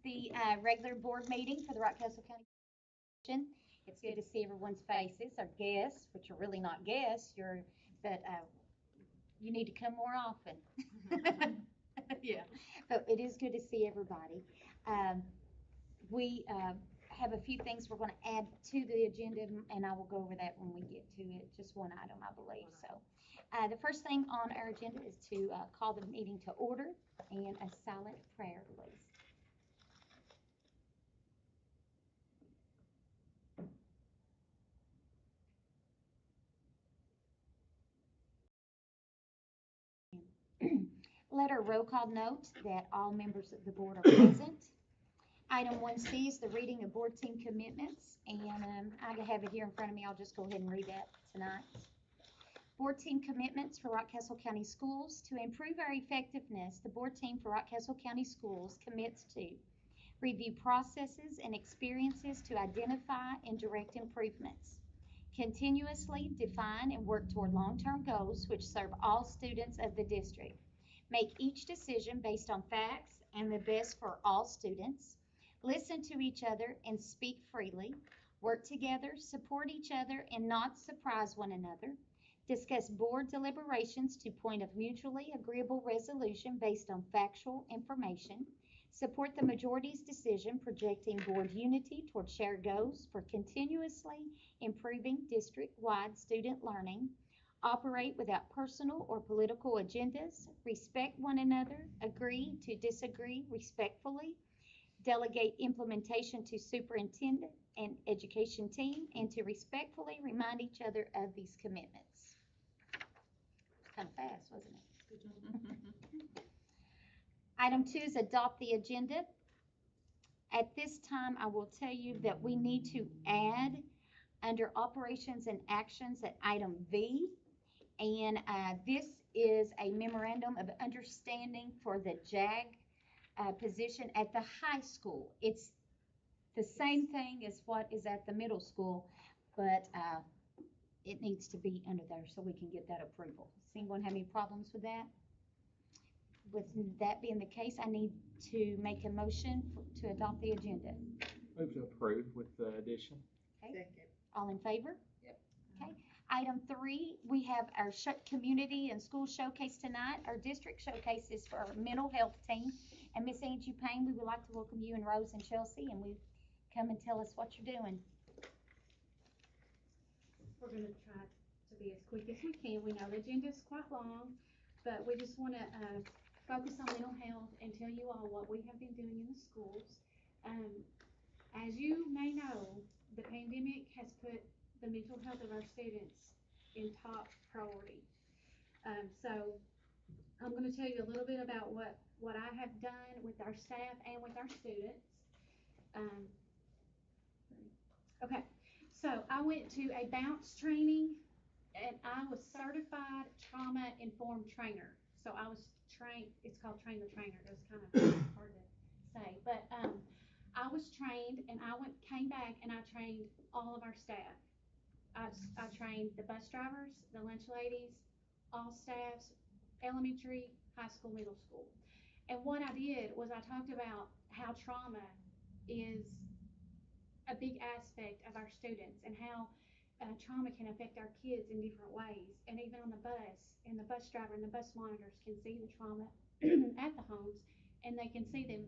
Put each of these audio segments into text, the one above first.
the regular board meeting for the Rockcastle County Commission. It's good to see everyone's faces, our guests, which are really not guests, but you need to come more often. Yeah, but it is good to see everybody. We have a few things we're going to add to the agenda, and I will go over that when we get to it. Just one item, I believe. So, the first thing on our agenda is to call the meeting to order and a silent prayer, please. Let our roll call note that all members of the board are present. Item 1C is the reading of board team commitments, and I have it here in front of me. I'll just go ahead and read that tonight. Board team commitments for Rockcastle County Schools. To improve our effectiveness, the board team for Rockcastle County Schools commits to review processes and experiences to identify and direct improvements, continuously define and work toward long-term goals which serve all students of the district, make each decision based on facts and the best for all students, listen to each other and speak freely, work together, support each other and not surprise one another, discuss board deliberations to point of mutually agreeable resolution based on factual information, support the majority's decision projecting board unity toward shared goals for continuously improving district-wide student learning, operate without personal or political agendas, respect one another, agree to disagree respectfully, delegate implementation to superintendent and education team, and to respectfully remind each other of these commitments. Kind of fast, wasn't it? Item 2 is adopt the agenda. At this time, I will tell you that we need to add under operations and actions at item V, and this is a memorandum of understanding for the JAG position at the high school. It's the same thing as what is at the middle school, but it needs to be under there so we can get that approval. Does anyone have any problems with that? With that being the case, I need to make a motion to adopt the agenda. Move to approve with the addition. Okay. Second. All in favor? Yep. Okay. Item 3, we have our community and school showcase tonight. Our district showcase is for our mental health team. And Miss Angie Payne, we would like to welcome you and Rose and Chelsea, and we come and tell us what you're doing. We're going to try to be as quick as we can. We know the agenda is quite long, but we just want to focus on mental health and tell you all what we have been doing in the schools. As you may know, the pandemic has put the mental health of our students in top priority. So I'm going to tell you a little bit about what I have done with our staff and with our students. Okay, so I went to a bounce training and I was certified trauma informed trainer. So I was trained, it's called train the trainer. It was kind of hard to say, but I was trained and came back and I trained all of our staff. I trained the bus drivers, the lunch ladies, all staffs, elementary, high school, middle school. And what I did was I talked about how trauma is a big aspect of our students and how trauma can affect our kids in different ways. And even on the bus, and the bus driver and the bus monitors can see the trauma at the homes, and they can see them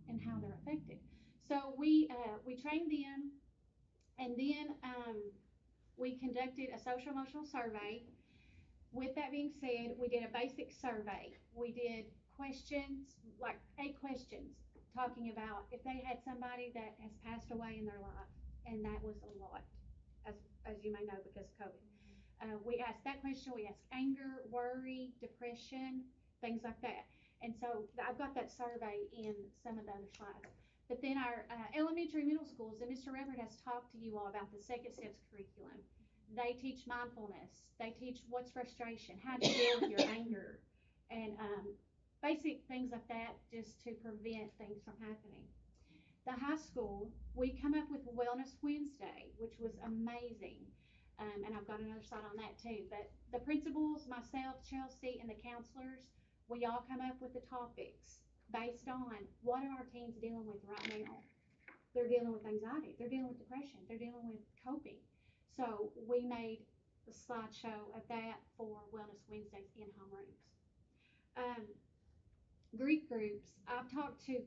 and how they're affected. So we trained them, and then we conducted a social emotional survey. With that being said, we did a basic survey. We did questions, like 8 questions, talking about if they had somebody that has passed away in their life, and that was a lot, as you may know, because of COVID. We asked that question. We asked anger, worry, depression, things like that. And so I've got that survey in some of the other slides. But then our elementary middle schools, and Mr. Everett has talked to you all about the Second Steps curriculum. They teach mindfulness. They teach what's frustration, how to deal with your anger, and basic things like that just to prevent things from happening. The high school, we come up with Wellness Wednesday, which was amazing. And I've got another slide on that too. But the principals, myself, Chelsea, and the counselors, we all come up with the topics based on what are our teens dealing with right now. They're dealing with anxiety, they're dealing with depression, they're dealing with coping. So we made a slideshow of that for Wellness Wednesdays in homerooms. Grief groups, I've talked to,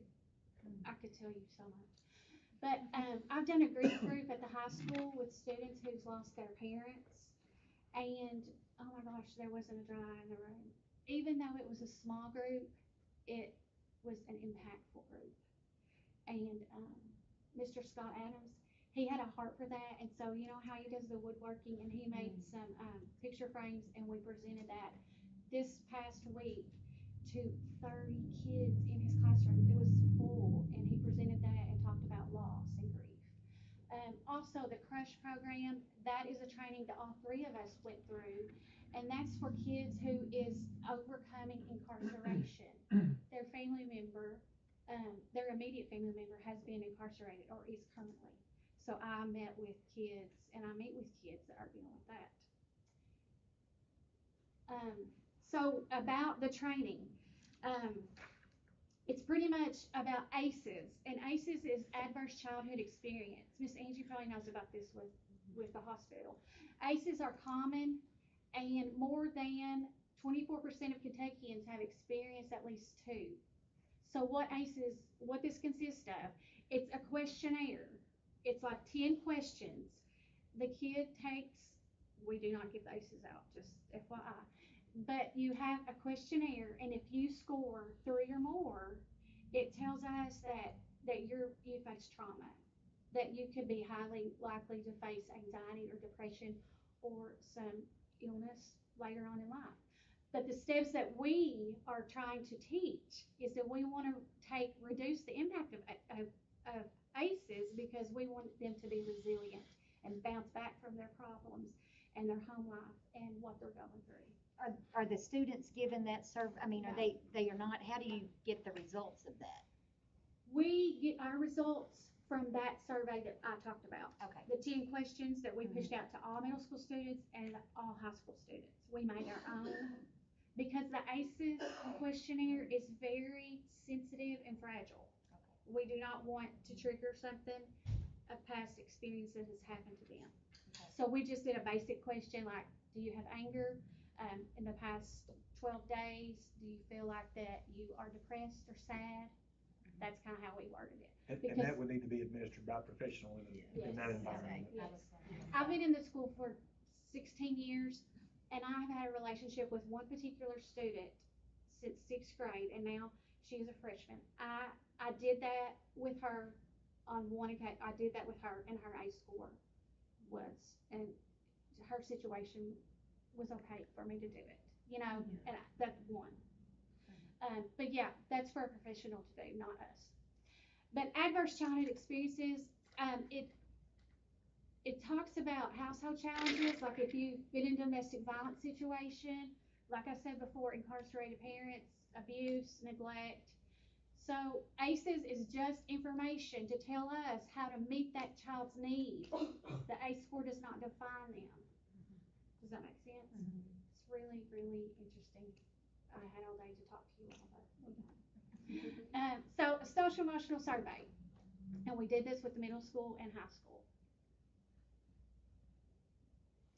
I could tell you so much, but I've done a grief group at the high school with students who's lost their parents, and oh my gosh, there wasn't a dry eye in the room. Even though it was a small group, it was an impactful group. And Mr. Scott Adams, he had a heart for that, and so you know how he does the woodworking, and he made some picture frames, and we presented that this past week to 30 kids in his classroom. It was full, and he presented that and talked about loss and grief. Also, the Crush program, that is a training that all three of us went through, and that's for kids who is overcoming incarceration. Their family member, their immediate family member has been incarcerated or is currently. So I met with kids, and I meet with kids that are dealing with that. So about the training, it's pretty much about ACEs, and ACEs is Adverse Childhood Experience. Miss Angie probably knows about this with the hospital. ACEs are common, and more than 24% of Kentuckians have experienced at least two. So what this consists of, it's a questionnaire. It's like 10 questions. The kid takes, we do not give the ACEs out, just FYI. But you have a questionnaire, and if you score 3 or more, it tells us that you face trauma, that you could be highly likely to face anxiety or depression or some illness later on in life. But the steps that we are trying to teach is that we want to reduce the impact of ACEs, because we want them to be resilient and bounce back from their problems and their home life and what they're going through. Are the students given that I mean, are No. they are not, how do you get the results of that? We get our results from that survey that I talked about. Okay. The 10 questions that we pushed out to all middle school students and all high school students. We made our own, because the ACEs questionnaire is very sensitive and fragile. Okay. We do not want to trigger something, a past experience that has happened to them. Okay. So we just did a basic question like, do you have anger? In the past 12 days, do you feel like that you are depressed or sad? That's kind of how we worded it. And that would need to be administered by a professional in that environment. Yes. I've been in the school for 16 years, and I have had a relationship with one particular student since 6th grade, and now she is a freshman. I did that with her on one occasion. I did that with her, and her A score and her situation was okay for me to do it, you know, and that's one. But yeah, that's for a professional to do, not us. But adverse childhood experiences, it talks about household challenges, like if you've been in a domestic violence situation, like I said before, incarcerated parents, abuse, neglect. So ACEs is just information to tell us how to meet that child's need. The ACE score does not define them. Does that make sense? Mm-hmm. It's really, really interesting. I had all day to talk to you all, but we're done. So a social emotional survey, and we did this with the middle school and high school.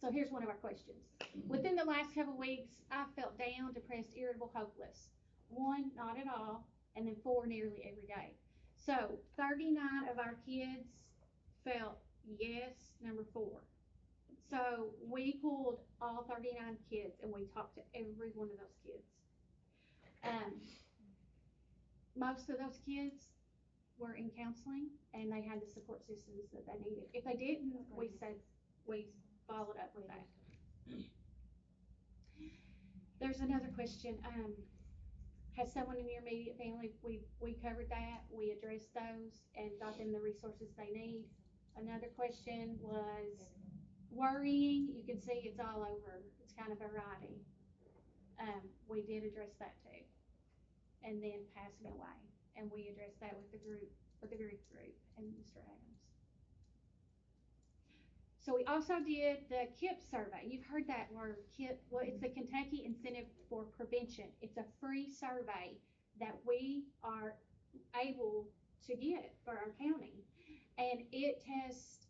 So here's one of our questions. Within the last couple of weeks, I felt down, depressed, irritable, hopeless. 1, not at all, and then 4, nearly every day. So 39 of our kids felt yes, number 4. So we pulled all 39 kids, and we talked to every one of those kids. Most of those kids were in counseling, and they had the support systems that they needed. If they didn't, we followed up with that. There's another question. Has someone in your immediate family, we covered that, we addressed those and got them the resources they need. Another question was worrying. You can see it's all over. It's kind of variety. We did address that too. And then passing away. And we addressed that with the grief group and Mr. Adams. So we also did the KIP survey. You've heard that word, KIP. Well, it's the Kentucky Incentive for Prevention. It's a free survey that we are able to get for our county. And it tests,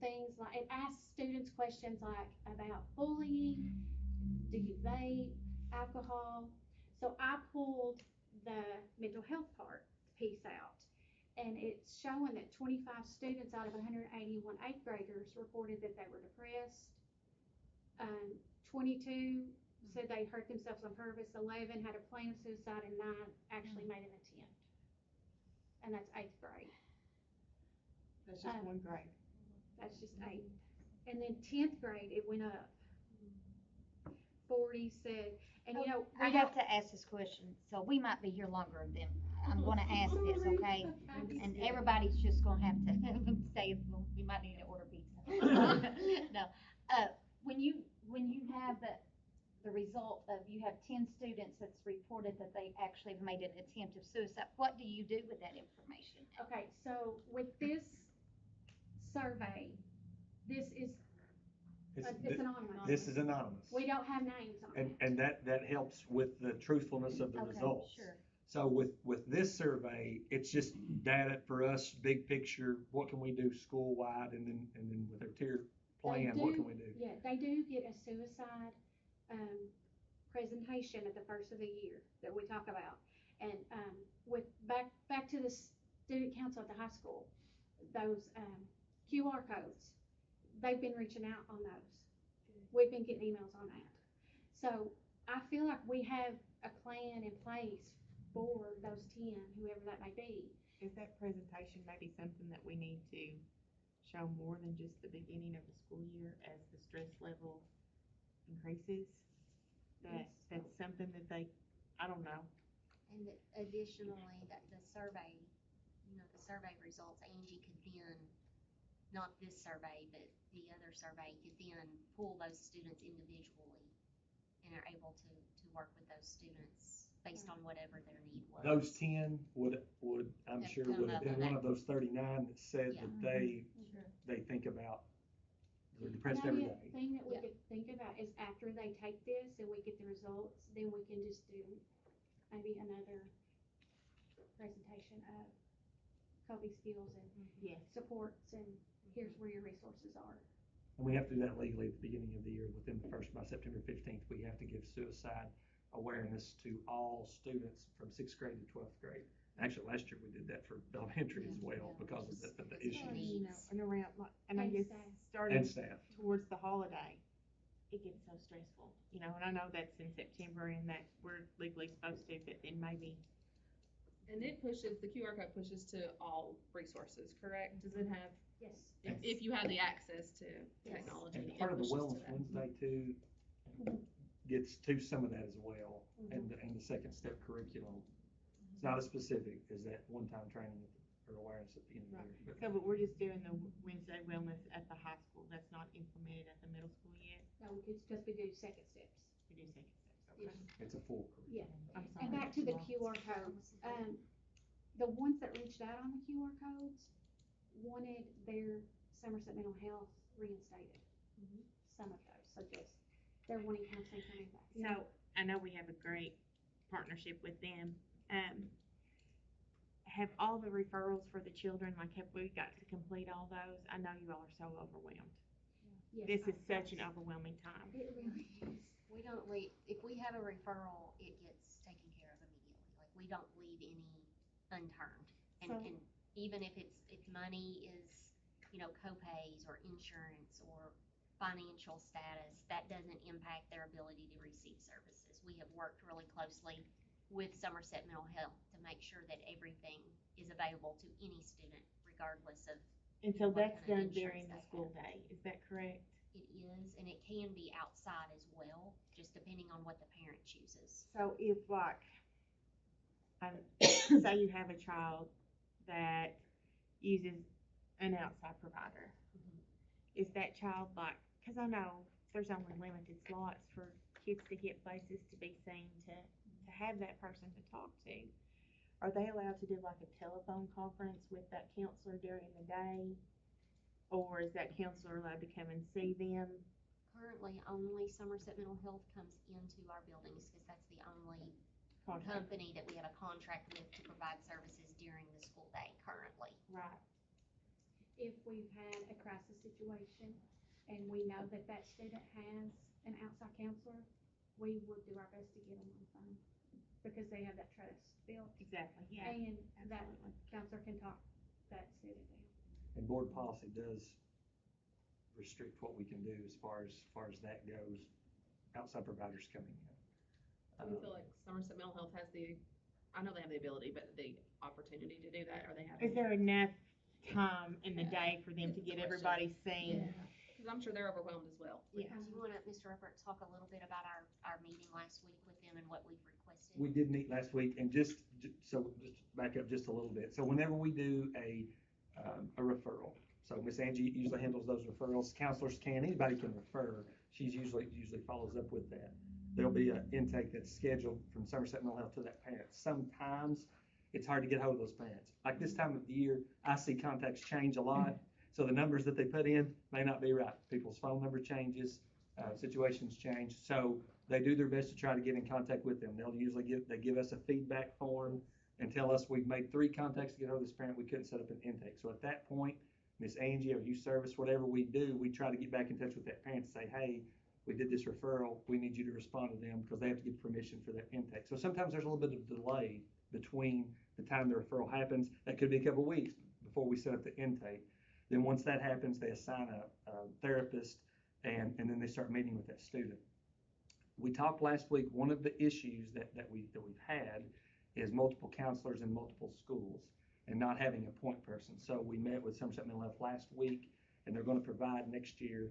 things like, it asks students questions like about bullying, do you vape, alcohol. So I pulled the mental health part piece out. And it's showing that 25 students out of 181 eighth graders reported that they were depressed. 22 said they hurt themselves on purpose. 11 had a plan of suicide, and 9 actually made an attempt. And that's eighth grade. That's just one grade. That's just eighth. And then 10th grade, it went up. 40 said, and you know, I have to ask this question, so we might be here longer than, I'm gonna ask this, okay? And everybody's just gonna have to say, well, we might need to order pizza. No, when you have the result of, you have 10 students that's reported that they actually have made an attempt of suicide, what do you do with that information? okay, so with this survey, this is, it's anonymous. This is anonymous. We don't have names on it. And that helps with the truthfulness of the Okay, results. sure. So with this survey, it's just data for us, big picture, what can we do school-wide, and then with our tier plan, what can we do? Yeah, they do get a suicide, presentation at the first of the year that we talk about. And, with, back to the student council at the high school, those, QR codes, they've been reaching out on those. We've been getting emails on that. So I feel like we have a plan in place for those 10, whoever that may be. Is that presentation maybe something that we need to show more than just the beginning of the school year as the stress level increases? That's something that they, I don't know. And additionally, that the survey, the survey results, Angie could then, not this survey, but the other survey, could then pull those students individually and are able to work with those students based on whatever their need was. Those 10 would, I'm Have sure, come would have up been with one that. of those 39 that said Yeah. that Sure. they think about, they're depressed Maybe every a day. thing that we Yeah. could think about is after they take this and we get the results, then we can just do maybe another presentation of coping skills and Yes. supports, and here's where your resources are. And we have to do that legally at the beginning of the year, by September 15th, we have to give suicide awareness to all students from 6th grade to 12th grade. Actually, last year we did that for elementary as well, because of the Because issues. And around, and I And guess staff. starting And staff. towards the holiday, it gets so stressful, and I know that's in September and that we're legally supposed to, but then maybe. And it pushes, the QR code pushes to all resources, correct? Does it have, Yes. if you have the access to technology? And it part of the pushes to Wellness that. Wednesday too gets to some of that as well, and the second step curriculum. It's not as specific as that one-time training or awareness at the end of the year. So, but we're just doing the Wednesday wellness at the high school, that's not implemented at the middle school yet? No, it's just we do second steps. We do second steps, okay. It's a full curriculum. Yeah. I'm sorry. And back to the QR codes, the ones that reached out on the QR codes wanted their Somerset mental health reinstated. Some of those, so just, they're wanting counseling coming back. So, I know we have a great partnership with them. Have all the referrals for the children, like, have we got to complete all those? I know you all are so overwhelmed. Yes, This is I- such an overwhelming time. It really is. We don't leave, if we have a referral, it gets taken care of immediately. Like, we don't leave any unturned. And, So- and even if if money is, co-pays or insurance or financial status, that doesn't impact their ability to receive services. We have worked really closely with Somerset Mental Health to make sure that everything is available to any student, regardless of, And so what that's kind of done during insurance the they school have. day, is that correct? it is, and it can be outside as well, just depending on what the parent chooses. So if like, say you have a child that uses an outside provider, is that child like, cause I know there's only limited slots for kids to get places to be seen, to have that person to talk to. Are they allowed to do like a telephone conference with that counselor during the day? Or is that counselor allowed to come and see them? Currently, only Somerset Mental Health comes into our buildings, because that's the only company that we have a contract with to provide services during the school day currently. Right. If we've had a crisis situation and we know that that student has an outside counselor, we would do our best to get them on the phone because they have that trust built. Exactly, yeah, And that absolutely. counselor can talk that student down. And board policy does restrict what we can do as far as that goes, outside providers coming in. Do you feel like Somerset Mental Health has I know they have the ability, but the opportunity to do that, or they have? Is there enough time in the day for them to get That's the everybody seen? Because I'm sure they're overwhelmed as well. Yeah. Do you want to, Mr. Ruppert, talk a little bit about our meeting last week with them and what we've requested? We did meet last week, and just back up just a little bit. So whenever we do a referral, so Miss Angie usually handles those referrals. Counselors can, anybody can refer. She's usually follows up with that. There'll be an intake that's scheduled from Somerset Mental Health to that parent. Sometimes it's hard to get hold of those parents. Like this time of the year, I see contacts change a lot. So the numbers that they put in may not be right. People's phone number changes, situations change. So they do their best to try to get in contact with them. They'll usually give us a feedback form and tell us we've made 3 contacts to get hold of this parent. We couldn't set up an intake. So at that point, Miss Angie or youth service, whatever we do, we try to get back in touch with that parent and say, hey, we did this referral. We need you to respond to them because they have to give permission for that intake. So sometimes there's a little bit of delay between the time the referral happens. That could be a couple of weeks before we set up the intake. Then once that happens, they assign a therapist and then they start meeting with that student. We talked last week, one of the issues that we've had is multiple counselors in multiple schools and not having a point person. So we met with Somerset Mental Health last week, and they're going to provide next year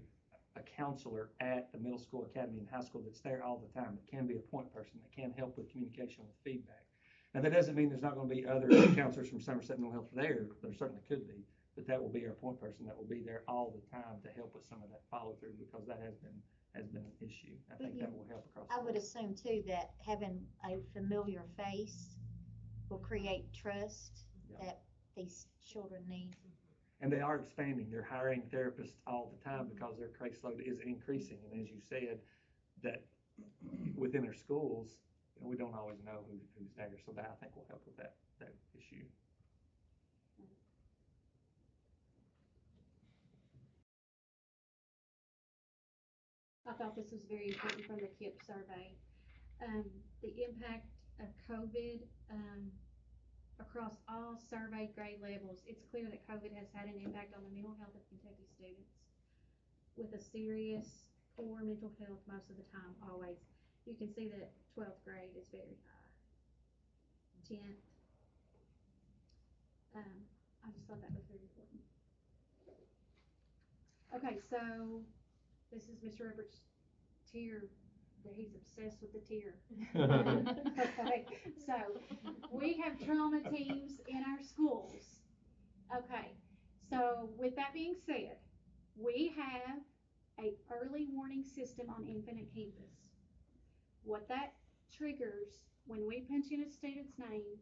a counselor at the middle school, academy, and high school that's there all the time. It can be a point person that can help with communication with feedback. Now that doesn't mean there's not going to be other counselors from Somerset Mental Health there. There certainly could be, but that will be our point person that will be there all the time to help with some of that follow through because that has been an issue. I think that will help across. I would assume too that having a familiar face will create trust that these children need. And they are expanding. They're hiring therapists all the time because their caseload is increasing. And as you said, that within their schools, we don't always know who's there. So that I think will help with that issue. I thought this was very important from the KIP survey. The impact of COVID across all surveyed grade levels. It's clear that COVID has had an impact on the mental health of Kentucky students with a serious poor mental health most of the time, always. You can see that 12th grade is very high. 10th. I just thought that was very important. Okay, so this is Mr. Robert's tier. He's obsessed with the tier. Okay, so we have trauma teams in our schools. Okay, so with that being said, we have a early warning system on Infinite Campus. What that triggers when we punch in a student's name,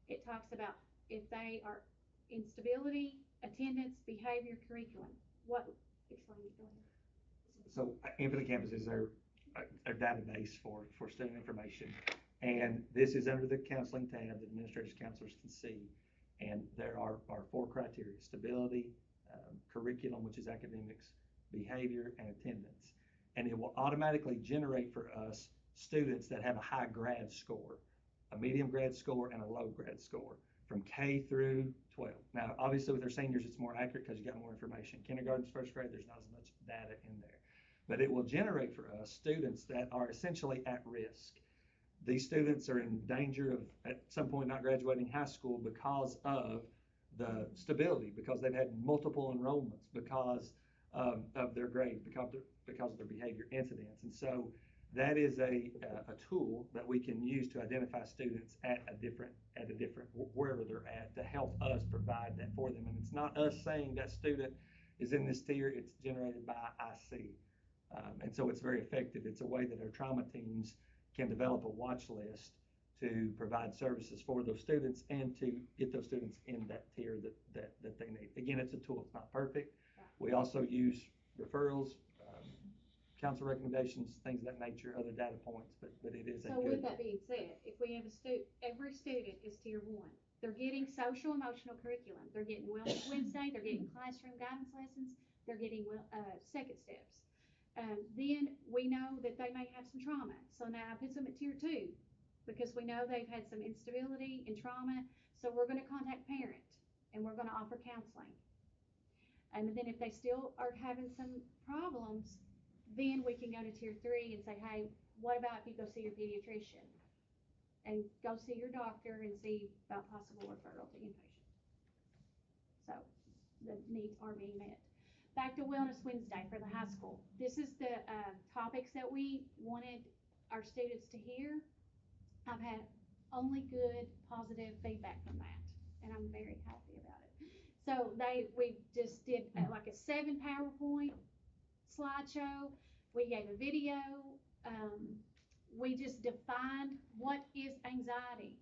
it talks about if they are instability, attendance, behavior, curriculum. What? Explain it. Go ahead. So Infinite Campus is our database for student information. And this is under the counseling tab that administrators, counselors can see. And there are 4 criteria: stability, curriculum, which is academics, behavior, and attendance. And it will automatically generate for us students that have a high grad score, a medium grad score, and a low grad score from K through 12. Now, obviously with our seniors, it's more accurate because you got more information. Kindergarten, first grade, there's not as much data in there. But it will generate for us students that are essentially at risk. These students are in danger of at some point not graduating high school because of the stability, because they've had multiple enrollments, because of their grades, because of their behavior incidents. And so that is a tool that we can use to identify students at a different wherever they're at to help us provide that for them. And it's not us saying that student is in this tier, it's generated by IC. And so it's very effective. It's a way that our trauma teams can develop a watch list to provide services for those students and to get those students in that tier that they need. Again, it's a tool. It's not perfect. We also use referrals, council recommendations, things of that nature, other data points, but it is a So with good, that being said, if we have every student is tier one, they're getting social emotional curriculum, they're getting Wellness Wednesday, they're getting classroom guidance lessons, they're getting, second steps. Then we know that they may have some trauma, so now I put them at tier two, because we know they've had some instability and trauma, so we're gonna contact parent, and we're gonna offer counseling. And then if they still are having some problems, then we can go to tier three and say, hey, what about if you go see your pediatrician? And go see your doctor and see about possible referral to inpatient. So, the needs are being met. Back to Wellness Wednesday for the high school. This is the, topics that we wanted our students to hear. I've had only good, positive feedback from that, and I'm very happy about it. So we just did like a 7 PowerPoint slideshow. We gave a video. We just defined what is anxiety.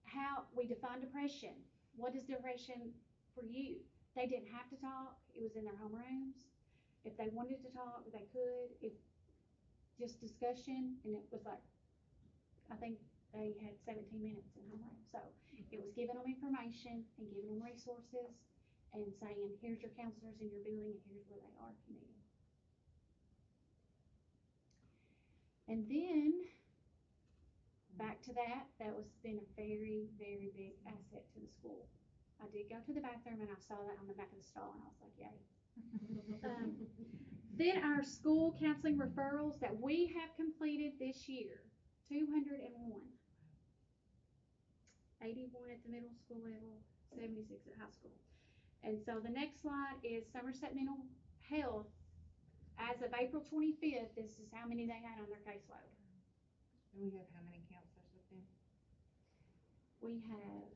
How we define depression. What is depression for you? They didn't have to talk. It was in their homerooms. If they wanted to talk, they could. If just discussion, and it was like, I think they had 17 minutes in homeroom. So it was giving them information and giving them resources and saying, here's your counselors in your building and here's where they are if you need them. And then, back to that was been a very, very big asset to the school. I did go to the bathroom and I saw that on the back of the stall and I was like, yay. Then our school counseling referrals that we have completed this year, 201. 81 at the middle school level, 76 at high school. And so the next slide is Somerset Mental Health. As of April 25th, this is how many they had on their caseload. Do we have how many counselors with them? We have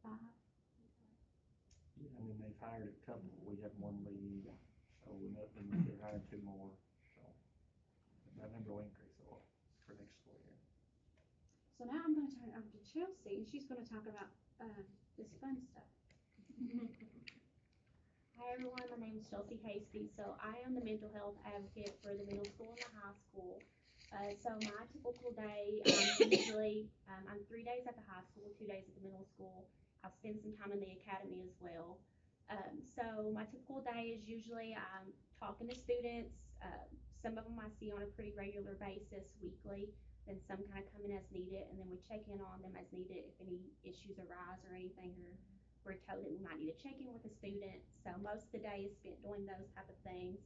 5. and then they've hired a couple, we have one lead, so nothing, they're hiring 2 more, so that number will increase a lot for next school year. So now I'm gonna turn it over to Chelsea, and she's gonna talk about, this fun stuff. Hi everyone, my name is Chelsea Hasty. So I am the mental health advocate for the middle school and the high school. So my typical day, usually, I'm 3 days at the high school, 2 days at the middle school. I spend some time in the academy as well. So my typical day is usually I'm talking to students. Some of them I see on a pretty regular basis, weekly. Then some kind of come in as needed, and then we check in on them as needed if any issues arise or anything, or we're told that we might need to check in with a student. So most of the day is spent doing those type of things.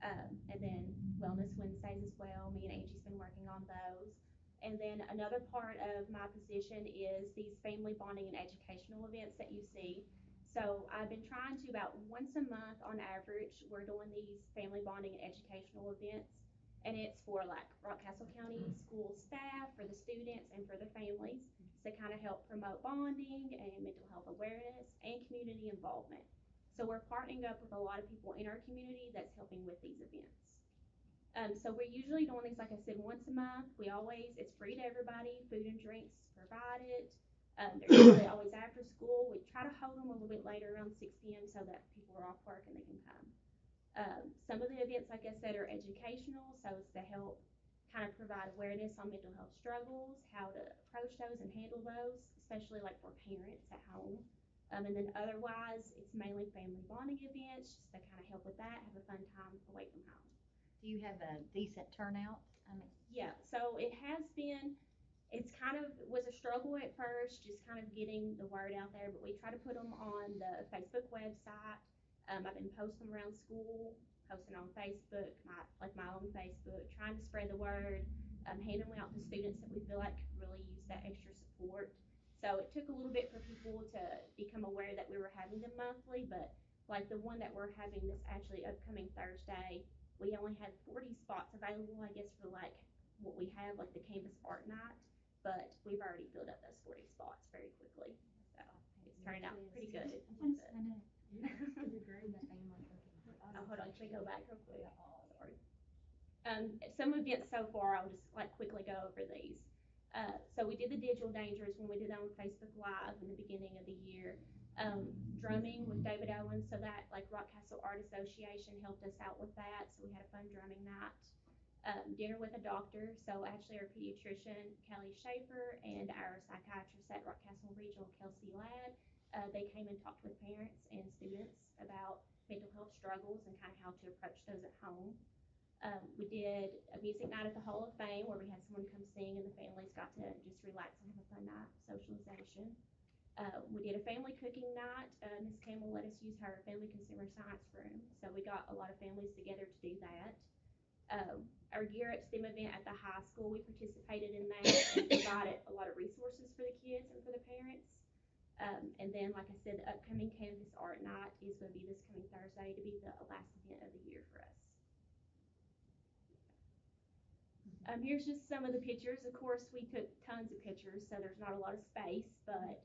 And then Wellness Wednesdays as well. Me and Angie's been working on those. And then another part of my position is these family bonding and educational events that you see. So I've been trying to, about once a month on average, we're doing these family bonding and educational events. And it's for like Rockcastle County school staff, for the students, and for the families to kind of help promote bonding and mental health awareness and community involvement. So we're partnering up with a lot of people in our community that's helping with these events. So we're usually doing these, like I said, once a month. It's free to everybody, food and drinks provided. They're usually always after school. We try to hold them a little bit later, around 6 p.m. so that people are off work and they can come. Some of the events, like I said, are educational, so it's to help kind of provide awareness on mental health struggles, how to approach those and handle those, especially like for parents at home. And then otherwise, it's mainly family bonding events, just to kind of help with that, have a fun time away from home. Do you have a decent turnout? Yeah, so it's kind of was a struggle at first, just kind of getting the word out there, but we try to put them on the Facebook website. I've been posting around school, posting on Facebook, my own Facebook, trying to spread the word, handing them out to students that we feel like could really use that extra support. So it took a little bit for people to become aware that we were having them monthly, but like the one that we're having this actually upcoming Thursday, we only had 40 spots available, I guess, for like what we have, like the Canvas Art Night, but we've already filled up those 40 spots very quickly. So it's turning out pretty good. Oh, hold on, can we go back real quick? Sorry. Some events so far, I'll just like quickly go over these. So we did the Digital Dangers when we did that on Facebook Live in the beginning of the year. drumming with David Owens, so that, like, Rockcastle Art Association helped us out with that, so we had a fun drumming night. Dinner with a doctor, so actually our pediatrician, Kelly Schaefer, and our psychiatrist at Rockcastle Regional, Kelsey Ladd, they came and talked with parents and students about mental health struggles and kind of how to approach those at home. We did a music night at the Hall of Fame where we had someone come sing and the families got to just relax and have a fun night, socialization. We did a family cooking night. Ms. Campbell let us use her family consumer science room, so we got a lot of families together to do that. Our Gear Up STEM event at the high school, we participated in that and provided a lot of resources for the kids and for the parents. And then, like I said, the upcoming Canvas Art Night is going to be this coming Thursday to be the last event of the year for us. Here's just some of the pictures. Of course, we took tons of pictures, so there's not a lot of space, but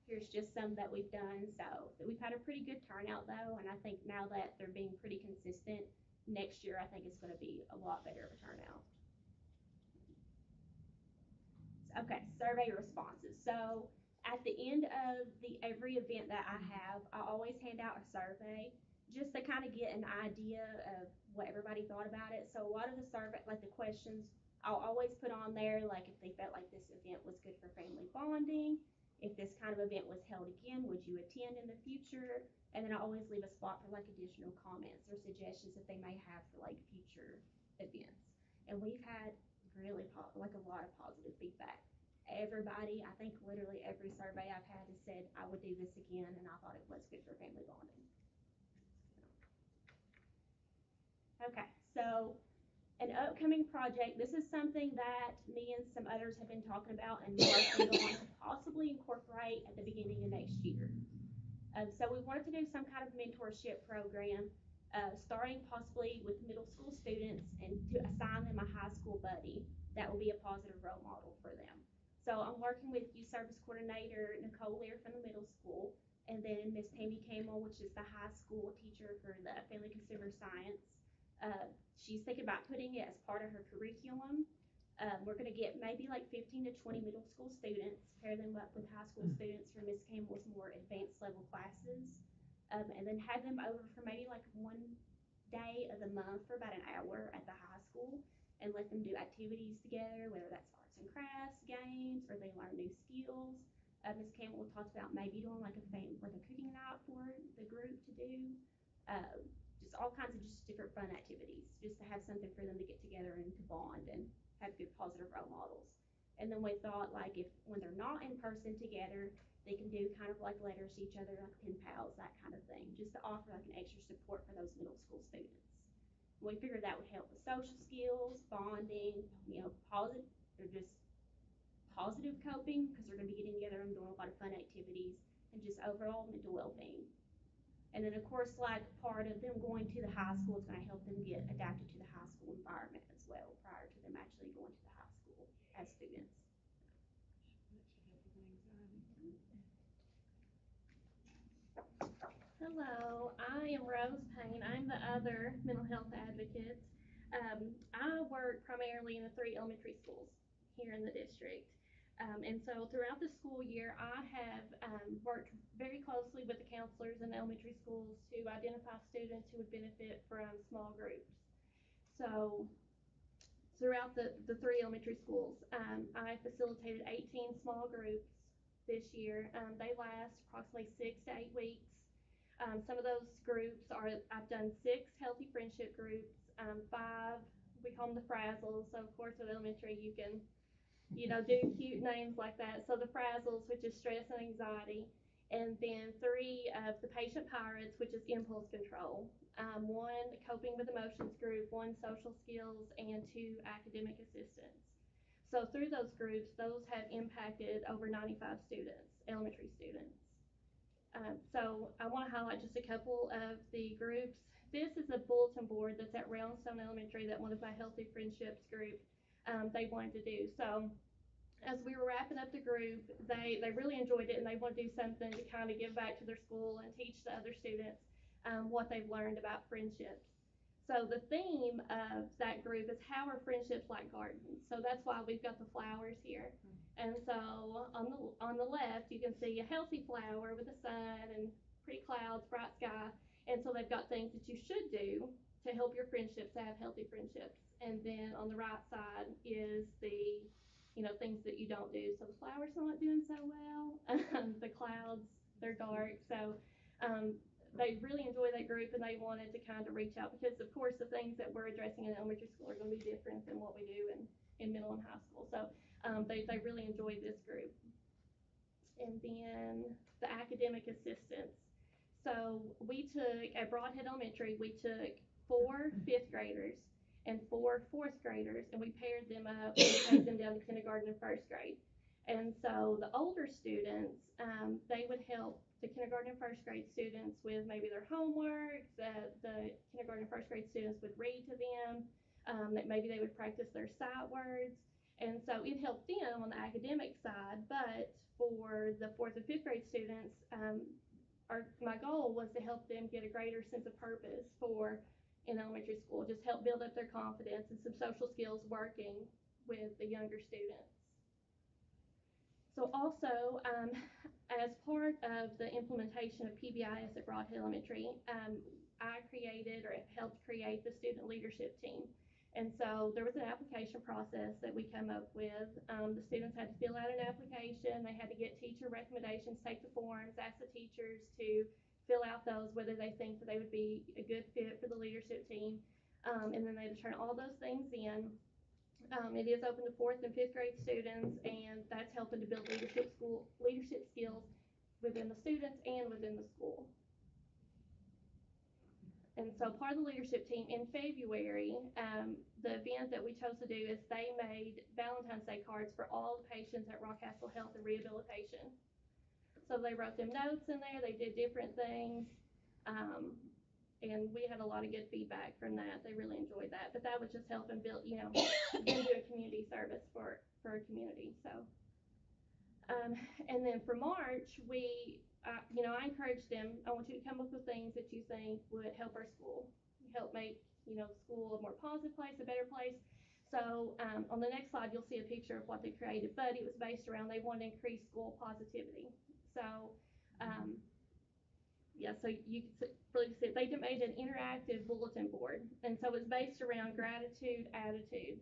here's just some that we've done. So we've had a pretty good turnout though, and I think now that they're being pretty consistent, next year I think it's going to be a lot better of a turnout. Okay, survey responses. So at the end of every event that I have, I always hand out a survey just to kind of get an idea of what everybody thought about it. So a lot of the survey, like the questions, I'll always put on there, like if they felt like this event was good for family bonding, if this kind of event was held again, would you attend in the future? And then I always leave a spot for like additional comments or suggestions that they may have for like future events. And we've had really like a lot of positive feedback. Everybody, I think literally every survey I've had has said I would do this again and I thought it was good for family bonding. Okay, so an upcoming project, this is something that me and some others have been talking about and working on to possibly incorporate at the beginning of next year. So we wanted to do some kind of mentorship program, starting possibly with middle school students and to assign them a high school buddy that will be a positive role model for them. So I'm working with youth service coordinator Nicole Lear from the middle school, and then Miss Tammy Camel, which is the high school teacher for the family consumer science. She's thinking about putting it as part of her curriculum. We're going to get maybe like 15 to 20 middle school students, pair them up with high school students for Miss Campbell's more advanced level classes, and then have them over for maybe like one day of the month for about an hour at the high school and let them do activities together, whether that's arts and crafts, games, or they learn new skills. Miss Campbell talked about maybe doing like a cooking night for the group to do. Just all kinds of just different fun activities, just to have something for them to get together and to bond and have good positive role models. And then we thought like if when they're not in person together, they can do kind of like letters to each other, like pen pals, that kind of thing, just to offer like an extra support for those middle school students. We figured that would help with social skills, bonding, positive coping, because they're going to be getting together and doing a lot of fun activities, and just overall mental well-being. And then, of course, like part of them going to the high school is going to help them get adapted to the high school environment as well prior to them actually going to the high school as students. Hello, I am Rose Payne. I'm the other mental health advocate. I work primarily in the 3 elementary schools here in the district. And so throughout the school year, I have worked very closely with the counselors in the elementary schools to identify students who would benefit from small groups. So throughout the 3 elementary schools, I facilitated 18 small groups this year. They last approximately 6 to 8 weeks. Some of those groups I've done 6 healthy friendship groups, 5, we call them the frazzles. So of course with elementary you can do cute names like that. So the frazzles, which is stress and anxiety, and then 3 of the patient pirates, which is impulse control. 1 coping with emotions group, 1 social skills, and 2 academic assistance. So through those groups, those have impacted over 95 students, elementary students. So I want to highlight just a couple of the groups. This is a bulletin board that's at Roundstone Elementary that one of my Healthy Friendships group they wanted to do. So as we were wrapping up the group, they really enjoyed it and they want to do something to kind of give back to their school and teach the other students what they've learned about friendships. So the theme of that group is how are friendships like gardens. So that's why we've got the flowers here. And so on the left you can see a healthy flower with the sun and pretty clouds, bright sky. And so they've got things that you should do to help your friendships to have healthy friendships. And then on the right side is the, things that you don't do. So the flower's not doing so well. The clouds, they're dark. So they really enjoy that group and they wanted to kind of reach out because of course the things that we're addressing in elementary school are going to be different than what we do in middle and high school. So they really enjoyed this group. And then the academic assistance. So we took, at Broadhead Elementary, we took 4 fifth graders and 4 fourth graders, and we paired them up and take them down to kindergarten and first grade. And so the older students, they would help the kindergarten and first grade students with maybe their homework. The kindergarten and first grade students would read to them. That maybe they would practice their sight words. And so it helped them on the academic side, but for the fourth and fifth grade students, my goal was to help them get a greater sense of purpose in elementary school, just help build up their confidence and some social skills working with the younger students. So also, as part of the implementation of PBIS at Broadhead Elementary, I created or helped create the student leadership team. And so there was an application process that we came up with. The students had to fill out an application. They had to get teacher recommendations, take the forms, ask the teachers to fill out those, whether they think that they would be a good fit for the leadership team. And then they had to turn all those things in. It is open to fourth and fifth grade students, and that's helping to build leadership skills within the students and within the school. And so part of the leadership team in February, the event that we chose to do is they made Valentine's Day cards for all the patients at Rockcastle Health and Rehabilitation. So they wrote them notes in there, they did different things, and we had a lot of good feedback from that. They really enjoyed that, but that was just helping build, them do a community service for a community. So, and then for March, I encouraged them, I want you to come up with things that you think would help our school, help make, school a more positive place, a better place. So on the next slide, you'll see a picture of what they created, but it was based around, they wanted to increase school positivity. So, so you can really see, they made an interactive bulletin board. And so it's based around gratitude, attitude.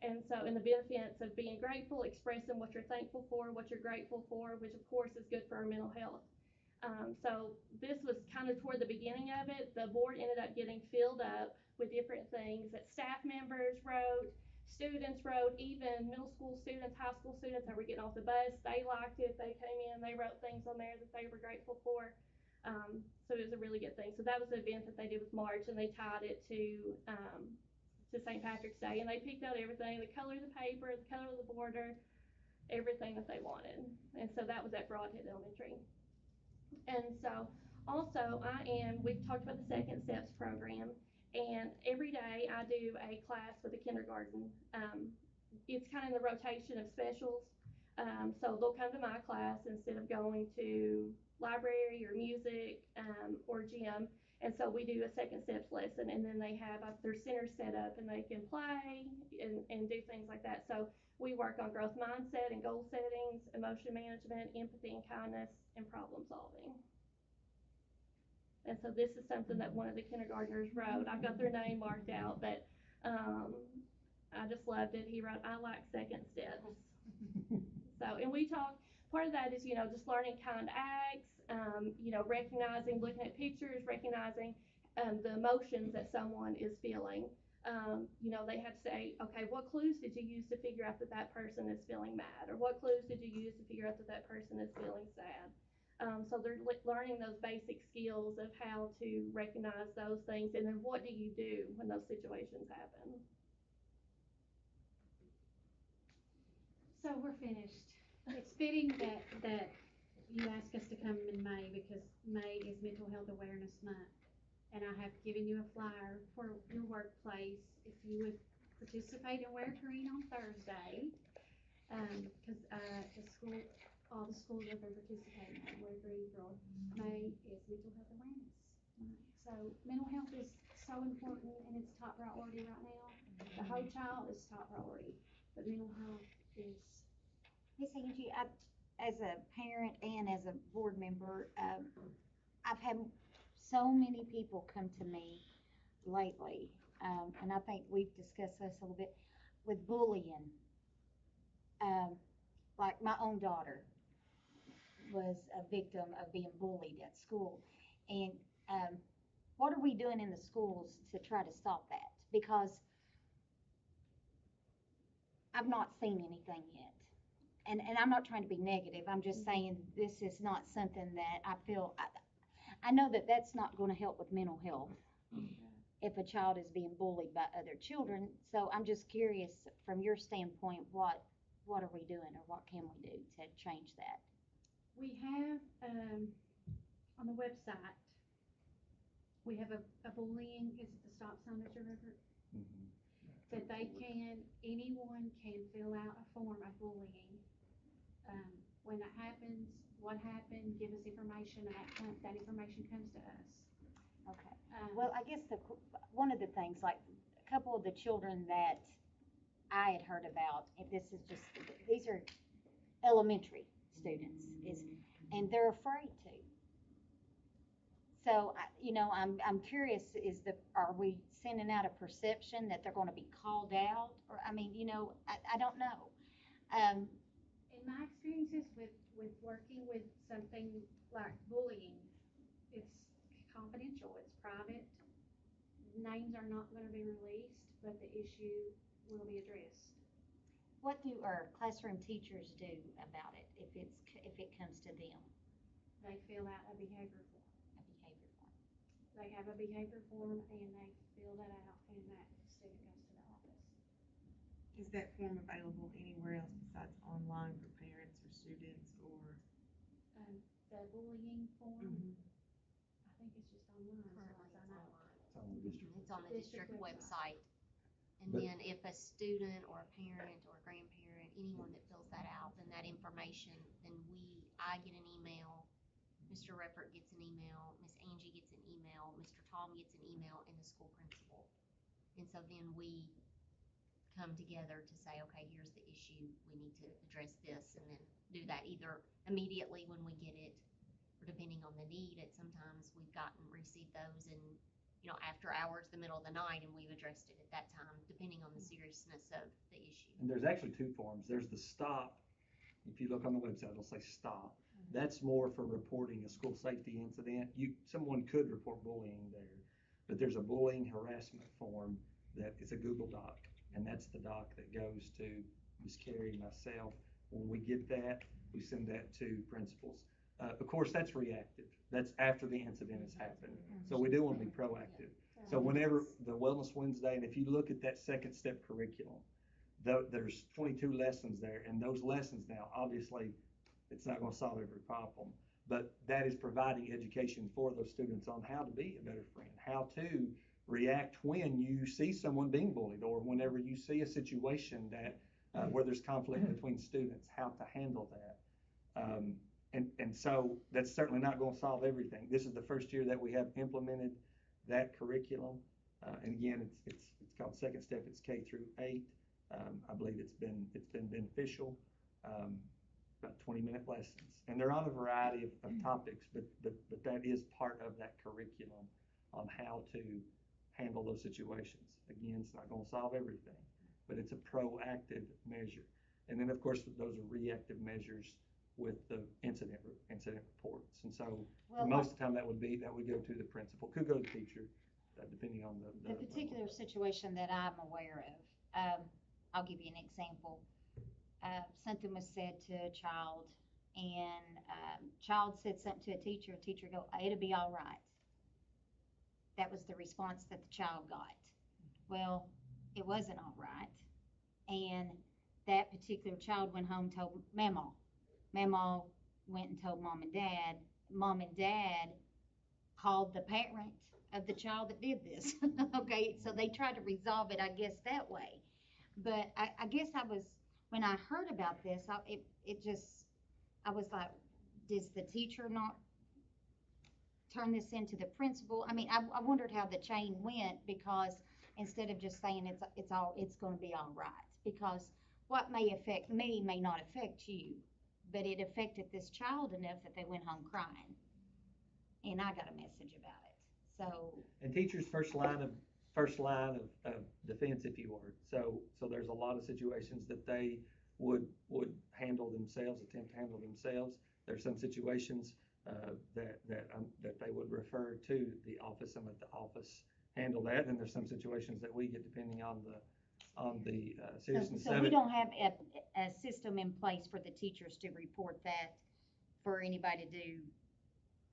And so, in the benefits of being grateful, expressing what you're thankful for, what you're grateful for, which of course is good for our mental health. So this was kind of toward the beginning of it. The board ended up getting filled up with different things that staff members wrote, students wrote, even middle school students, high school students that were getting off the bus. They liked it. They came in, they wrote things on there that they were grateful for. So it was a really good thing. So that was the event that they did with March, and they tied it to St. Patrick's Day, and they picked out everything, the color of the paper, the color of the border, everything that they wanted. And so that was at Broadhead Elementary. And so also we've talked about the Second Steps program, and every day I do a class with a kindergarten. It's kind of in the rotation of specials. So they'll come to my class instead of going to library or music or gym. And so we do a Second Steps lesson, and then they have their centers set up and they can play and do things like that. So we work on growth mindset and goal settings, emotion management, empathy and kindness, and problem solving. And so this is something that one of the kindergartners wrote. I've got their name marked out, but I just loved it. He wrote, "I like second steps." So, and we talk, part of that is, just learning kind acts, recognizing, looking at pictures, recognizing the emotions that someone is feeling. They have to say, okay, what clues did you use to figure out that that person is feeling mad? Or what clues did you use to figure out that that person is feeling sad? So they're learning those basic skills of how to recognize those things, and then what do you do when those situations happen? So we're finished. It's fitting that you asked us to come in May because May is Mental Health Awareness Month. And I have given you a flyer for your workplace if you would participate and wear green on Thursday. Because all the schools that are participating wear green for May is Mental Health Awareness Month. So mental health is so important and it's top priority right now. The whole child is top priority, but mental health is, Miss Angie, as a parent and as a board member, I've had so many people come to me lately, and I think we've discussed this a little bit, with bullying. Like my own daughter was a victim of being bullied at school. And what are we doing in the schools to try to stop that? Because I've not seen anything yet. And I'm not trying to be negative. I'm just saying this is not something that I feel, I know that that's not going to help with mental health if a child is being bullied by other children. So I'm just curious, from your standpoint, what are we doing or what can we do to change that? we have, on the website, we have a bullying, is it the stop sign, Mr. Rupert? That anyone can fill out a form of bullying. When that happens, what happened, give us information, and that information comes to us. Okay. Well, I guess one of the things, like a couple of the children that I had heard about, and these are elementary students, and they're afraid to. So, I'm curious, are we sending out a perception that they're gonna be called out? Or, I don't know. In my experiences with working with something like bullying, it's confidential, it's private. Names are not gonna be released, but the issue will be addressed. What do our classroom teachers do about it if it comes to them? They fill out a behavior form. A behavior form. They have a behavior form and they fill that out and that student goes to the office. Is that form available anywhere else besides online for parents or students or? The bullying form, I think it's just online, as far as I know. It's on the district. It's on the District district website. website. And But- then if a student or a parent or a grandparent, anyone that fills that out, then that information, I get an email, Mr. Reppert gets an email, Miss Angie gets an email, Mr. Tom gets an email, and the school principal. And so then we come together to say, okay, here's the issue, we need to address this, and then do that either immediately when we get it, or depending on the need, sometimes we've received those in, after hours, the middle of the night, and we've addressed it at that time, depending on the seriousness of the issue. And there's actually two forms. There's the stop. If you look on the website, it'll say stop. That's more for reporting a school safety incident. Someone could report bullying there, but there's a bullying harassment form that is a Google Doc, and that's the doc that goes to Ms. Carey, myself. When we get that, we send that to principals. Of course, that's reactive. That's after the incident has happened. So we do want to be proactive. So whenever the Wellness Wednesday, and if you look at that second step curriculum, there's 22 lessons there, and those lessons now, obviously, it's not going to solve every problem, but that is providing education for those students on how to be a better friend, how to react when you see someone being bullied, or whenever you see a situation that where there's conflict between students, how to handle that. And so that's certainly not going to solve everything. This is the first year that we have implemented that curriculum. And again, it's called Second Step. It's K through 8. I believe it's been beneficial. About 20-minute lessons, and they're on a variety of topics, but that is part of that curriculum on how to handle those situations. Again, it's not going to solve everything, but it's a proactive measure. And then, of course, those are reactive measures with the incident reports. And so most of the time that would go to the principal, could go to the teacher, depending on the particular situation that I'm aware of. I'll give you an example. Something was said to a child, and child said something to a teacher go, it'll be all right. That was the response that the child got. Well, it wasn't all right. And that particular child went home and told Mama. Mama went and told Mom and Dad. Mom and Dad called the parent of the child that did this. Okay, so they tried to resolve it, I guess, that way. But I guess when I heard about this, I was like, does the teacher not turn this into the principal? I mean, I wondered how the chain went, because instead of just saying it's gonna be all right, because what may affect me may not affect you, but it affected this child enough that they went home crying, and I got a message about it, so. And teachers' first line of defense, if you were. So there's a lot of situations that they would handle themselves, attempt to handle themselves. There's some situations that they would refer to the office and let the office handle that. And there's some situations that we get depending on the seriousness So of we it. don't have a system in place for the teachers to report that, for anybody to do.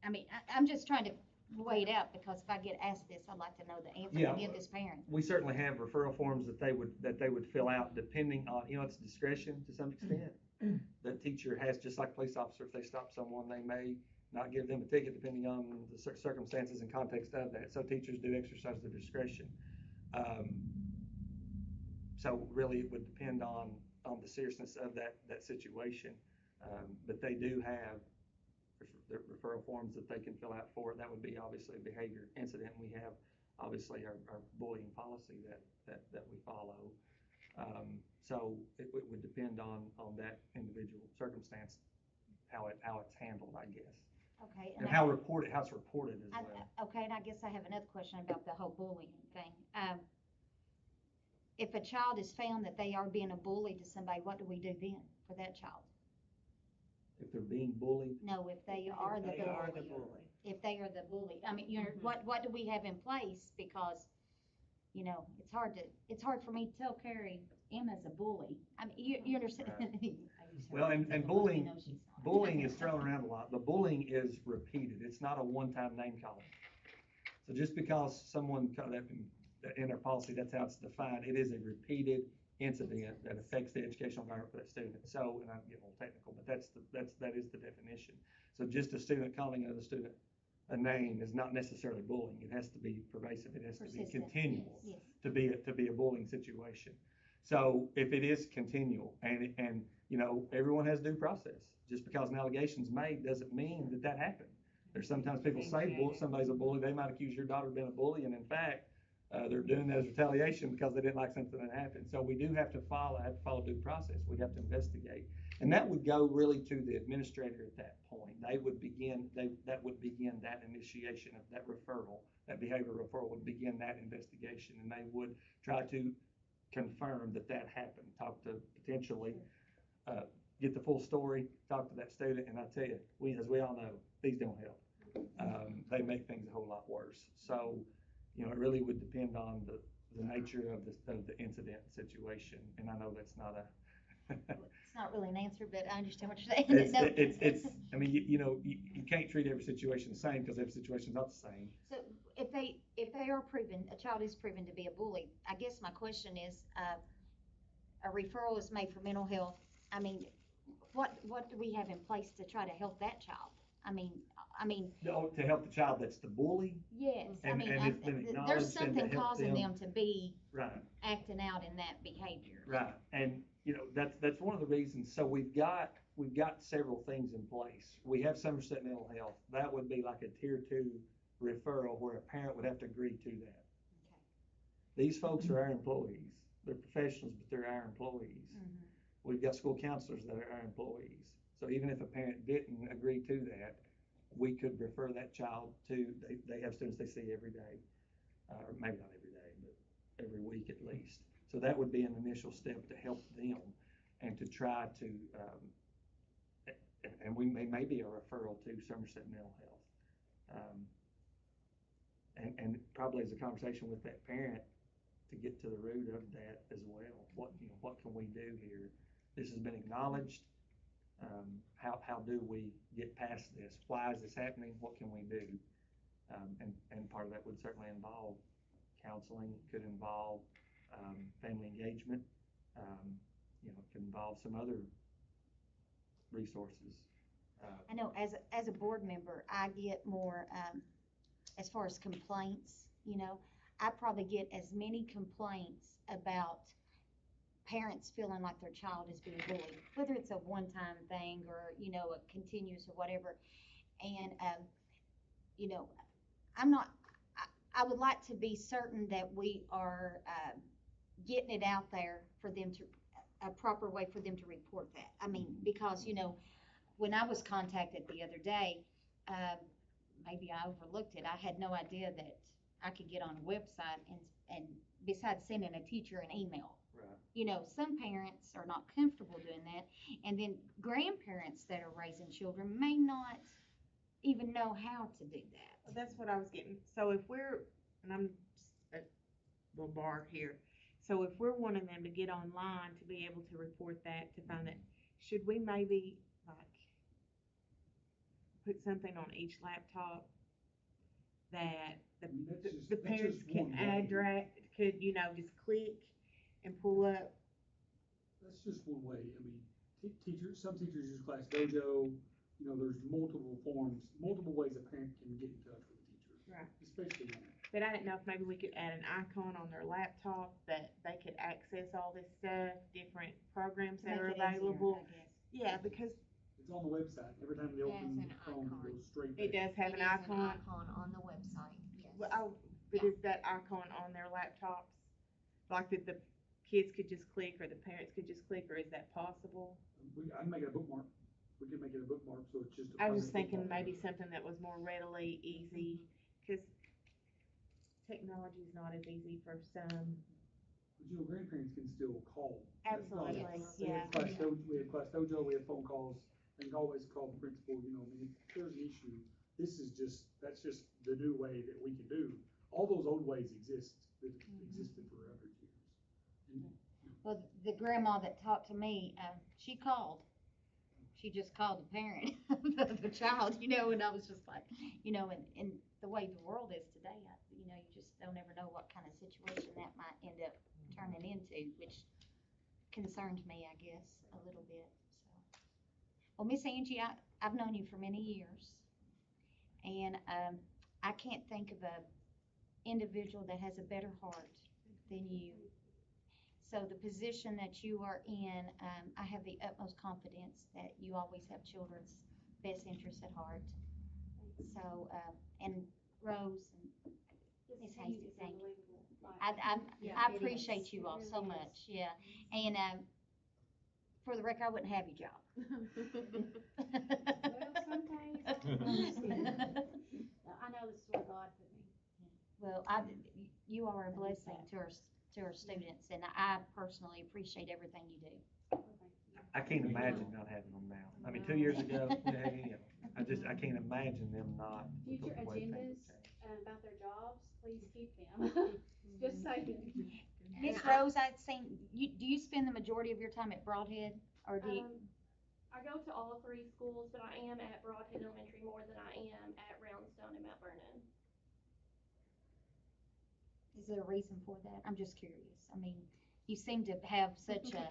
I mean, I'm just trying to weigh it out, because if I get asked this, I'd like to know the answer Yeah. to give this parent. We certainly have referral forms that they would fill out depending on, it's discretion to some extent. The teacher has, just like police officer, if they stop someone, they may not give them a ticket depending on the circumstances and context of that. So teachers do exercise their discretion. So really it would depend on the seriousness of that situation. But they do have the referral forms that they can fill out for it. That would be obviously a behavior incident. We have obviously our bullying policy that we follow. So it would depend on that individual circumstance, how it's handled, I guess. Okay. And how it's reported as well. Okay, and I guess I have another question about the whole bullying thing. If a child is found that they are being a bully to somebody, what do we do then for that child? If they're being bullied, No, if they are the bully. bully. If they are the bully, I mean, what do we have in place? Because, it's hard for me to tell Carrie Emma's a bully. I mean, you understand? well, and bullying is thrown around a lot. The bullying is repeated. It's not a one-time name calling. So just because someone in our policy, that's how it's defined, it is a repeated incident that affects the educational environment for that student. So, and I'm getting a little technical, but that is the definition. So just a student calling another student a name is not necessarily bullying. It has to be pervasive. It has to be continual Yes. to be a bullying situation. So if it is continual and everyone has due process. Just because an allegation's made doesn't mean that happened. There's sometimes people say somebody's a bully. They might accuse your daughter of being a bully, and in fact, they're doing that as retaliation because they didn't like something that happened. So we do have to follow due process. We have to investigate. And that would go really to the administrator at that point. That would begin that initiation of that referral. That behavioral referral would begin that investigation, and they would try to confirm that happened. Talk to potentially, get the full story, talk to that student, and I tell you, as we all know, these don't help. They make things a whole lot worse. So, it really would depend on the nature of the incident situation, and I know that's not It's not really an answer, but I understand what you're saying. it's I mean, you can't treat every situation the same because every situation is not the same. So if they are a child is proven to be a bully, I guess my question is, a referral is made for mental health. I mean, what do we have in place to try to help that child? I mean. No, to help the child that's the bully. Yes, And it's been acknowledged there's something and to help causing them to be right, acting out in that behavior. right, and that's one of the reasons. So we've got several things in place. We have Somerset Mental Health. That would be like a tier 2 referral where a parent would have to agree to that. Okay. These folks are our employees. They're professionals, but they're our employees. Mm-hmm. We've got school counselors that are our employees. So even if a parent didn't agree to that, we could refer that child to, they have students they see every day, or maybe not every day, but every week at least. So that would be an initial step to help them and to try to, and we may be a referral to Somerset Mental Health. And probably as a conversation with that parent to get to the root of that as well. What can we do here? This has been acknowledged. How do we get past this? Why is this happening? What can we do? And part of that would certainly involve counseling, could involve family engagement, it could involve some other resources. I know as a board member, I get more, as far as complaints, I probably get as many complaints about parents feeling like their child is being bullied, whether it's a one-time thing or, a continuous or whatever. And you know, I'm not, I would like to be certain that we are, getting it out there for them to, a proper way for them to report that. I mean, because, you know, when I was contacted the other day, maybe I overlooked it. I had no idea that I could get on a website and besides sending a teacher an email. Right. You know, some parents are not comfortable doing that, and then grandparents that are raising children may not even know how to do that. Well, that's what I was getting. So if we're, and I'm just a little bar here. So if we're wanting them to get online to be able to report that, to find that, should we maybe like put something on each laptop that I mean, that's just- the that's parents just can one way. address, could, you know, just click and pull up? That's just one way. I mean, teachers, some teachers use Class Dojo. You know, there's multiple forms, multiple ways a parent can get in touch with a teacher. Right. Especially now. But I didn't know if maybe we could add an icon on their laptop that they could access all this stuff, different programs that are Make it easier, available. I guess. Yeah, because It's on the website. Every time they It has open an the phone, icon. it goes straight it there. does have It an is icon. icon on the website, yes. Well, oh, but Yeah. is that icon on their laptops? Like that the kids could just click or the parents could just click, or is that possible? I can make it a bookmark. We can make it a bookmark, so it's just a. I was just permanent thinking bookmark. maybe something that was more readily easy, cause technology's not as easy for some. But you know, grandparents can still call. Absolutely, We yeah. have Class Dojo, we have phone calls, they can always call the principal, you know, I mean, if there's an issue, that's just the new way that we can do. All those old ways that existed for 100 years. And Well, the grandma that talked to me, she called. She just called the parent of the child, you know, and I was just like, you know, and the way the world is today, you know, you just don't ever know what kind of situation that might end up turning into, which concerns me, I guess, a little bit, so. Well, Miss Angie, I've known you for many years, and, I can't think of a individual that has a better heart than you. So the position that you are in, I have the utmost confidence that you always have children's best interests at heart. So, and Rose and Miss Hasty, thank you. I appreciate you all so much, yeah. And, for the record, I wouldn't have your job. Well, some days, I know this is where God put me. Well, you are a blessing to our students, and I personally appreciate everything you do. I can't imagine not having them now. I mean, 2 years ago, yeah, you know, I can't imagine them not. with Future the way things agendas, have changed. about their jobs, please keep them. Just saying. Miss Rose, I'd seen, do you spend the majority of your time at Broadhead, or do you? I go to all three schools, but I am at Broadhead Elementary more than I am at Roundstone and Mount Vernon. Is there a reason for that? I'm just curious. I mean, you seem to have such a,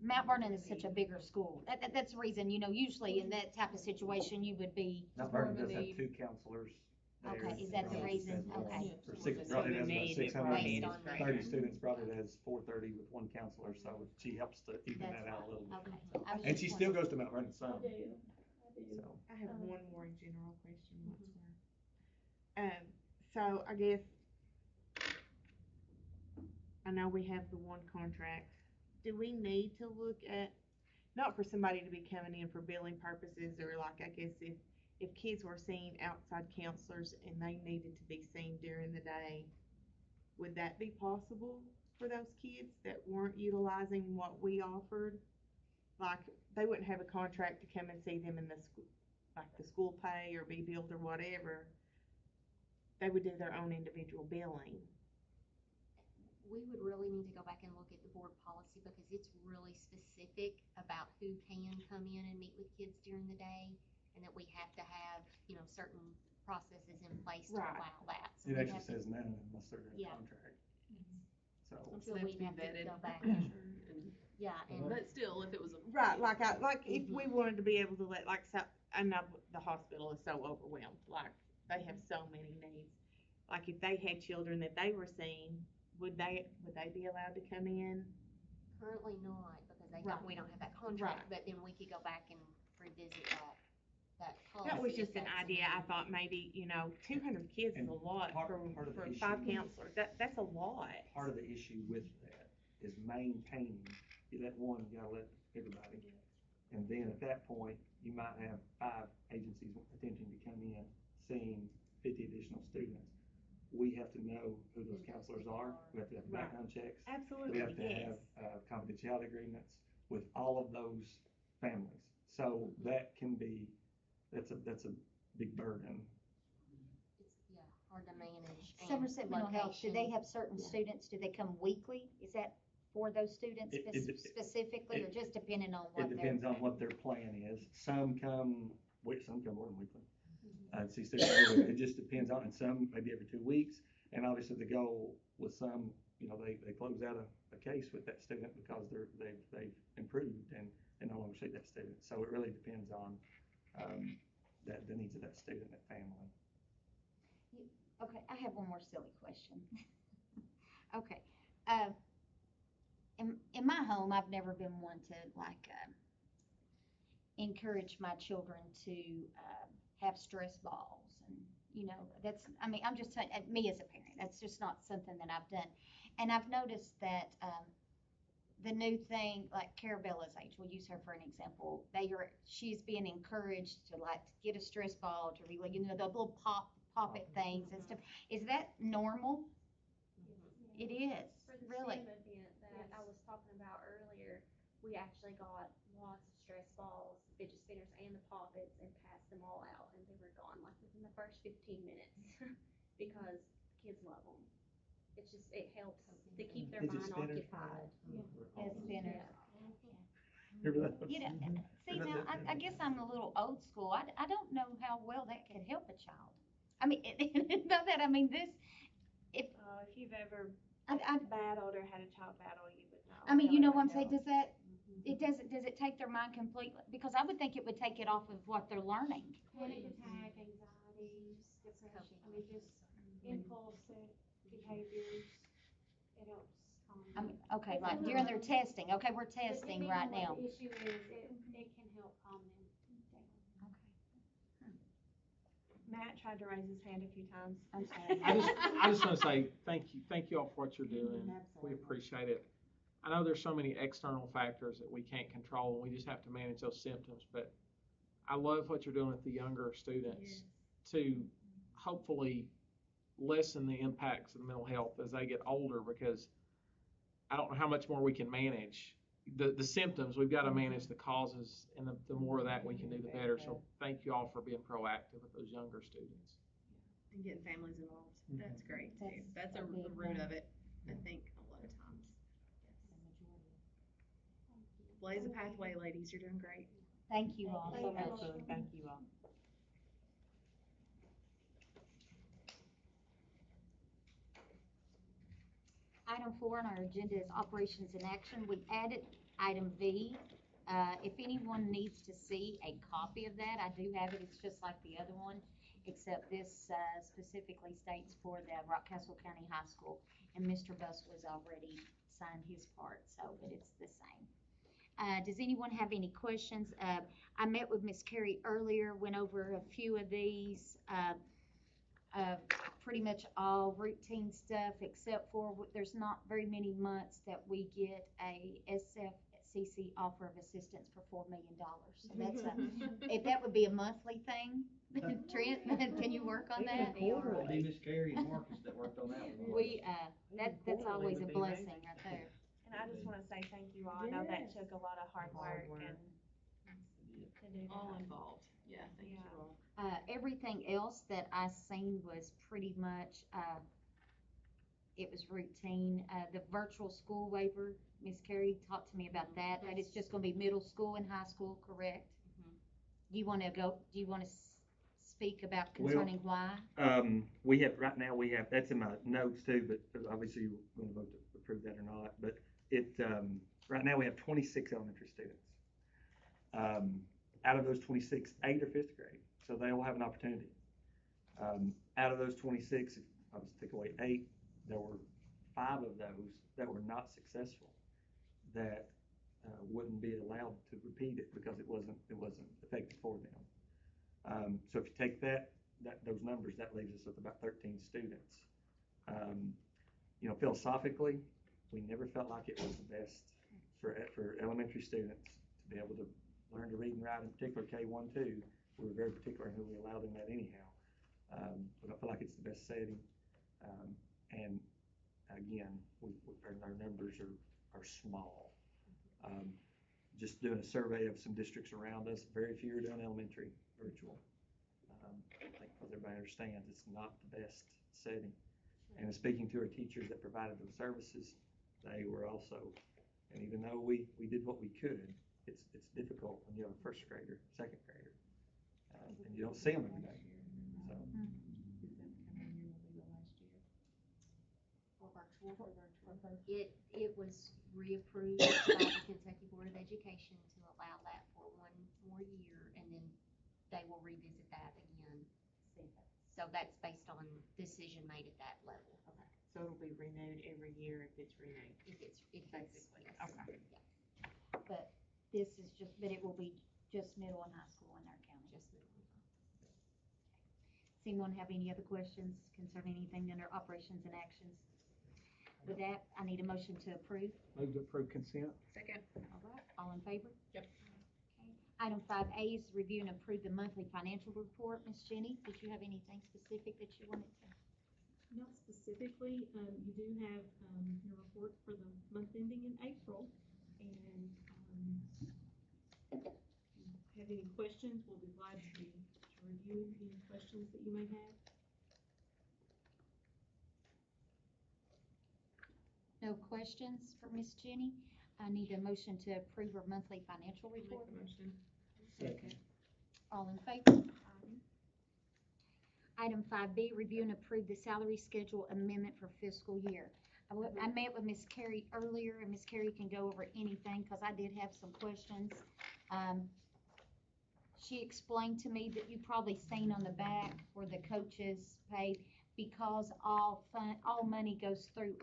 Mount Vernon is such a bigger school. That's the reason, you know, usually in that type of situation, you would be, Mount Vernon does have 2 counselors there. Okay, is that the reason? Okay. Or 6, probably has about 630 students, probably has 430 with 1 counselor, so she helps to even That's that out a little bit. okay. So. I was And just she still wondering. goes to Mount Vernon I some, do, I do. so. I have one more general question, once more. So I guess, I know we have the one contract. Do we need to look at, not for somebody to be coming in for billing purposes, or like, I guess if kids were seeing outside counselors and they needed to be seen during the day, would that be possible for those kids that weren't utilizing what we offered? Like, they wouldn't have a contract to come and see them in the school, like the school pay or be billed or whatever. They would do their own individual billing. We would really need to go back and look at the board policy because it's really specific about who can come in and meet with kids during the day, and that we have to have, you know, certain processes in place to Right. allow that. So It we'd actually have to- says no unless they're in a Yeah. contract. So. So we'd have to go back. Yeah, and But still, if it was a. Right, like if we wanted to be able to let, like, so, I know the hospital is so overwhelmed, like, they have so many needs. Like, if they had children that they were seeing, would they be allowed to come in? currently not because Right. we don't have that contract, Right. but then we could go back and revisit that policy. That was if just an that's idea, I needed. thought maybe, 200 kids is And a lot part for of the 5 issue- counselors, that's a lot. Part of the issue with that is maintaining, you let one, you gotta let everybody. And then at that point, you might have 5 agencies attempting to come in, seeing 50 additional students. We have to know who those counselors are, we have to have background checks. Absolutely, We have to yes. have confidentiality agreements with all of those families. So that can be, that's a big burden. It's, hard to manage. and Somerset Mental Health, do they location. have certain students, do they come weekly? Is that for those students specifically, or just depending on what It they're? depends on what their plan is. Some come more than weekly. See students every week. It just depends on, and some maybe every 2 weeks. And obviously the goal with some, they close out a case with that student because they've improved and no longer see that student. So it really depends on, the needs of that student, that family. Okay, I have one more silly question. Okay, in my home, I've never been one to encourage my children to have stress balls, and I'm just saying, me as a parent, that's just not something that I've done. And I've noticed that the new thing, like Carabella's age, we'll use her for an example. She's being encouraged to get a stress ball to relay, the little pop-it things and stuff. Is that normal? It is, For the really. STEM event that I was talking about earlier, we actually got lots of stress balls, fidget spinners, and the poppets, and passed them all out, and they were gone within the first 15 minutes because kids love them. It helps to keep their Fidget mind spinners. occupied. As spinners. Remember that? See, now, I guess I'm a little old school. I don't know how well that could help a child. I mean, not that, this, If you've ever I battled or had a child battle, you would know. you know how what I'm it saying, helps. does it take their mind completely? Because I would think it would take it off of what they're learning. Panic attack, anxiety, depression, just impulsive behaviors, it helps calm them. Okay, like during their testing, okay, we're testing Depending right on what now. the issue is, it can help calm them down. Matt tried to raise his hand a few times. I'm sorry. I just want to say thank you all for what you're doing. We appreciate it. I know there's so many external factors that we can't control, and we just have to manage those symptoms. But I love what you're doing with the younger students to hopefully lessen the impacts of mental health as they get older, because I don't know how much more we can manage the symptoms. We've got to manage the causes, and the more of that we can do, the better. So thank you all for being proactive with those younger students. And getting families involved, that's great too. That's That's a big the root one. of it, I think, a lot of times. Blaze a pathway, ladies, you're doing great. Thank you all so much. Absolutely, thank you all. Item 4 on our agenda is operations in action. We added item V. If anyone needs to see a copy of that, I do have it. It's just like the other one, except this specifically states for the Rockcastle County High School, and Mr. Buss was already signed his part, but it's the same. Does anyone have any questions? I met with Miss Carey earlier, went over a few of these. Pretty much all routine stuff, except for there's not very many months that we get a SFCC offer of assistance for $4 million. So that's if that would be a monthly thing. Trent, can you work on that? It'd be Miss Carey and Marcus that worked on that one. That's always a blessing right there. And I just wanna say thank you all, I know that took a lot of hard work and to do All that. involved, yeah, thank you Yeah. all. Everything else that I seen was pretty much, it was routine. The virtual school waiver, Miss Carey talked to me about that. That is just gonna be middle school and high school, correct? Do you wanna speak about concerning why? We have, right now, that's in my notes too, but obviously you're gonna vote to approve that or not, but right now we have 26 elementary students. Out of those 26, 8 are 5th grade, so they will have an opportunity. Out of those 26, if I was to take away 8, there were 5 of those that were not successful, that wouldn't be allowed to repeat it because it wasn't effective for them. So if you take those numbers, that leaves us with about 13 students. You know, philosophically, we never felt like it was the best for elementary students to be able to learn to read and write, in particular K1, 2. We were very particular in who we allowed in that anyhow. We don't feel like it's the best setting. And again, our numbers are small. Just doing a survey of some districts around us, very few are doing elementary virtual. I think because everybody understands it's not the best setting. And speaking to our teachers that provided those services, they were also, and even though we did what we could, it's difficult when you have a first grader, second grader, and you don't see them every day. So. It was reapproved by the Kentucky Board of Education to allow that for one more year, and then they will revisit that again. So that's based on decision made at that level. Okay, so it'll be renewed every year if it's renewed. If it's, Basically, yes. okay. Yeah. But this is just, but it will be just middle and high school in our county. Just middle. Does anyone have any other questions concerning anything under operations and actions? With that, I need a motion to approve. Move to approve consent. Second. All right, all in favor? Yep. Okay. Item 5A is review and approve the monthly financial report. Ms. Jenny, did you have anything specific that you wanted to? Not specifically, you do have, your report for the month ending in April, and, if you have any questions, we'll be glad to review any questions that you may have. No questions for Ms. Jenny. I need a motion to approve her monthly financial report. Make the motion. Second. All in favor? Item 5B, review and approve the salary schedule amendment for fiscal year. I met with Ms. Carey earlier, and Ms. Carey can go over anything, because I did have some questions. She explained to me that you probably seen on the back where the coaches paid, because all money goes through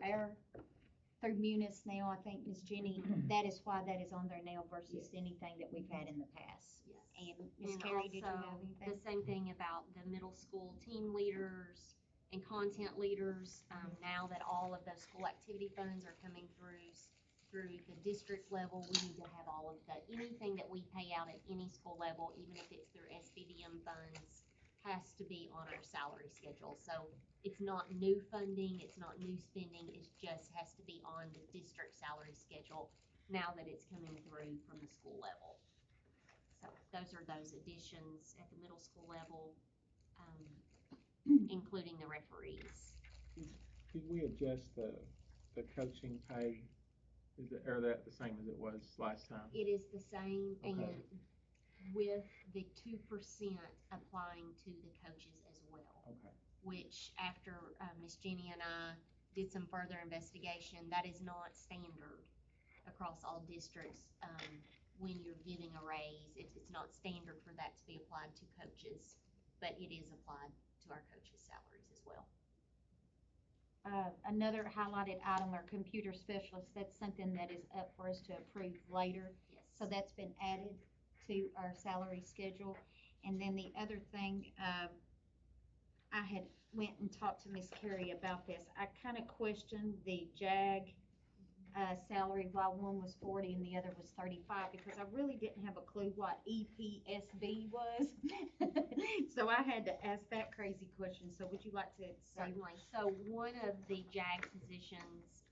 Munis now, I think, Ms. Jenny, that is why that is on there now versus anything that we've had in the past. Yes. And Ms. And Carey, did you have also, anything? the same thing about the middle school team leaders and content leaders. Now that all of those school activity funds are coming through the district level, we need to have all of anything that we pay out at any school level, even if it's through SBDM funds, has to be on our salary schedule. So it's not new funding, it's not new spending, it just has to be on the district salary schedule now that it's coming through from the school level. So those are those additions at the middle school level, including the referees. Could we adjust the coaching pay? Or that the same as it was last time? It is the same, Okay. and with the 2% applying to the coaches as well. Okay. Which after Miss Jenny and I did some further investigation, that is not standard across all districts. When you're giving a raise, it's not standard for that to be applied to coaches, but it is applied to our coaches' salaries as well. Another highlighted item are computer specialists. That's something that is up for us to approve later. Yes. So that's been added to our salary schedule. And then the other thing, I had went and talked to Miss Carey about this. I kind of questioned the JAG salary, while one was 40 and the other was 35, because I really didn't have a clue what EPSB was. So I had to ask that crazy question. So would you like to say? Certainly. So one of the JAG positions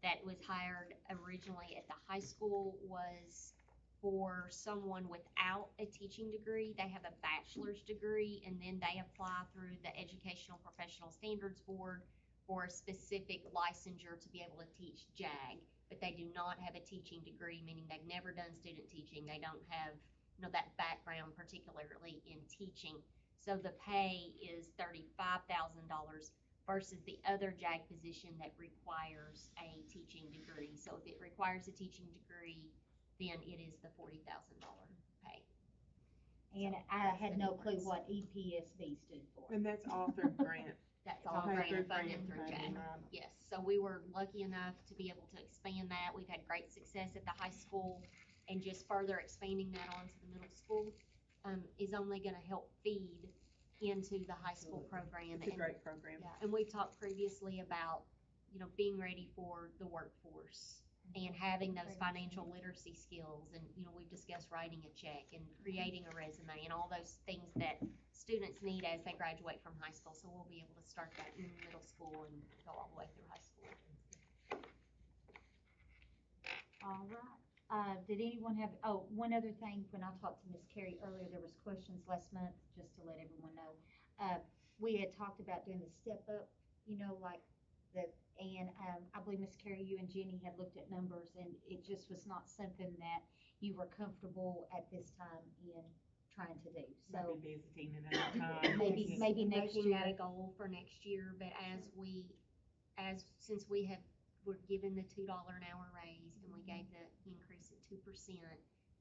that was hired originally at the high school was for someone without a teaching degree. They have a bachelor's degree, and then they apply through the Educational Professional Standards Board for a specific licensure to be able to teach JAG, but they do not have a teaching degree, meaning they've never done student teaching. They don't have, that background particularly in teaching. So the pay is $35,000 versus the other JAG position that requires a teaching degree. So if it requires a teaching degree, then it is the $40,000 pay. And I had no clue what EPSB stood for. And that's author grant That's It's all all grant through funded grant through funding, JAG. right. Yes, so we were lucky enough to be able to expand that. We've had great success at the high school, and just further expanding that onto the middle school, is only gonna help feed into the high school program. It's a And- great program. Yeah, and we've talked previously about, being ready for the workforce and having those financial literacy skills, and, we've discussed writing a check and creating a resume and all those things that students need as they graduate from high school, so we'll be able to start that in middle school and go all the way through high school. All right. Did anyone have, one other thing, when I talked to Miss Carrie earlier, there was questions last month, just to let everyone know. We had talked about doing the step up, I believe Miss Carrie, you and Jenny had looked at numbers, and it just was not something that you were comfortable at this time in trying to do, so. Maybe visiting another time. Maybe next Making year. that a goal for next year, but since we're given the $2 an hour raise, and we gave the increase at 2%,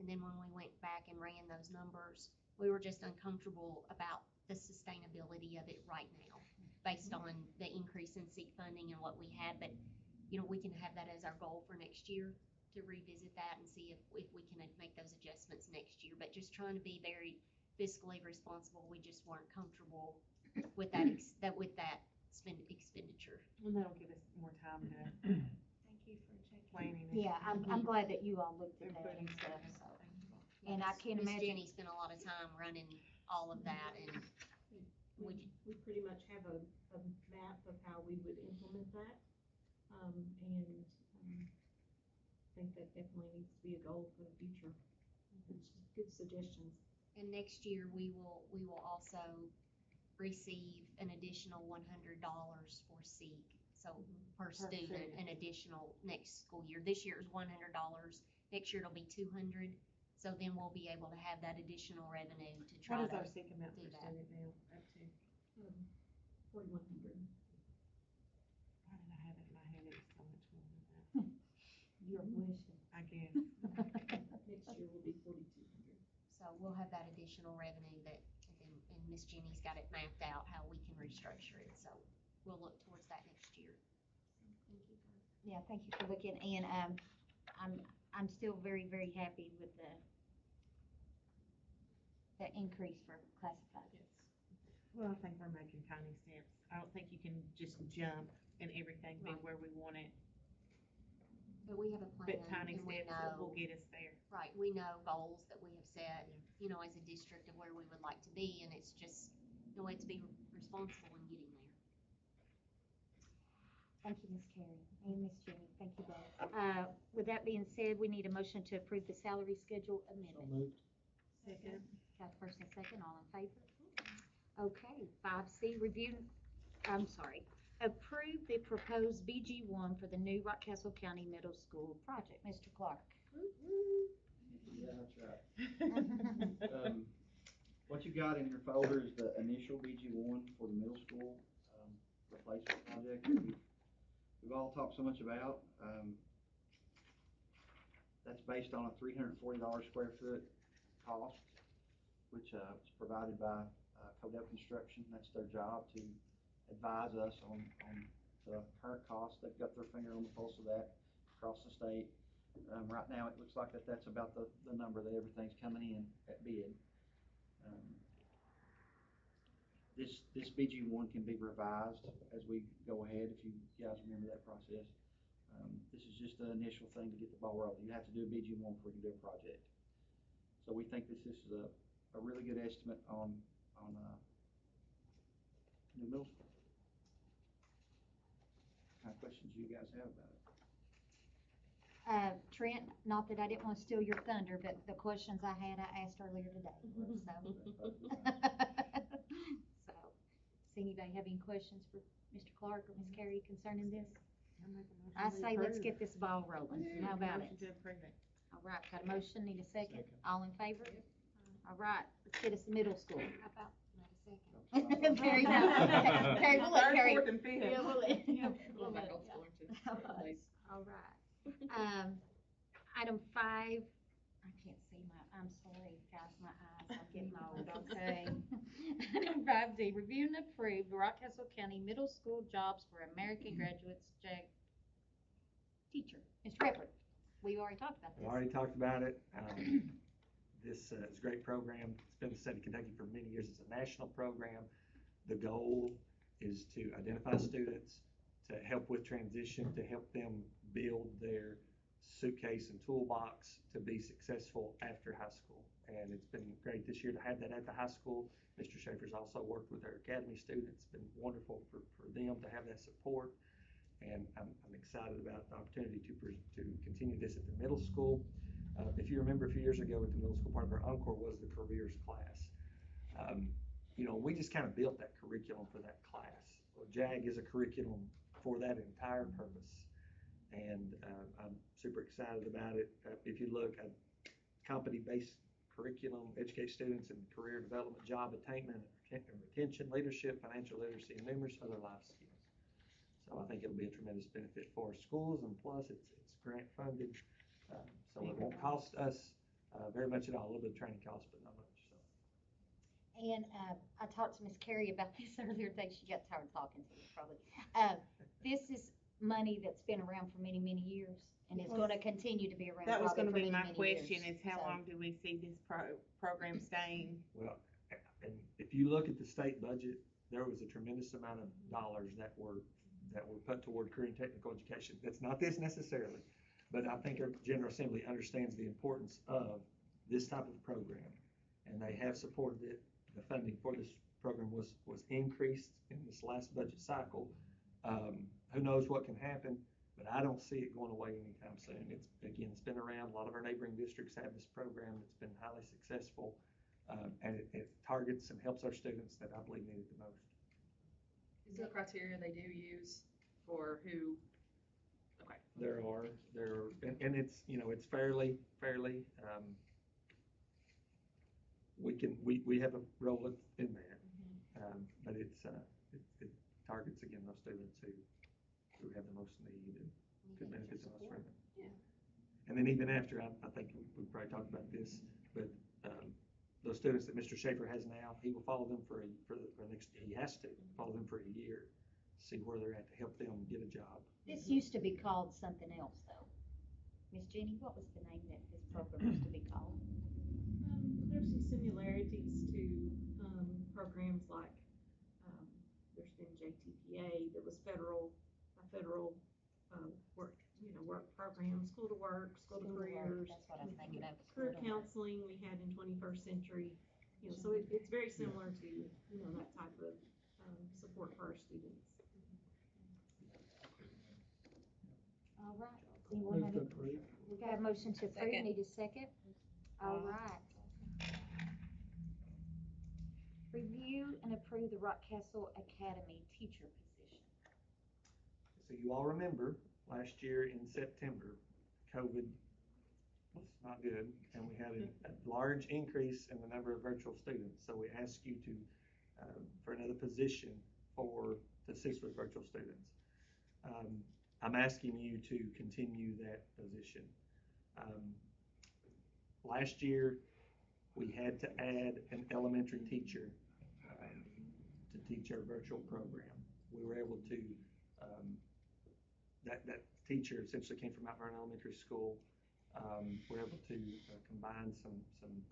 and then when we went back and ran those numbers, we were just uncomfortable about the sustainability of it right now, based on the increase in seat funding and what we had, but, we can have that as our goal for next year, to revisit that and see if we can make those adjustments next year, but just trying to be very fiscally responsible. We just weren't comfortable with that expenditure. And that'll give us more time to Thank you for checking. planning. Yeah, I'm glad that you all looked at that and stuff, so. And I can't Miss imagine. Jenny spent a lot of time running all of that, and We pretty much have a map of how we would implement that. I think that definitely needs to be a goal for the future. Good suggestions. and next year we will also receive an additional $100 for SEEK. So per student, an additional next school year. This year is $100. Next year it'll be $200. So then we'll be able to have that additional revenue to try What to is our SEEK amount do per that. student now, up to? 4,100. Why did I have it in my head, it was so much more than that, You're wishing. I guess. Next year will be 4,200. So we'll have that additional revenue and Miss Jenny's got it mapped out how we can restructure it. So we'll look towards that next year. Thank you, guys. Yeah, thank you for looking, and, I'm still very, very happy with the increase for classified. Well, I think we're making tiny steps. I don't think you can just jump and everything be Right. where we want it, But we have a plan, but tiny and we steps that will know, get us there. right, we know goals that we have set, as a district of where we would like to be, and it's just, we have to be responsible in getting there. Thank you, Ms. Carey, and Ms. Jenny, thank you both. With that being said, we need a motion to approve the salary schedule amendment. Second. Got first and second, all in favor? Okay, 5C, approve the proposed BG1 for the new Rockcastle County Middle School project. Mr. Clark. Yeah, that's right. What you got in your folder is the initial BG1 for the middle school, replacement project that we've all talked so much about. That's based on a $340 square foot cost, which is provided by Codell Construction. That's their job, to advise us on the current cost. They've got their finger on the pulse of that across the state. Right now, it looks like that's about the number that everything's coming in at bid. This BG1 can be revised as we go ahead, if you guys remember that process. This is just the initial thing to get the ball rolling. You have to do a BG1 before you do a project. So we think this is a really good estimate on new middle school. What kind of questions do you guys have about it? Trent, not that I didn't want to steal your thunder, but the questions I had, I asked earlier today, so. So, does anybody have any questions for Mr. Clark or Ms. Carey concerning this? I say let's get this ball rolling. How about it? Motion to approve it. All right, got a motion, need a second? Second. All in favor? All right, let's get us to middle school. How about, not a second? Carrie, no. Carrie, we'll let Third, Carrie. fourth, and fifth. Yeah, we'll let. We'll back old school too. All right. Item 5, I can't see I'm sorry, guys, my eyes, I'm getting old, okay? Item 5 5D, review and approve the Rockcastle County Middle School jobs for American graduates, JAG teacher. Mr. Redford, we already talked about We this. already talked about it. This is a great program. It's been in the state of Kentucky for many years. It's a national program. The goal is to identify students, to help with transition, to help them build their suitcase and toolbox to be successful after high school. And it's been great this year to have that at the high school. Mr. Schaefer's also worked with our academy students. It's been wonderful for them to have that support. And I'm excited about the opportunity to continue this at the middle school. If you remember a few years ago at the middle school, part of our encore was the careers class. You know, we just kind of built that curriculum for that class. Well, JAG is a curriculum for that entire purpose. And I'm super excited about it. If you look at company-based curriculum, educate students in career development, job attainment, and retention, leadership, financial literacy, and numerous other life skills. So I think it'll be a tremendous benefit for schools, and plus it's grant funded. So it won't cost us very much at all. A little bit of training cost, but not much. So. And I talked to Miss Carrie about this earlier today. She got tired of talking to me probably. This is money that's been around for many, many years, and it's going to continue to be around. That was probably gonna for be many, my many question, years. is how So, long do we see this program staying? Well, and if you look at the state budget, there was a tremendous amount of dollars that were put toward career and technical education. That's not this necessarily, but I think our General Assembly understands the importance of this type of program, and they have supported it. The funding for this program was increased in this last budget cycle. Who knows what can happen, but I don't see it going away anytime soon. It's been around. A lot of our neighboring districts have this program. It's been highly successful, and it targets and helps our students that I believe need it the most. Is there a criteria they do use for who? Okay. There are, and it's, you know, it's fairly, we have a role in that, but it targets, again, those students who have the most need and could benefit the most from it. Yeah. And then even after, I think we probably talked about this, but those students that Mr. Schaefer has now, he will follow them he has to follow them for a year, see where they're at to help them get a job. this used to be called something else, though. Miss Jenny, what was the name that this program used to be called? There's some similarities to programs like there's been JTPA that was federal work program, school to work, school to careers. That's what I was thinking of. Career counseling we had in 21st century. You know, so it's very similar to that type of support for our students. All right. Anyone have any? We got a motion to approve. Second. Need a second? All right. Review and approve the Rockcastle Academy teacher position. So you all remember last year in September, COVID was not good, and we had a large increase in the number of virtual students. So we asked you to, for another position to assist with virtual students. I'm asking you to continue that position. Last year, we had to add an elementary teacher to teach our virtual program. We were able to, that teacher essentially came from Mount Vernon Elementary School. We're able to combine some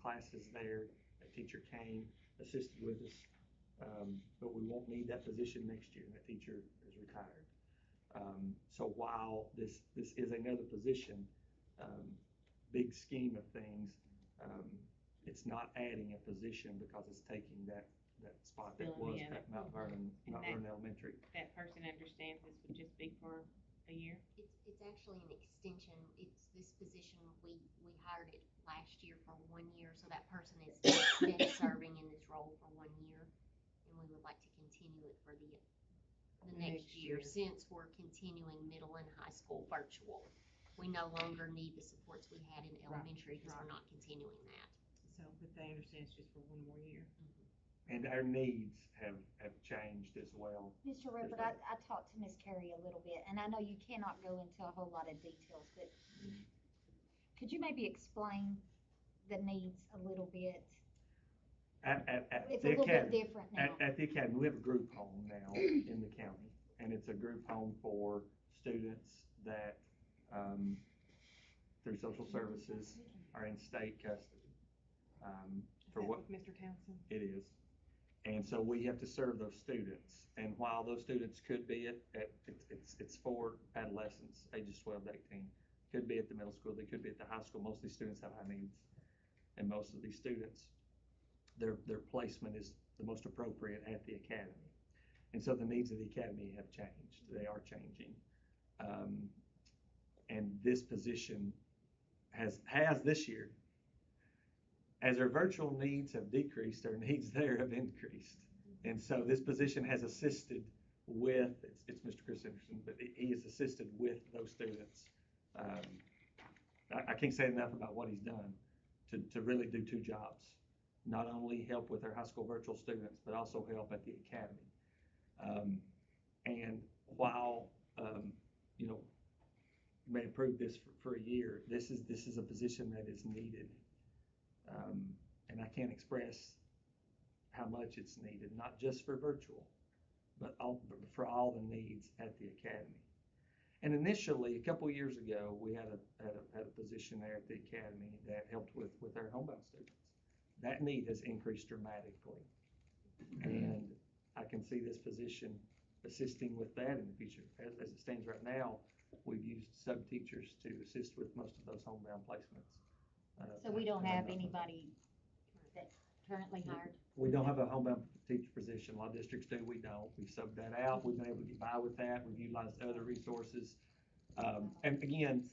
classes there. That teacher came, assisted with us, but we won't need that position next year. That teacher is retired. So while this is another position, big scheme of things, it's not adding a position because it's taking that spot that was Filling in at Mount Vernon Elementary. That person understands this would just be for a year? It's actually an extension. It's this position, we hired it last year for 1 year, so that person has been serving in this role for 1 year. And we would like to continue it for the next year, since we're continuing middle and high school virtual. We no longer need the supports we had in elementary because we're not continuing that. So, but they understand it's just for 1 more year. And our needs have changed as well. Mr. Rupert, I talked to Miss Carrie a little bit, and I know you cannot go into a whole lot of details, but could you maybe explain the needs a little bit? At It's the a little bit academy. different now. At the academy, we have a group home now in the county, and it's a group home for students that, through social services, are in state custody. Is For that what with Mr. Townsend? it is. And so we have to serve those students, and while those students could be it's for adolescents, ages 12 to 18, could be at the middle school, they could be at the high school, most of these students have high needs, and most of these students, their placement is the most appropriate at the academy. And so the needs of the academy have changed, they are changing. And this position has this year, as our virtual needs have decreased, our needs there have increased. And so this position has assisted with, it's Mr. Chris Henderson, but he has assisted with those students. I can't say enough about what he's done to really do two jobs. Not only help with our high school virtual students, but also help at the academy. And while, you know, you may approve this for a year, this is a position that is needed. And I can't express how much it's needed, not just for virtual, but for all the needs at the academy. And initially, a couple years ago, we had a position there at the academy that helped with our homebound students. That need has increased dramatically. And I can see this position assisting with that in the future. As it stands right now, we've used sub-teachers to assist with most of those homebound placements. So we don't have anybody that's currently hired? We don't have a homebound teacher position. A lot of districts do, we don't. We've subbed that out. We've been able to get by with that. We've utilized other resources. And again,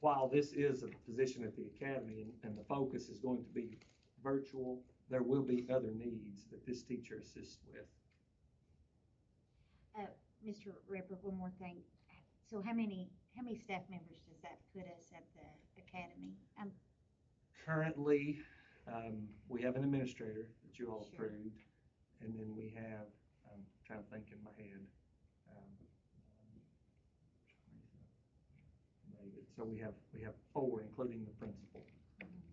while this is a position at the academy and the focus is going to be virtual, there will be other needs that this teacher assists with. Mr. Ripper, one more thing. So how many staff members does that put us at the academy? Currently, we have an administrator that you all Sure. approved, and then we have, I'm trying to think in my head. David. So we have 4, including the principal.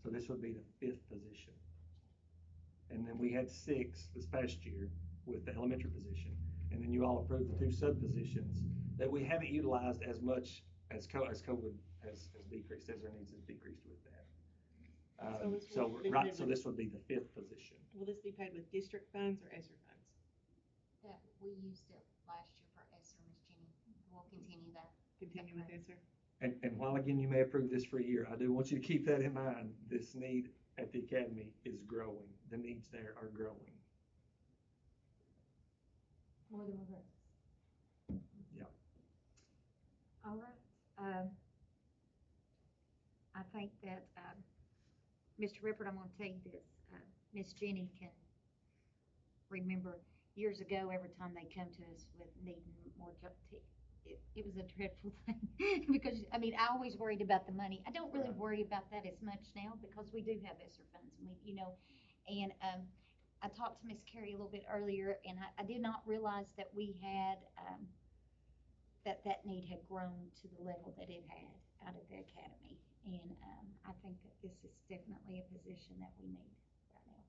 So this would be the 5th position. And then we had 6 this past year with the elementary position. And then you all approved the 2 sub-positions that we haven't utilized as much as COVID has decreased, as our needs has decreased with that. So this would be the 5th position. Will this be paid with district funds or ESSER funds? That we used it last year for ESSER, Ms. Jenny. We'll continue that. Continue with ESSER? And while again, you may approve this for a year, I do want you to keep that in mind. This need at the academy is growing. The needs there are growing. More than one. Yeah. All right. I think that, Mr. Rippert, I'm gonna tell you this, Miss Jenny can remember years ago, every time they come to us with needing more job, it was a dreadful thing. Because, I mean, I always worried about the money. I don't really worry about that as much now because we do have ESSER funds and and I talked to Miss Carrie a little bit earlier and I did not realize that we had, that need had grown to the level that it had out of the academy. And I think that this is definitely a position that we need right now.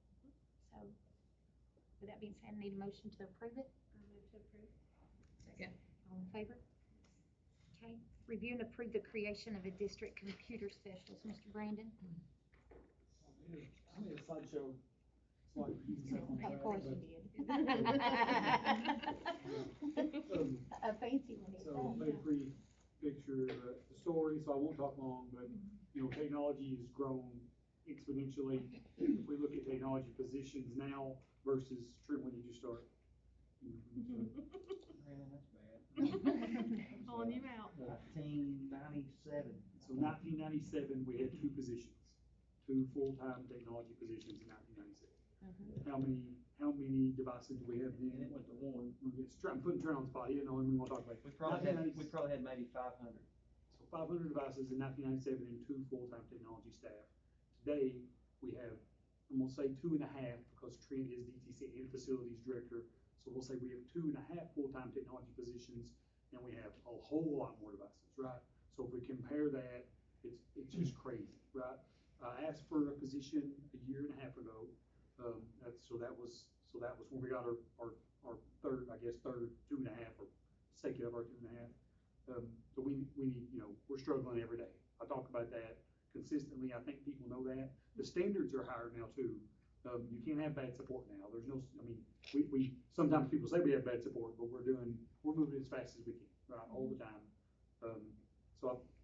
So, with that being said, I need a motion to approve it. I move to approve. Second. All in favor? Okay. Review and approve the creation of a district computer specialist. Mr. Brandon? I made a slideshow, so I could use that on Of Friday, course but- you did. A fancy one. So made a pretty picture of the story, so I won't talk long, but, technology has grown exponentially. If we look at technology positions now versus Trent, when did you start? Man, that's bad. Calling you out. 1997. So 1997, we had 2 positions, 2 full-time technology positions in 1997. How many devices do we have then? And it went to 1. I'm putting Trent on the spot, and we want to talk about it. We probably had maybe 500. So 500 devices in 1997 and 2 full-time technology staff. Today, we have, I'm gonna say 2.5 because Trent is DTC and facilities director. So we'll say we have 2.5 full-time technology positions and we have a whole lot more devices, right? So if we compare that, it's just crazy, right? I asked for a position a year and a half ago So that was when we got our third, I guess, third 2.5, or take it of our 2.5. So we need, we're struggling every day. I talk about that consistently. I think people know that. The standards are higher now too. You can't have bad support now. There's no, I mean, we sometimes people say we have bad support, but we're moving as fast as we can, right, all the time.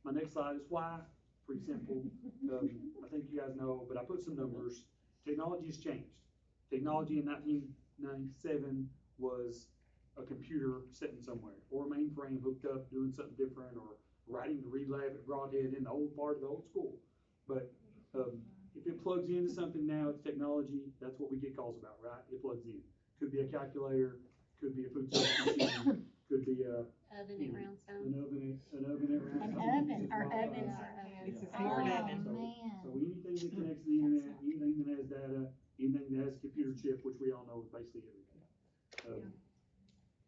My next slide is why. Pretty simple. I think you guys know, but I put some numbers. Technology has changed. Technology in 1997 was a computer sitting somewhere, or a mainframe hooked up doing something different, or writing to read lab at Broadhead in the old part of the old school. But if it plugs into something now, it's technology. That's what we get calls about, right? It plugs in. Could be a calculator, could be a food service machine, could be a Oven at Roundstone. an oven at Roundstone. An oven, or Wi-Fi. ovens. It's a Oh, smart oven. man. So anything that connects to the internet, anything that has data, anything that has a computer chip, which we all know is basically everything.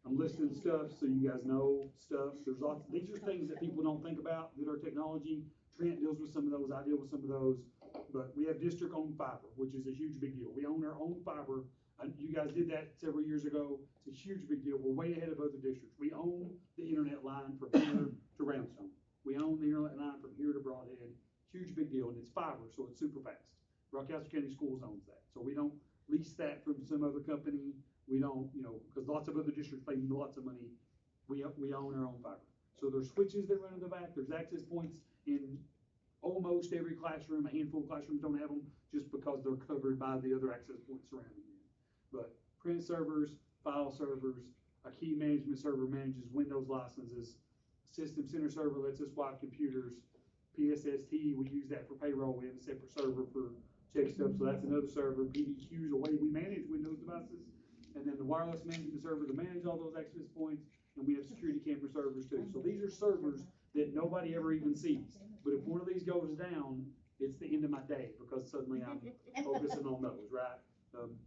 I'm listing stuff so you guys know stuff. There's lots. These are things that people don't think about that are technology. Trent deals with some of those. I deal with some of those. But we have district-owned fiber, which is a huge big deal. We own our own fiber. You guys did that several years ago. It's a huge big deal. We're way ahead of other districts. We own the internet line from here to Roundstone. We own the internet line from here to Broadhead. Huge big deal, and it's fiber, so it's super fast. Rockcastle County Schools owns that, so we don't lease that from some other company. We don't, because lots of other districts pay lots of money. We own our own fiber. So there's switches that run in the back. There's access points in almost every classroom. A handful of classrooms don't have them just because they're covered by the other access points surrounding them. But print servers, file servers, a key management server manages Windows licenses. System center server lets us wipe computers. PSST, we use that for payroll. We have a separate server for check stuff, so that's another server. PDQ is a way we manage Windows devices. And then the wireless management server to manage all those access points. And we have security camera servers too. So these are servers that nobody ever even sees. But if one of these goes down, it's the end of my day, because suddenly I'm focusing on those, right?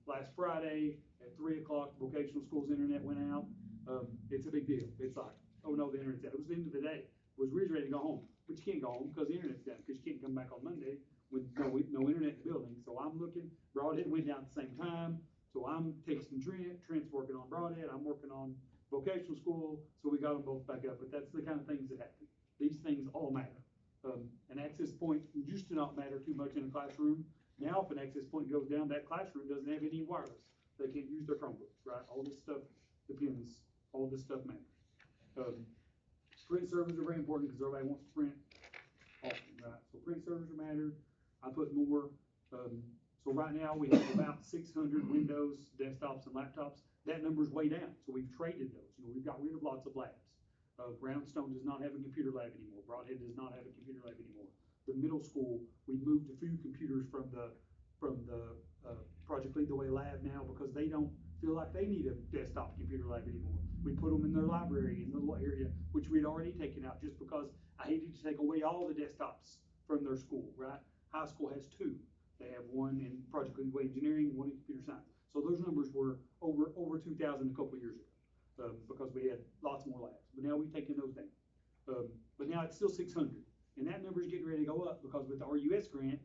Last Friday at 3 o'clock, vocational school's internet went out. It's a big deal. It's like, oh no, the internet's out. It was the end of the day. It was really ready to go home, but you can't go home because the internet's down, because you can't come back on Monday with no internet in the building. So I'm looking, Broadhead went down at the same time. So I'm texting Trent's working on Broadhead, I'm working on vocational school, so we got them both back up. But that's the kind of things that happen. These things all matter. An access point used to not matter too much in a classroom. Now if an access point goes down, that classroom doesn't have any wireless. They can't use their Chromebooks, right? All this stuff depends, all this stuff matters. Print servers are very important because everybody wants to print often, right? So print servers are matter. I put more. So right now we have about 600 Windows desktops and laptops. That number's way down. So we've traded those. We've got rid of lots of labs. Roundstone does not have a computer lab anymore. Broadhead does not have a computer lab anymore. The middle school, we moved a few computers from the Project Lead the Way lab now, because they don't feel like they need a desktop computer lab anymore. We put them in their library in the little area, which we'd already taken out just because I hated to take away all the desktops from their school, right? High school has 2. They have one in Project Lead the Way Engineering, one in computer science. So those numbers were over 2,000 a couple of years ago, because we had lots more labs. But now we've taken those down. But now it's still 600. And that number is getting ready to go up, because with the RUS grant,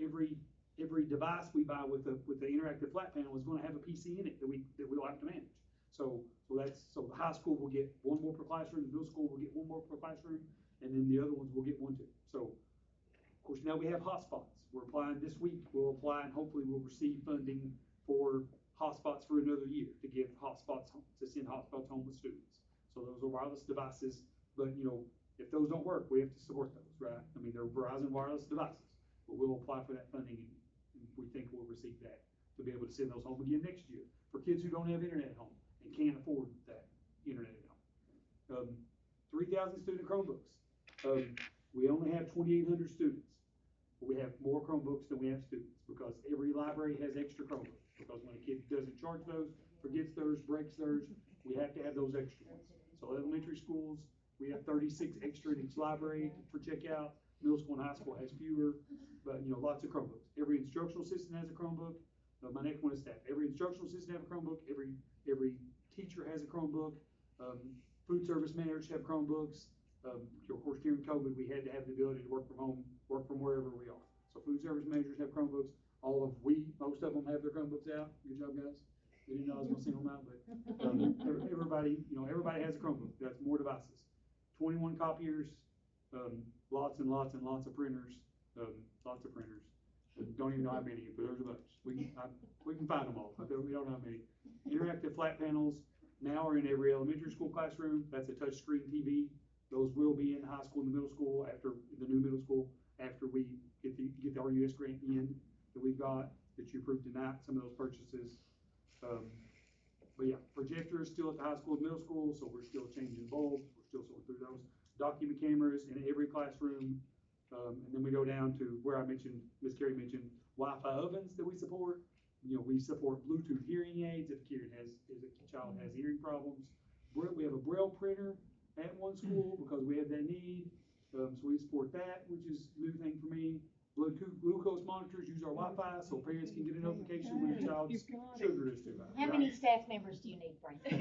every device we buy with the interactive flat panel is going to have a PC in it that we'll have to manage. So the high school will get 1 more per classroom, the middle school will get 1 more per classroom, and then the other ones will get 1 too. So of course now we have hotspots. We're applying this week. We'll apply, and hopefully we'll receive funding for hotspots for another year to give hotspots home, to send hotspots home with students. So those are wireless devices, but if those don't work, we have to support those, right? I mean, they're Verizon wireless devices, but we'll apply for that funding, and we think we'll receive that to be able to send those home again next year for kids who don't have internet at home and can't afford that internet at home. 3,000 student Chromebooks. We only have 2,800 students. We have more Chromebooks than we have students, because every library has extra Chromebooks. Because when a kid doesn't charge those, forgets theirs, breaks theirs, we have to have those extra ones. So elementary schools, we have 36 extra in each library for checkout. Middle school and high school has fewer, but lots of Chromebooks. Every instructional assistant has a Chromebook. My next one is staff. Every instructional assistant has a Chromebook. Every teacher has a Chromebook. Food service managers have Chromebooks. Of course, during COVID, we had to have the ability to work from home, work from wherever we are. So food service managers have Chromebooks. most of them have their Chromebooks out. Good job, guys. They didn't know I was gonna single them out, but, everybody has a Chromebook. That's more devices. 21 copiers, lots and lots and lots of printers, lots of printers. Don't even know how many, but there's a bunch. We can find them all, but we don't know how many. Interactive flat panels now are in every elementary school classroom. That's a touchscreen TV. Those will be in high school and the middle school after the new middle school, after we get the RUS grant in that we've got, that you approved tonight, some of those purchases. But yeah, projectors still at the high school and middle school, so we're still changing bulbs, we're still sorting through those. Document cameras in every classroom. And then we go down to where Ms. Carey mentioned Wi-Fi ovens that we support. We support Bluetooth hearing aids if a child has hearing problems. We have a Braille printer at one school because we have that need. So we support that, which is a new thing for me. Glucose monitors use our Wi-Fi so parents can get a notification when a child's sugar is too high. How many staff members do you need, Brandon?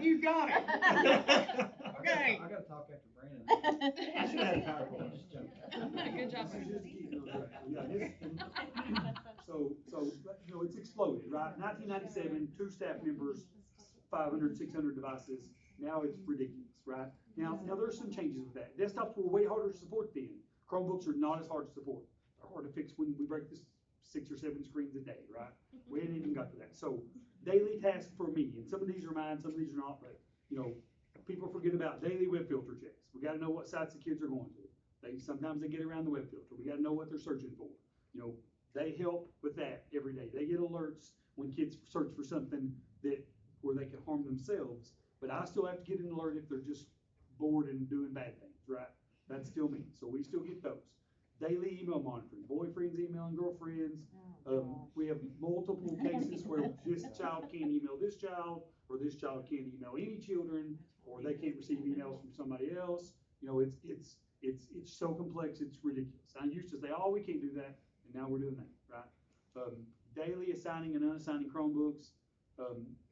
You got it. Okay. I gotta talk after Brandon. I should have had a PowerPoint. Just joking. Good job. It's exploded, right? 1997, 2 staff members, 500, 600 devices. Now it's ridiculous, right? Now there's some changes with that. Desktops were way harder to support then. Chromebooks are not as hard to support. They're hard to fix when we break this 6 or 7 screens a day, right? We hadn't even got to that. So daily tasks for me, and some of these are mine, some of these are not, but people forget about daily web filter checks. We gotta know what sites the kids are going to. Sometimes they get around the web filter. We gotta know what they're searching for. They help with that every day. They get alerts when kids search for something where they can harm themselves. But I still have to get an alert if they're just bored and doing bad things, right? That's still me. So we still get those. Daily email monitoring, boyfriends emailing girlfriends. We have multiple cases where this child can't email this child, or this child can't email any children, or they can't receive emails from somebody else. It's so complex, it's ridiculous. I used to say, oh, we can't do that, and now we're doing that, right? Daily assigning and unassigning Chromebooks.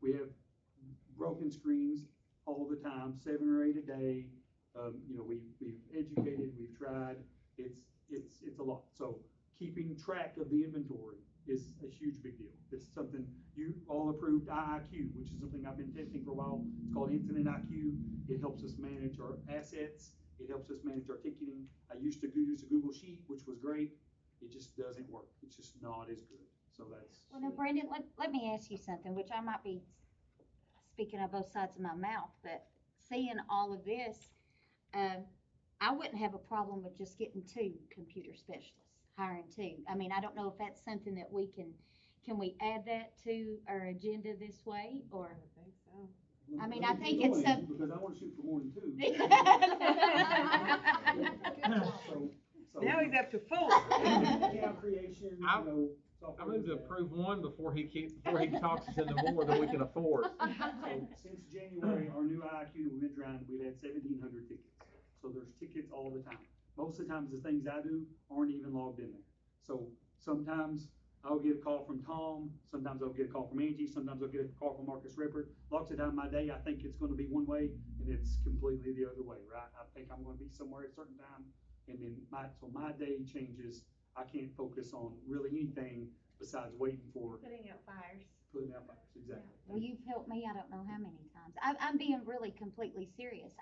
We have broken screens all the time, 7 or 8 a day. We've educated, we've tried. It's a lot. So keeping track of the inventory is a huge big deal. It's something you all approved IIQ, which is something I've been testing for a while. It's called Incident IQ. It helps us manage our assets. It helps us manage our ticketing. I used to use a Google Sheet, which was great. It just doesn't work. It's just not as good. So that's. Well, now, Brandon, let me ask you something, which I might be speaking on both sides of my mouth, but seeing all of this, I wouldn't have a problem with just getting 2 computer specialists, hiring 2. I mean, I don't know if that's something that can we add that to our agenda this way, or? I think so. I mean, I think it's something. Because I want to shoot for more than 2. Now he's up to 4. Account creation, I move to approve 1 before he talks us into more than we can afford. So since January, our new IQ we've been trying, we've had 1,700 tickets. So there's tickets all the time. Most of the times the things I do aren't even logged in there. So sometimes I'll get a call from Tom, sometimes I'll get a call from Angie, sometimes I'll get a call from Marcus Rippert. Lots of time my day, I think it's gonna be one way, and it's completely the other way, right? I think I'm gonna be somewhere at a certain time, and then my day changes. I can't focus on really anything besides waiting for. Putting out fires. Exactly. Well, you've helped me, I don't know how many times. I'm being really completely serious.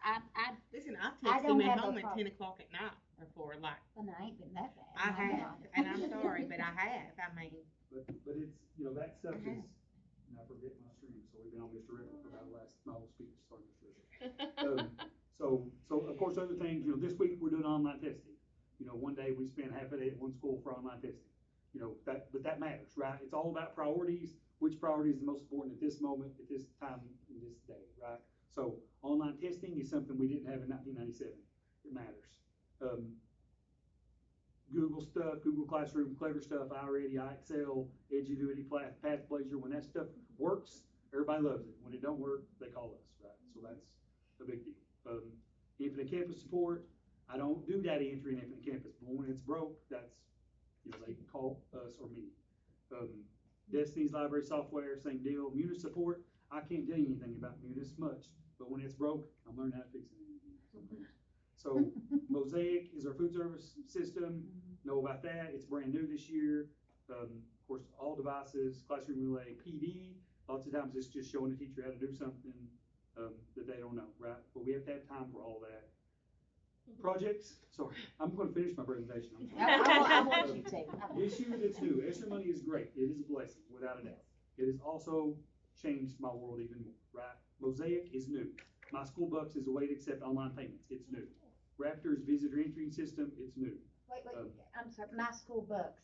Listen, I've I texted don't him at have a home at problem. 10 o'clock at night before, like, Well, I ain't been that bad. I My have, God. and I'm sorry, but I have. I mean, But it's, that stuff is, and I forget my stream, so we've been on Mr. Rippert for about my whole speech started Mr. Rippert. So of course, other things, this week we're doing online testing. One day we spend half a day at one school for online testing. But that matters, right? It's all about priorities. Which priority is the most important at this moment, at this time, in this day, right? So online testing is something we didn't have in 1997. It matters. Google stuff, Google Classroom, Clever stuff, iReady, iExcel, Edgenuity, Pathblazer. When that stuff works, everybody loves it. When it don't work, they call us, right? So that's a big deal. Infinite Campus support. I don't do data entry in Infinite Campus, but when it's broke, that's, they call us or me. Destiny's library software, same deal. Munis support, I can't tell you anything about Munis much, but when it's broke, I'm learning how to fix it. So Mosaic is our food service system, know about that, it's brand new this year. Of course, all devices, classroom relay, PD, lots of times it's just showing the teacher how to do something, that they don't know, right? But we have to have time for all that. Projects, sorry, I'm gonna finish my presentation. I'm sorry. I want you to. This year that's new, extra money is great, it is a blessing, without a doubt. It has also changed my world even more, right? Mosaic is new. My school bucks is a way to accept online payments, it's new. Raptor's visitor entry system, it's new. Wait, I'm sorry, my school bucks.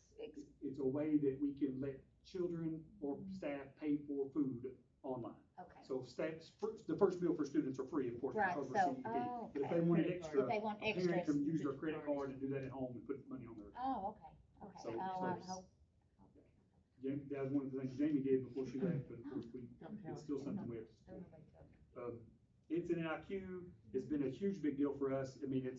It's a way that we can let children or staff pay for food online. Okay. So staff, the first meal for students are free, of course, Right, because so, we're CDP. oh, But if okay. they wanted Credit extra, card. If they want a parent extras. can use their credit card and do that at home and put money on their. Oh, okay, okay. So- Oh, I so- hope. Jamie, that was one of the things Jamie did before she left, but of course it's still something we have to support. Incident IQ has been a huge big deal for us. I mean,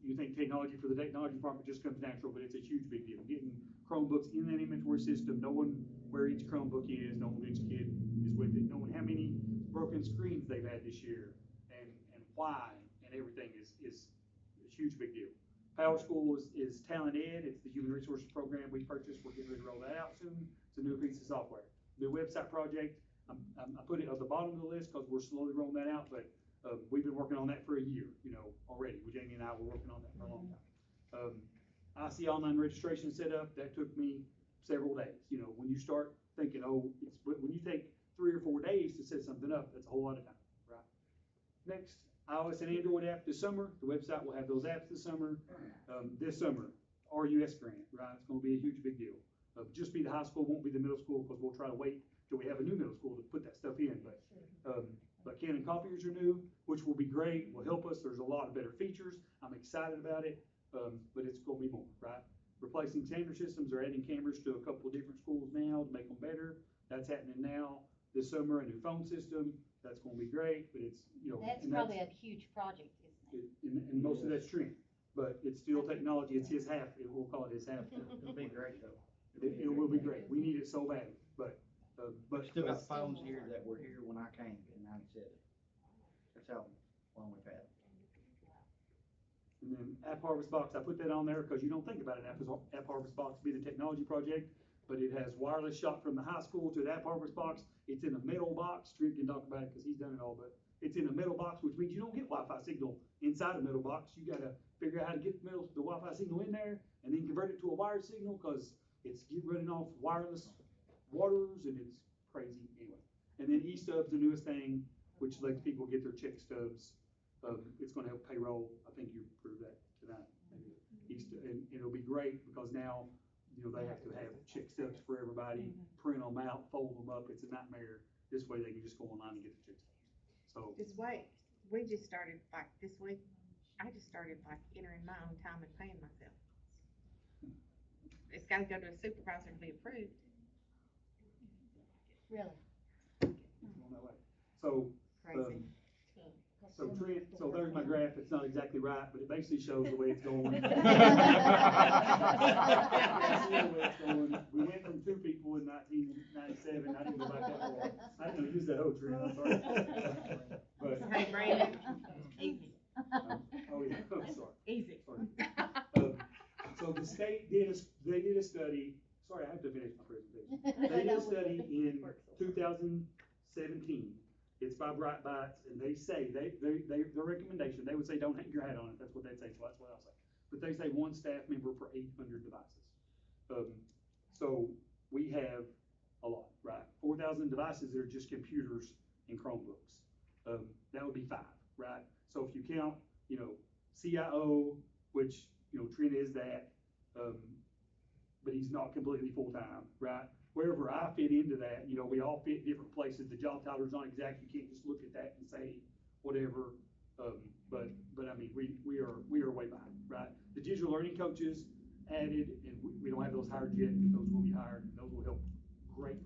you think technology for the technology department just comes natural, but it's a huge big deal. Getting Chromebooks in that inventory system, knowing where each Chromebook is, knowing which kid is with it, knowing how many broken screens they've had this year, and why, and everything is a huge big deal. Power School is Talent Ed. It's the human resources program we purchased. We're getting ready to roll that out soon. It's a new piece of software. New website project. I put it at the bottom of the list because we're slowly rolling that out, but we've been working on that for a year, already. Well, Jamie and I were working on that for a long time. IC online registration setup, that took me several days. When you start thinking, when you take 3 or 4 days to set something up, that's a whole lot of time, right? Next, iOS and Android app this summer. The website will have those apps this summer. This summer, RUS grant, right? It's gonna be a huge big deal. Just be the high school, won't be the middle school, because we'll try to wait till we have a new middle school to put that stuff in, but Canon copiers are new, which will be great, will help us. There's a lot of better features. I'm excited about it, but it's gonna be more, right? Replacing standard systems or adding cameras to a couple of different schools now to make them better. That's happening now. This summer, a new phone system. That's gonna be great, but it's, That's probably a huge project, isn't it? and most of that's Trent, but it's still technology. It's his half. We'll call it his half. It'll be great though. It will be great. We need it so bad, but Still got phones here that were here when I came in '97. That's how long we've had. And then App Harvest Box, I put that on there because you don't think about an App Harvest Box being a technology project, but it has wireless shot from the high school to the App Harvest Box. It's in a metal box. Trent can talk about it because he's done it all, but it's in a metal box, which means you don't get Wi-Fi signal inside a metal box. You gotta figure out how to get the Wi-Fi signal in there and then convert it to a wired signal because it's running off wireless waters and it's crazy anyway. And then eStubs, the newest thing, which lets people get their check stubs. It's gonna help payroll. I think you approved that tonight. And it'll be great because now, they have to have check stubs for everybody, print them out, fold them up. It's a nightmare. This way they can just go online and get the check stubs. So. This way, we just started this week, I just started entering my own time and paying myself. It's gotta go to a supervisor to be approved. Really? On that way. So, Crazy. Trent, so there's my graph. It's not exactly right, but it basically shows the way it's going. We went from 2 people in 1997. I didn't go back that far. I didn't use that old Trent, I'm sorry. But, Hey, Brandon, easy. oh yeah, I'm sorry. Easy. Sorry. So the state they did a study, sorry, I have to finish my presentation. They did a study in 2017. It's by Bright Bites, and they say, their recommendation, they would say, don't hang your hat on it. That's what they'd say, so that's what I'll say. But they say 1 staff member for 800 devices. So we have a lot, right? 4,000 devices that are just computers and Chromebooks. That would be 5, right? So if you count, CIO, which, Trent is that, but he's not completely full-time, right? Wherever I fit into that, we all fit different places. The job title's not exact. You can't just look at that and say whatever. But I mean, we are way behind, right? The digital learning coaches added, and we don't have those hired yet, but those will be hired, and those will help greatly.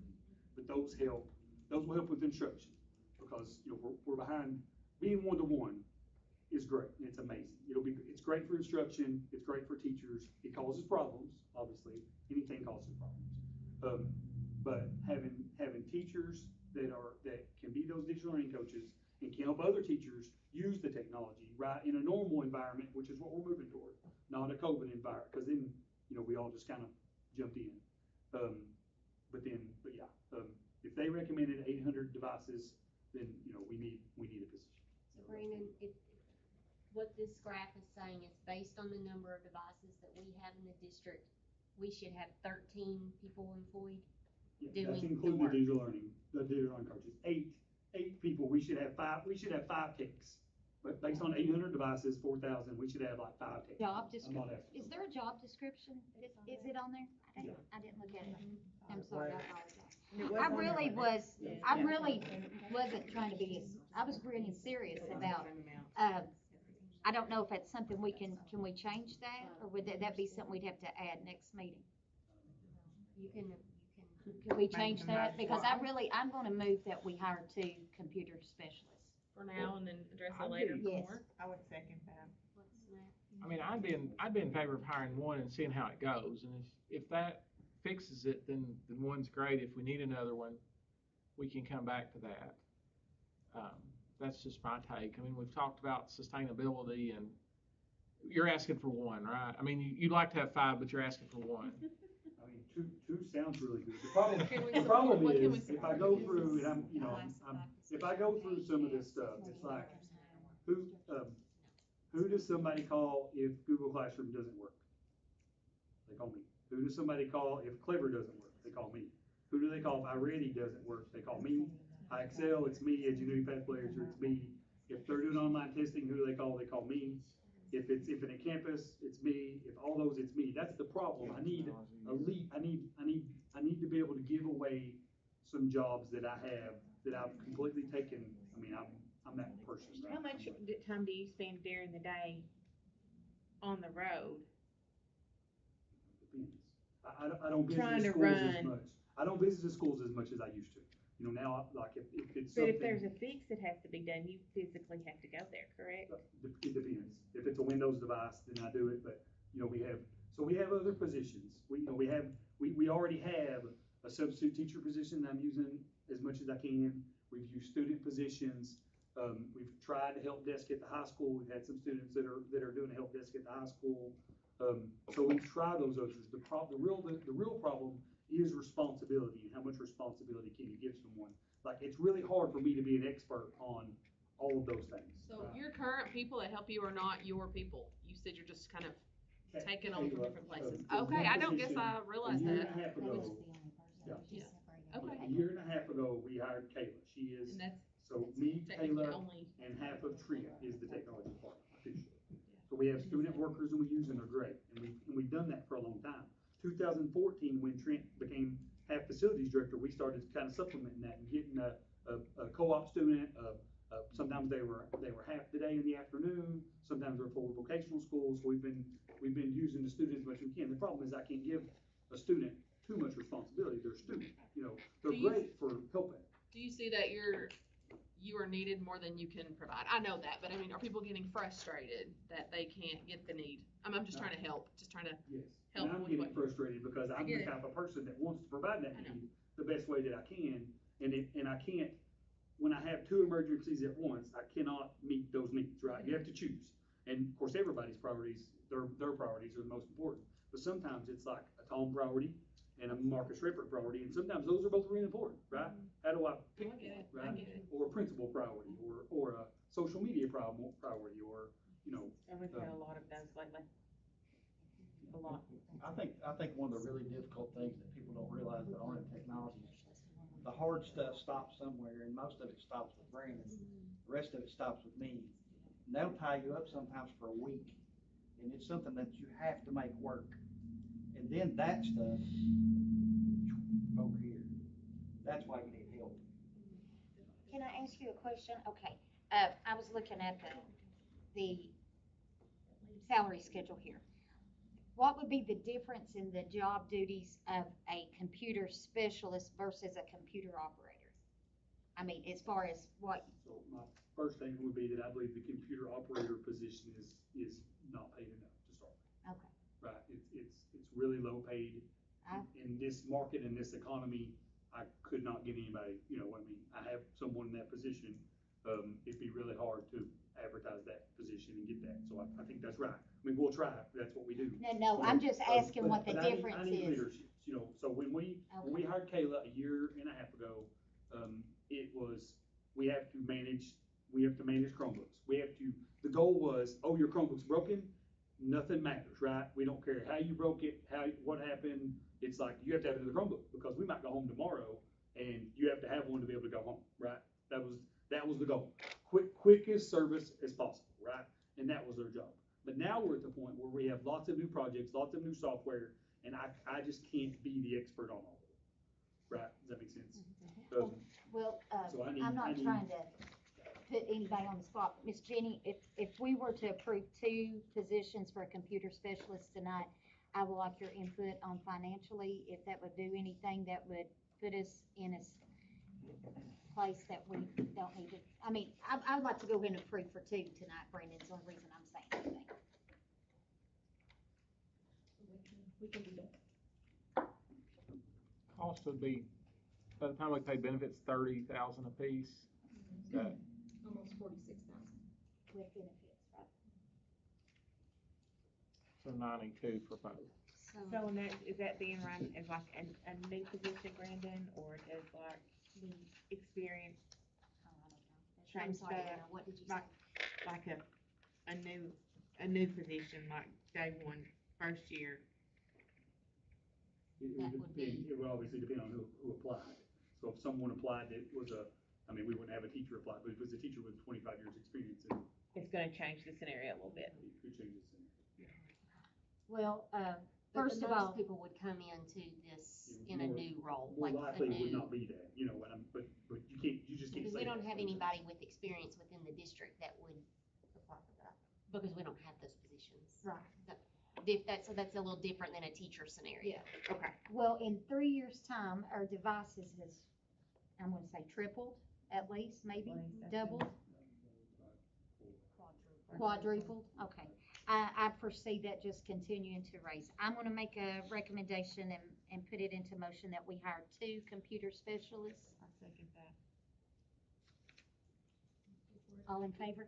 But those will help with instruction because we're behind. Being one-to-one is great. It's amazing. It's great for instruction. It's great for teachers. It causes problems, obviously. Anything causes problems. But having teachers that can be those digital learning coaches and can help other teachers use the technology, right, in a normal environment, which is what we're moving toward, not a COVID environment, because then, you know, we all just kind of jumped in. But yeah, if they recommended 800 devices, then, you know, we need a position. So Brandon, what this graph is saying is based on the number of devices that we have in the district, we should have 13 people employed. Yeah, Doing that's the including work. the digital learning coaches. Eight people, we should have five techs. But based on 800 devices, 4,000, we should have like 5 techs. Job I'm not description, asking. is there a job description? Is it on there? I didn't look at it. I'm sorry, I apologize. I really wasn't trying to be, I was really serious about, I don't know if that's something can we change that? Or would that be something we'd have to add next meeting? You can Could we change a that? motion. Because I'm gonna move that we hire 2 computer specialists. For now, and then address I'd it later be- for Yes. more. I would second that. what's that? I mean, I'd be in favor of hiring one and seeing how it goes, and if that fixes it, then one's great. If we need another one, we can come back to that. That's just my take. I mean, we've talked about sustainability, and you're asking for one, right? I mean, you'd like to have 5, but you're asking for one. I mean, two sounds really good. The Can we problem support- what can we is, if I support? go through, and I'm, you know, if I go through some of this stuff, it's like, who does somebody call if Google Classroom doesn't work? They call me. Who does somebody call if Clever doesn't work? They call me. Who do they call if iReady doesn't work? They call me. iExcel, it's me. Ingenuity Pathway, it's me. If they're doing online testing, who do they call? They call me. If in a campus, it's me. If all those, it's me. That's the problem. I need to be able to give away some jobs that I have that I've completely taken. I mean, I'm that person. Right? How much time do you spend during the day on the road? Depends. I don't visit Trying the to schools as run. much. I don't visit the schools as much as I used to. You know, now, like, if it's But something. if there's a fix that has to be done, you physically have to go there, correct? It depends. If it's a Windows device, then I do it, but, you know, we have other positions. We already have a substitute teacher position that I'm using as much as I can. We've used student positions. We've tried to help desk at the high school. We've had some students that are doing a help desk at the high school. So we've tried those others. The real problem is responsibility, and how much responsibility can you give someone. Like, it's really hard for me to be an expert on all of those things. So right? your current people that help you are not your people. You said you're just kind of taking on from different places. Okay, I don't guess I realized A year that. and a half ago, Okay. a year and a half ago, we hired Kayla. She is, And that's so me, technically Kayla, only, and half of Tria is the technology department officially. So we have student workers and we use them, they're great, and we've done that for a long time. 2014, when Trent became half facilities director, we started kind of supplementing that and getting a co-op student. Sometimes they were half the day in the afternoon. Sometimes they're full vocational schools. So we've been using the students as much as we can. The problem is I can't give a student too much responsibility. They're a student, you know. They're great for helping. do you see that you are needed more than you can provide? I know that, but I mean, are people getting frustrated that they can't get the need? I'm just trying to help, Yes. help And I'm with getting what- frustrated because I'm the get it. type of person that wants to provide that I know. need the best way that I can. And I can't, when I have 2 emergencies at once, I cannot meet those needs, right? You have to choose. And of course, everybody's priorities, their priorities are the most important. But sometimes it's like a Tom priority and a Marcus Rippert priority, and sometimes those are both really important, right? How do I pick I get it, one, I right? get it. Or a principal priority, or a social media priority, or, you know. And we've had a lot of those lately. A lot. I think one of the really difficult things that people don't realize that aren't in technology, the hard stuff stops somewhere, and most of it stops with Brandon. The rest of it stops with me. And they'll tie you up sometimes for a week, and it's something that you have to make work. And then that stuff over here, that's why you need help. Can I ask you a question? Okay, I was looking at the salary schedule here. What would be the difference in the job duties of a computer specialist versus a computer operator? I mean, as far as what, So my first thing would be that I believe the computer operator position is not paid enough to start with. okay, Right, it's really low paid. I- In this market, in this economy, I could not get anybody, you know, I mean, I have someone in that position, it'd be really hard to advertise that position and get that, so I think that's right. I mean, we'll try, that's what we do. No, I'm just asking what the But I need difference is. leadership, you know, so when we hired Kayla a year and a half ago, it was, we have to manage Chromebooks. The goal was, oh, your Chromebook's broken, nothing matters, right? We don't care how you broke it, what happened, it's like, you have to have another Chromebook, because we might go home tomorrow, and you have to have one to be able to go home, right? That was the goal. Quickest service as possible, right? And that was their job. But now we're at the point where we have lots of new projects, lots of new software, and I just can't be the expert on all of it, right? Does that make sense? Well, So I need- I'm not trying to put anybody on the spot, but Ms. Jenny, if we were to approve 2 positions for a computer specialist tonight, I would like your input on financially, if that would do anything that would put us in a place that we don't need to. I mean, I would like to go ahead and approve for 2 tonight, Brandon, it's the only reason I'm saying anything. We can do that. Cost would be, by the time we pay benefits, $30,000 apiece. That, Almost 46,000. With benefits, right? so 92 for both. So, and is that being run as like a new position, Brandon, or does like the experience I'm change sorry, that? Anna, what did you say? Like a new position, like day one, first year? That would be- It would obviously depend on who applied. So if someone applied that was we wouldn't have a teacher apply, but if it was a teacher with 25 years experience, then It's gonna change the scenario a little bit. it could change the scenario. Well, But first of all, most people would come into this in a More- new role, More like a likely it would new, not be that, you know, but you just can't because say we don't that. have anybody with experience within the district that would apply for that, because we don't have those positions. Right. So that's a little different than a teacher scenario. Yeah. Okay. well, in 3 years' time, our devices has, I'm gonna say tripled, at least, maybe, doubled, quadrupled, okay. I foresee that just continuing to raise. I'm gonna make a recommendation and put it into motion that we hire 2 computer specialists. I second that. All in favor?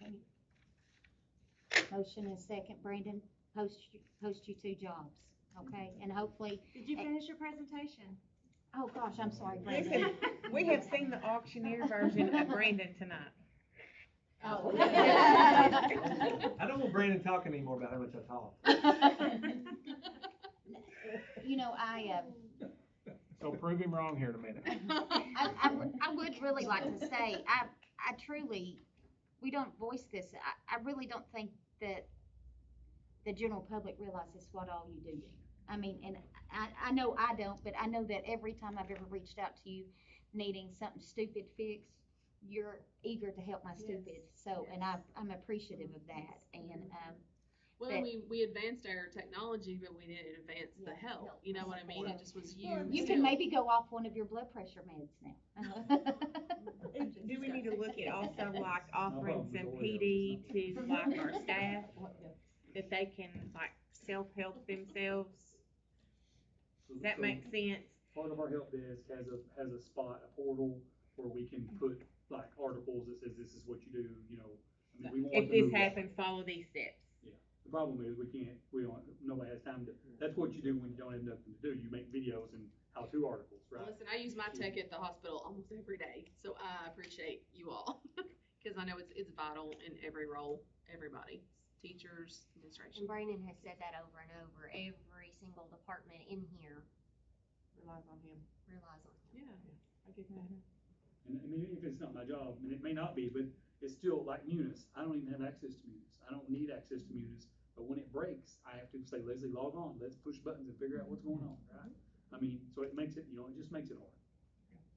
Okay. Motion is second. Brandon, post you 2 jobs, okay? And hopefully, Did you finish your presentation? oh gosh, I'm sorry, Brandon. Listen, we have seen the auctioneer version of Brandon tonight. Oh. I don't want Brandon talking anymore about how much I talk. You know, So prove him wrong here in a minute. I would really like to say, I truly, we don't voice this, I really don't think that the general public realizes what all you do. I mean, and I know I don't, but I know that every time I've ever reached out to you needing something stupid fixed, you're eager to help my stupid, so, and I'm appreciative of that, and, Well, But- we advanced our technology, but we didn't advance the Yeah, help, you know what I mean? It just was you. you still. can maybe go off one of your blood pressure meds now. Do we need to look at also like offering some PD to like our staff, that they can like self-help themselves? Does that make sense? Part of our help desk has a spot, a portal, where we can put like articles that says this is what you do, you know. I mean, we want If to this move on. happens, follow these steps. The problem is nobody has time to, that's what you do when you don't have nothing to do. You make videos and how-to articles, Well, right? listen, I use my tech at the hospital almost every day, so I appreciate you all. Cause I know it's vital in every role, everybody, teachers, administration. And Brandon has said that over and over, every single department in here Relies on him. relies on him. Yeah, I get that. And I mean, if it's not my job, and it may not be, but it's still like Munis. I don't even have access to Munis. I don't need access to Munis, but when it breaks, I have to say, Leslie, log on, let's push buttons and figure out what's going on, right? I mean, so it makes it, it just makes it hard.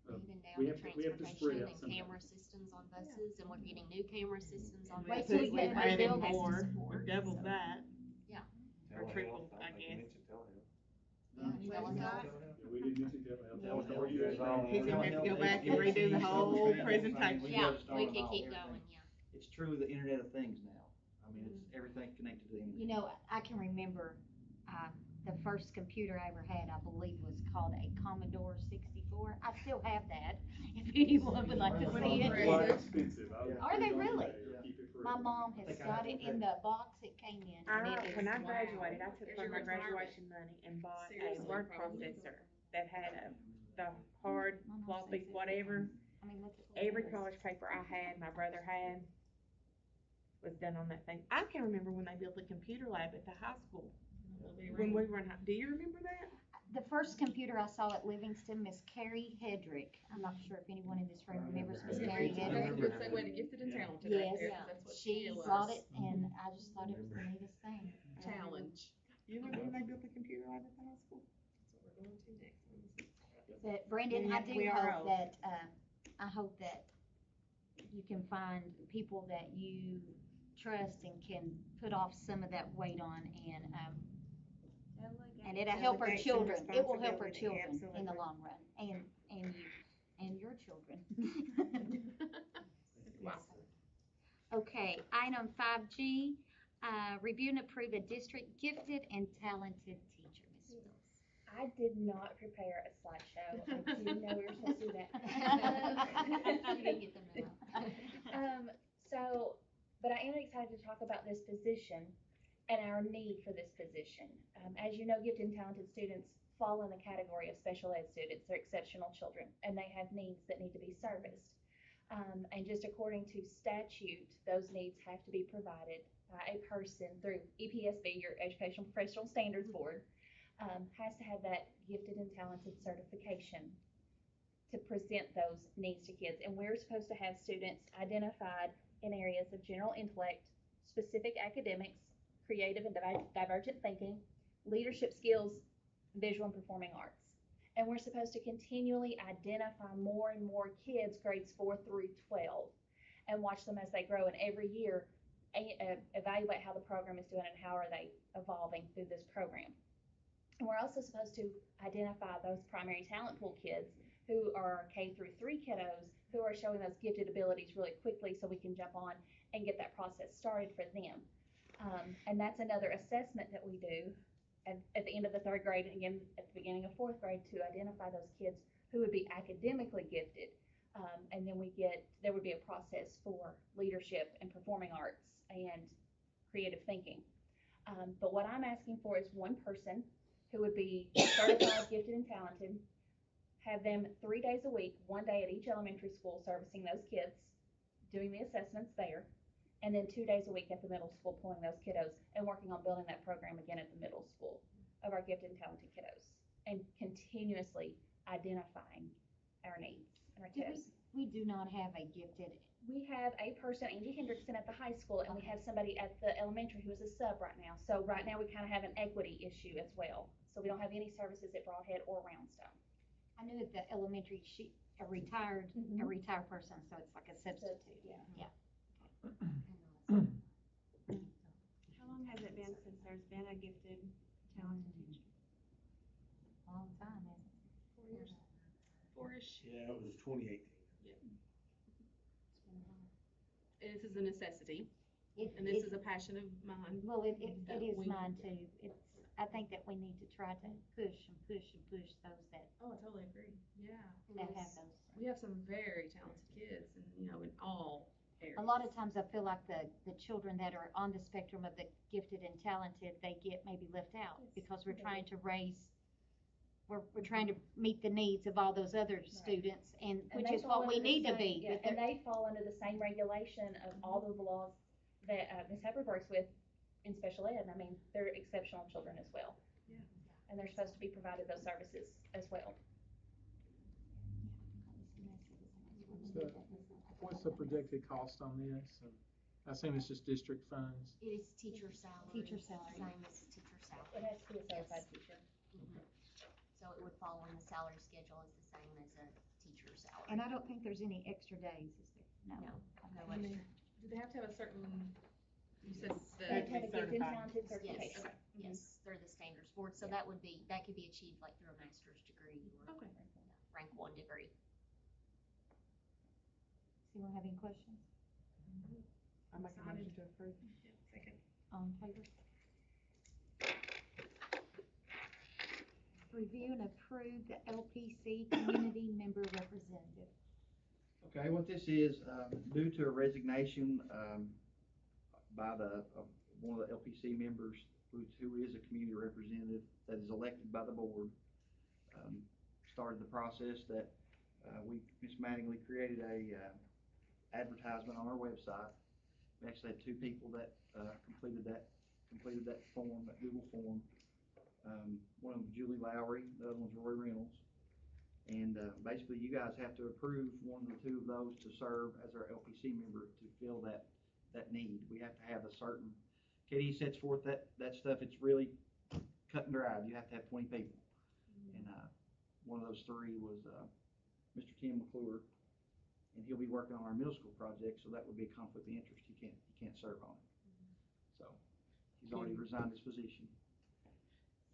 Even We down to have to spread transportation out and some of camera that. systems on buses, and we're getting new camera systems on Wait buses. till we get that my Brandon bill has to more, support, double so- that. Yeah. Or triple, I guess. Yeah, telehealth. Yeah, we didn't mention telehealth. Where you at? He's gonna have to go back and redo the whole presentation. Yeah, we can keep going, yeah. It's true, the Internet of Things now. I mean, it's everything connected to the internet. You know, I can remember, the first computer I ever had, I believe, was called a Commodore 64. before. I still have that, if anyone would like to see it. Quite expensive. Are they really? Keep it for My everyone. mom has got it in the box it came in, and it is. When I graduated, I took There's part of your my graduation money and bought a Seriously, word probably. processor that had the hard My mom floppy, says it. whatever. I mean, look at. Every college paper I had, my brother had, was done on that thing. I can remember when they built the computer lab at the high school. When we were in high, do you remember that? The first computer I saw at Livingston, Miss Carrie Hedrick. I'm not sure if anyone in this room remembers Miss Carrie That's a Hedrick. good segue to gifted and talented right Yes, there, 'cause that's what she was. bought it, and I just thought it was the neatest thing. Challenge. You remember when they built the computer lab at the high school? That's what we're going to next. But Brandon, I do We are hope old. that, I hope that you can find people that you trust and can put off some of that weight on, and it'll help our Delegate some children. It will help our responsibility, children in the absolutely. long run, and you, and your children. Wow. Okay, item 5G, review and approve a district gifted and talented teacher, Ms. Wills. I did not prepare a slideshow. I didn't know we were supposed to do that. You didn't get the memo. But I am excited to talk about this position and our need for this position. As you know, gifted and talented students fall in the category of special ed students. They're exceptional children, and they have needs that need to be serviced. And just according to statute, those needs have to be provided by a person through EPSB, your Educational Professional Standards Board, has to have that gifted and talented certification to present those needs to kids. And we're supposed to have students identified in areas of general intellect, specific academics, creative and divergent thinking, leadership skills, visual and performing arts. And we're supposed to continually identify more and more kids, grades 4 through 12, and watch them as they grow. And every year, evaluate how the program is doing and how are they evolving through this program. And we're also supposed to identify those primary talent pool kids who are K through 3 kiddos who are showing those gifted abilities really quickly, so we can jump on and get that process started for them. And that's another assessment that we do at the end of the 3rd grade, and again at the beginning of 4th grade, to identify those kids who would be academically gifted. And then there would be a process for leadership and performing arts and creative thinking. But what I'm asking for is one person who would be certified, gifted, and talented, have them 3 days a week, 1 day at each elementary school servicing those kids, doing the assessments there, and then 2 days a week at the middle school pulling those kiddos and working on building that program again at the middle school of our gifted and talented kiddos, and continuously identifying our needs and our kiddos. We do not have a gifted. We have a person, Angie Hendrickson, at the high school, and we have somebody at the elementary who is a sub right now. So right now we kind of have an equity issue as well. So we don't have any services at Broadhead or Roundstone. I knew at the elementary, a retired person, so it's like a substitute. Yeah. How long has it been since there's been a gifted, talented teacher? Long time, isn't it? 4 years. 4-ish. Yeah, it was 2018. And this is a necessity, It- and this it- is a passion of mine. Well, it that is we- mine too. I think that we need to try to push and push and push those that Oh, I totally agree. Yeah. have those. We have some very talented kids, and in all areas. A lot of times I feel like the children that are on the spectrum of the gifted and talented, they get maybe left out because we're trying to raise, we're trying to meet the needs of all those other students, and which they is fall what we under the need to same- be. Yeah, but and they're- they fall under the same regulation of all of the laws that Ms. Hubbard works with in special ed. I mean, they're exceptional children as well. Yeah. And they're supposed to be provided those services as well. What's the projected cost on this? And I assume it's just district funds. It is teacher salary. Teacher salary. Same as teacher It salary. has to be a certified Yes. teacher. So it would fall on the salary schedule as the same as a teacher salary. And I don't think there's any extra days, is there? No, no Okay. extra. Do they have to have a certain, you said They have to have a gifted and certified. talented Yes, certification. Okay. yes, they're the standards board, so that could be achieved like through a master's degree or Okay. rank 1 degree. Does anyone have any questions? I make a motion to approve. Second. All in favor? review and approve the LPC community member representative. Okay, what this is, due to a resignation, by one of the LPC members who is a community representative that is elected by the board, started the process that, we, Ms. Mattingly created a, advertisement on our website. We actually had two people that, completed that form, that Google form. One of them was Julie Lowry, the other one's Roy Reynolds. And, basically you guys have to approve one of the two of those to serve as our LPC member to fill that need. We have to have a certain, Katie sets forth that stuff, it's really cut and dried. You have to have 20 people. And, one of those three was, Mr. Tim McClure, and he'll be working on our middle school project, so that would be a conflict of interest. He can't serve on it. So, he's already resigned his position.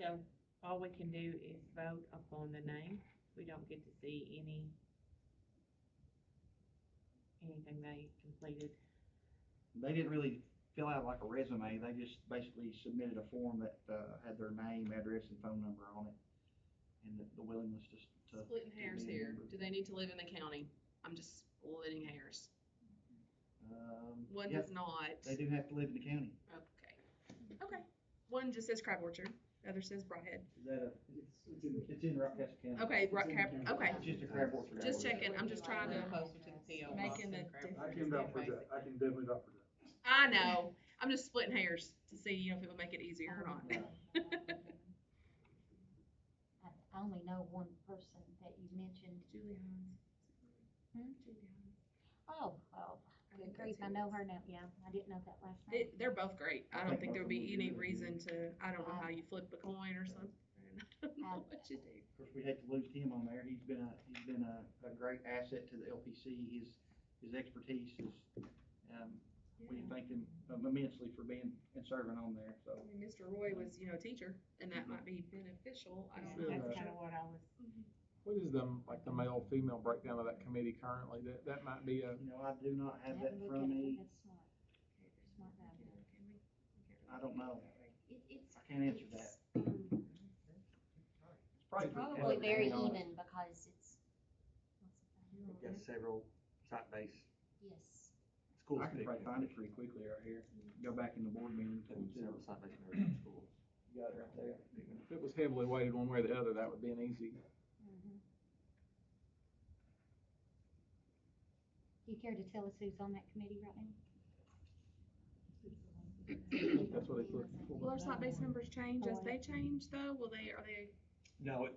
So all we can do is vote upon the name. We don't get to see anything they completed. They didn't really fill out like a resume. They just basically submitted a form that, had their name, address, and phone number on it, and the willingness to Splitting hairs be a here. member. Do they need to live in the county? I'm just splitting hairs. One Yeah, does not. they do have to live in the county. Okay. Okay. One just says Crab Orchard. The other says Broadhead. Is that it's in Rockcastle County. Okay, okay. It's just a Crab Orchard. Just checking. I'm just trying to, Closer to the PO. making the I difference. can vouch for that, I can definitely vouch for that. I know. I'm just splitting hairs to see, if it would make it easier or not. I only know one person that you mentioned. Julie Hines. Hmm? Julie Hines. Oh, good grief, I know her now, yeah, I didn't know that last name. They're both great. I don't think there would be any reason to, I don't know how you flip a coin or something. I don't know what you do. Of course, we hate to lose Tim on there. He's been a great asset to the LPC. His expertise is, we thank him immensely for being and serving on there, so. I mean, Mr. Roy was, a teacher, and that might be beneficial. I don't know. That's kind of what I was. What is the male-female breakdown of that committee currently? That might be a, I do not have that in Look front of at me. it, that's smart. Smart guy. I don't know. It's. I can't answer that. It's probably very even because it's, We've got several site-based yes. schools. I can probably find it pretty quickly right here. Go back in the board meeting. Several site-based members of schools. You got it right there. if it was heavily weighted one way or the other, that would be an easy. You care to tell us who's on that committee right now? That's what it's looking for. Will our site-based members change as they change, though? Are they? No,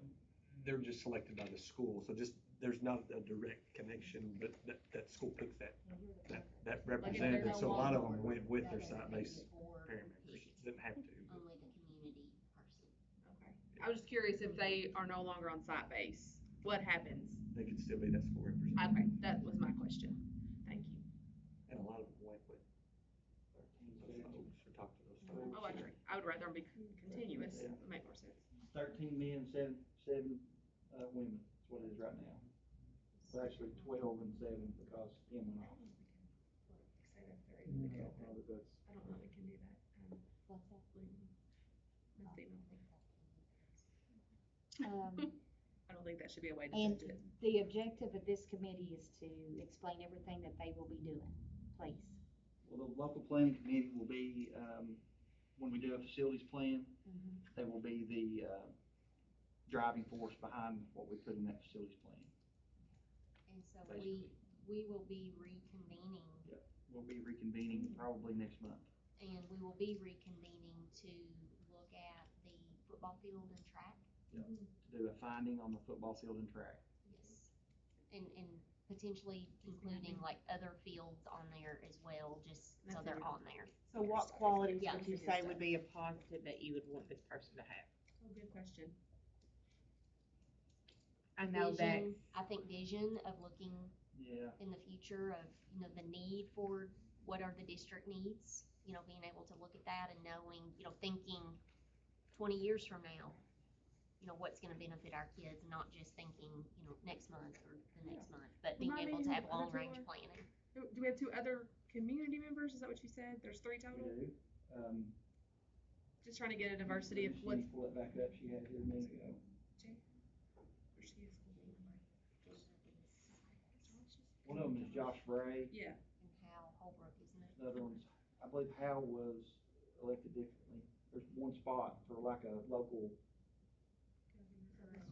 they're just selected by the school, so there's not a direct connection, but that school picks that representative, so a lot of them went with their site-based parent members, didn't have to. Only the community person. Okay. I was just curious if they are no longer on site base, what happens? They could still be that school representative, Okay, that was my question. Thank you. and a lot of them went with those folks, or talked to those folks. Oh, I agree. I would rather them be continuous. It would make more sense. 13 men, seven women, that's what it is right now. Well, actually 12 and 7 because Tim went off. Say that's very, I I don't know that that's. don't know that we can do that. What's that? No female. I don't think that should be a way to And judge it. the objective of this committee is to explain everything that they will be doing, please. Well, the local planning committee will be, when we do a facilities plan, they will be the, driving force behind what we put in that facilities plan. And so Basically. we will be reconvening, We'll be reconvening probably next month. and we will be reconvening to look at the football field and track. To do a finding on the football field and track. Yes. And potentially including like other fields on there as well, just so That's they're everything. on there. So what qualities Yeah. would you say would be a positive that you would want this person to have? Oh, good question. I know that. Vision, I think vision of looking Yeah. in the future of, the need for what are the district needs, being able to look at that and knowing, thinking 20 years from now, what's gonna benefit our kids, not just thinking, next month or the next month, but being Remind me able to who have the other two long-range are? planning. Do we have 2 other community members? Is that what you said? There's 3 We total? do. Just trying to get a diversity of what, She pull it back up, she had it here a minute ago. one is Josh Bray, Yeah. And Hal Holbrook, isn't it? the other one's, I believe Hal was elected differently. There's one spot for like a local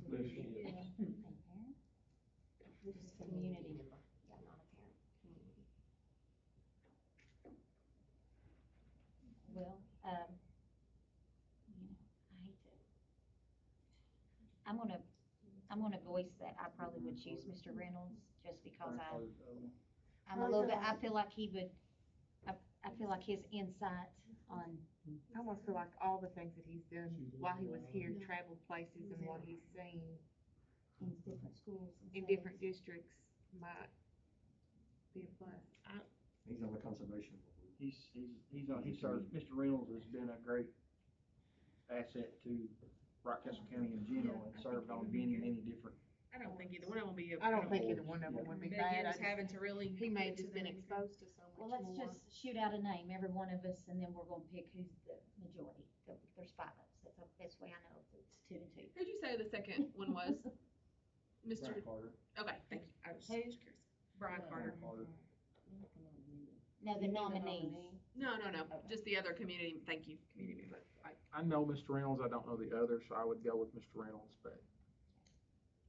leadership. This is community member, yeah, not a parent, community. Well, you know, I hate to. I'm gonna voice that I probably would choose Mr. Reynolds just because I'm a little bit, I feel like he would, I feel like his insight on, I almost feel like all the things that he's done while he was here, traveled places and what he's seen in different schools and in settings. different districts might be a plus. He's on the conservation board. He served, Mr. Reynolds has been a great asset to Rockcastle County in general and served on many, many different. I don't think either one of them would be a. I don't think either one of them would be But bad. again, I just just having to really. he may have get to just been them. exposed to so much Well, more. let's just shoot out a name, every one of us, and then we're gonna pick who's the majority. There's 5 of us, that's the best way I know, it's 2 and 2. Who'd you say the second one was? Mr. Brian Carter. Okay, thank you. I was Who? just curious. Brian Carter. No, the nominees. No, just the other community, thank you, community member. I know Mr. Reynolds, I don't know the others, so I would go with Mr. Reynolds, but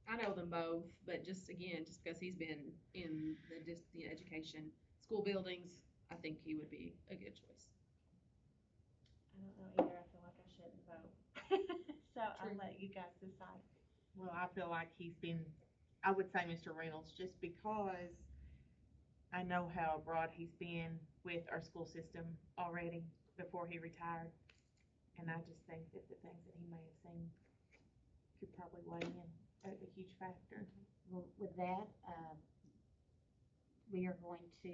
I know them both, but just again, just because he's been in the education, school buildings, I think he would be a good choice. I don't know either, I feel like I shouldn't vote. So I'll True. let you guys decide. Well, I feel like he's been, I would say Mr. Reynolds, just because I know how abroad he's been with our school system already before he retired. And I just think that the things that he may have seen could probably weigh in a huge factor. Well, with that, we are going to,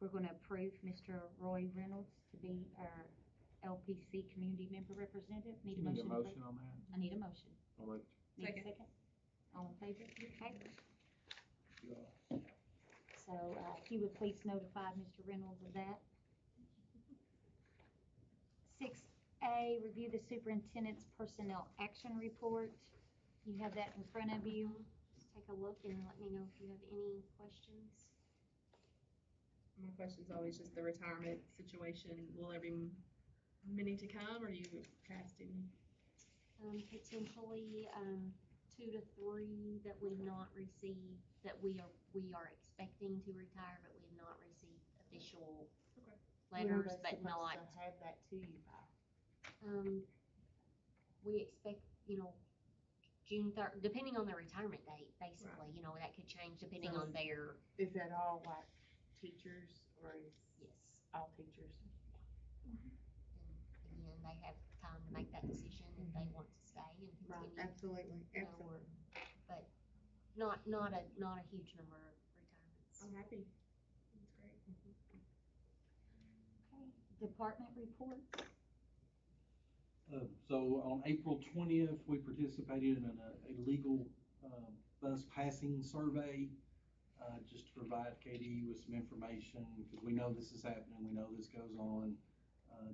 we're gonna approve Mr. Roy Reynolds to be our LPC community member representative. Need you a need a motion? motion on that? I need a motion. I'll let- Need a Second. second? All in favor? Okay. So, if you would please notify Mr. Reynolds of that. 6A, review the superintendent's personnel action report. You have that in front of you. Just take a look and let me know if you have any questions. My question's always just the retirement situation. Will there be many to come, or you past any? Potentially, 2 to 3 that we've not received, that we are expecting to retire, but we have not received official Okay. letters, When are they but not. supposed to have that to you by? We expect, June 3rd, depending on their retirement date, basically, that could change depending So- on their, Is that all like teachers or is yes. all teachers? And again, they have time to make that decision if they want to stay and Right, continue. absolutely, you know, absolutely. But not a huge number of retirements. I'm happy. That's great. Okay. Department reports. So on April 20th, we participated in a legal bus passing survey, just to provide KDE with some information, because we know this is happening, we know this goes on,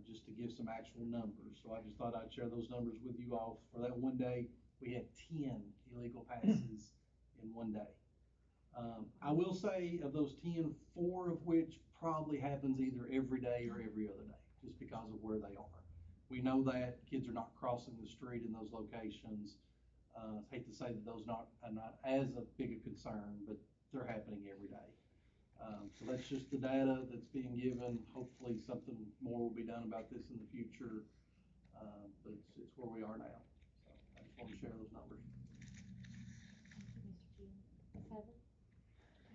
just to give some actual numbers. So I just thought I'd share those numbers with you all. For that one day, we had 10 illegal passes in one day. I will say of those 10, 4 of which probably happens either every day or every other day, just because of where they are. We know that kids are not crossing the street in those locations. I hate to say that those are not as a big a concern, but they're happening every day. So that's just the data that's being given. Hopefully something more will be done about this in the future, but it's where we are now. So I just want to share those numbers. Ms. Heather?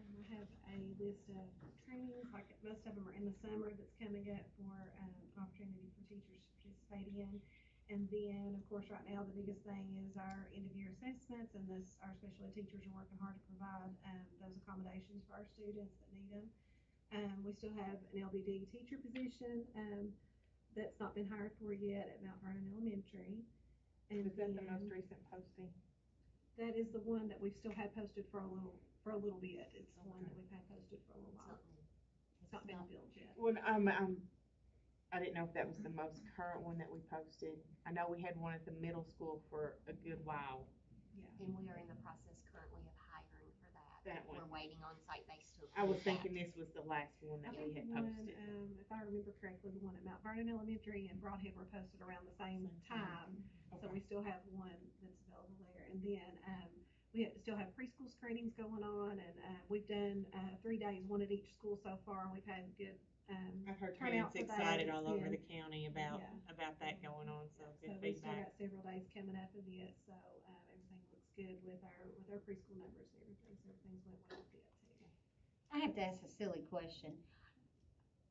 I have a list of trainings, like most of them are in the summer, that's coming up for an opportunity for teachers to participate in. And then, of course, right now, the biggest thing is our end-of-year assessments, and our special ed teachers are working hard to provide those accommodations for our students that need them. We still have an LBD teacher position that's not been hired for yet at Mount Vernon Elementary. And Is that the then most recent posting? that is the one that we've still had posted for a little bit. It's the one that we've had posted for a little while. It's not been filled yet. Well, I didn't know if that was the most current one that we posted. I know we had one at the middle school for a good while. Yeah. And we are in the process currently of hiring for that. That one. we're waiting on site-based to I was approve that. thinking this was the last one I that we think had one, posted. if I remember correctly, the one at Mount Vernon Elementary and Broadhead were posted around the same time. So we still have one that's available there. And then, still have preschool screenings going on, and, we've done, 3 days, one at each school so far, and we've had good, I've heard turnout parents for excited those, all over yeah. the county about Yeah. that going on, so So good we still feedback. got several days coming up of it, so, everything looks good with our preschool numbers and everything, so everything's went well with it too. I have to ask a silly question.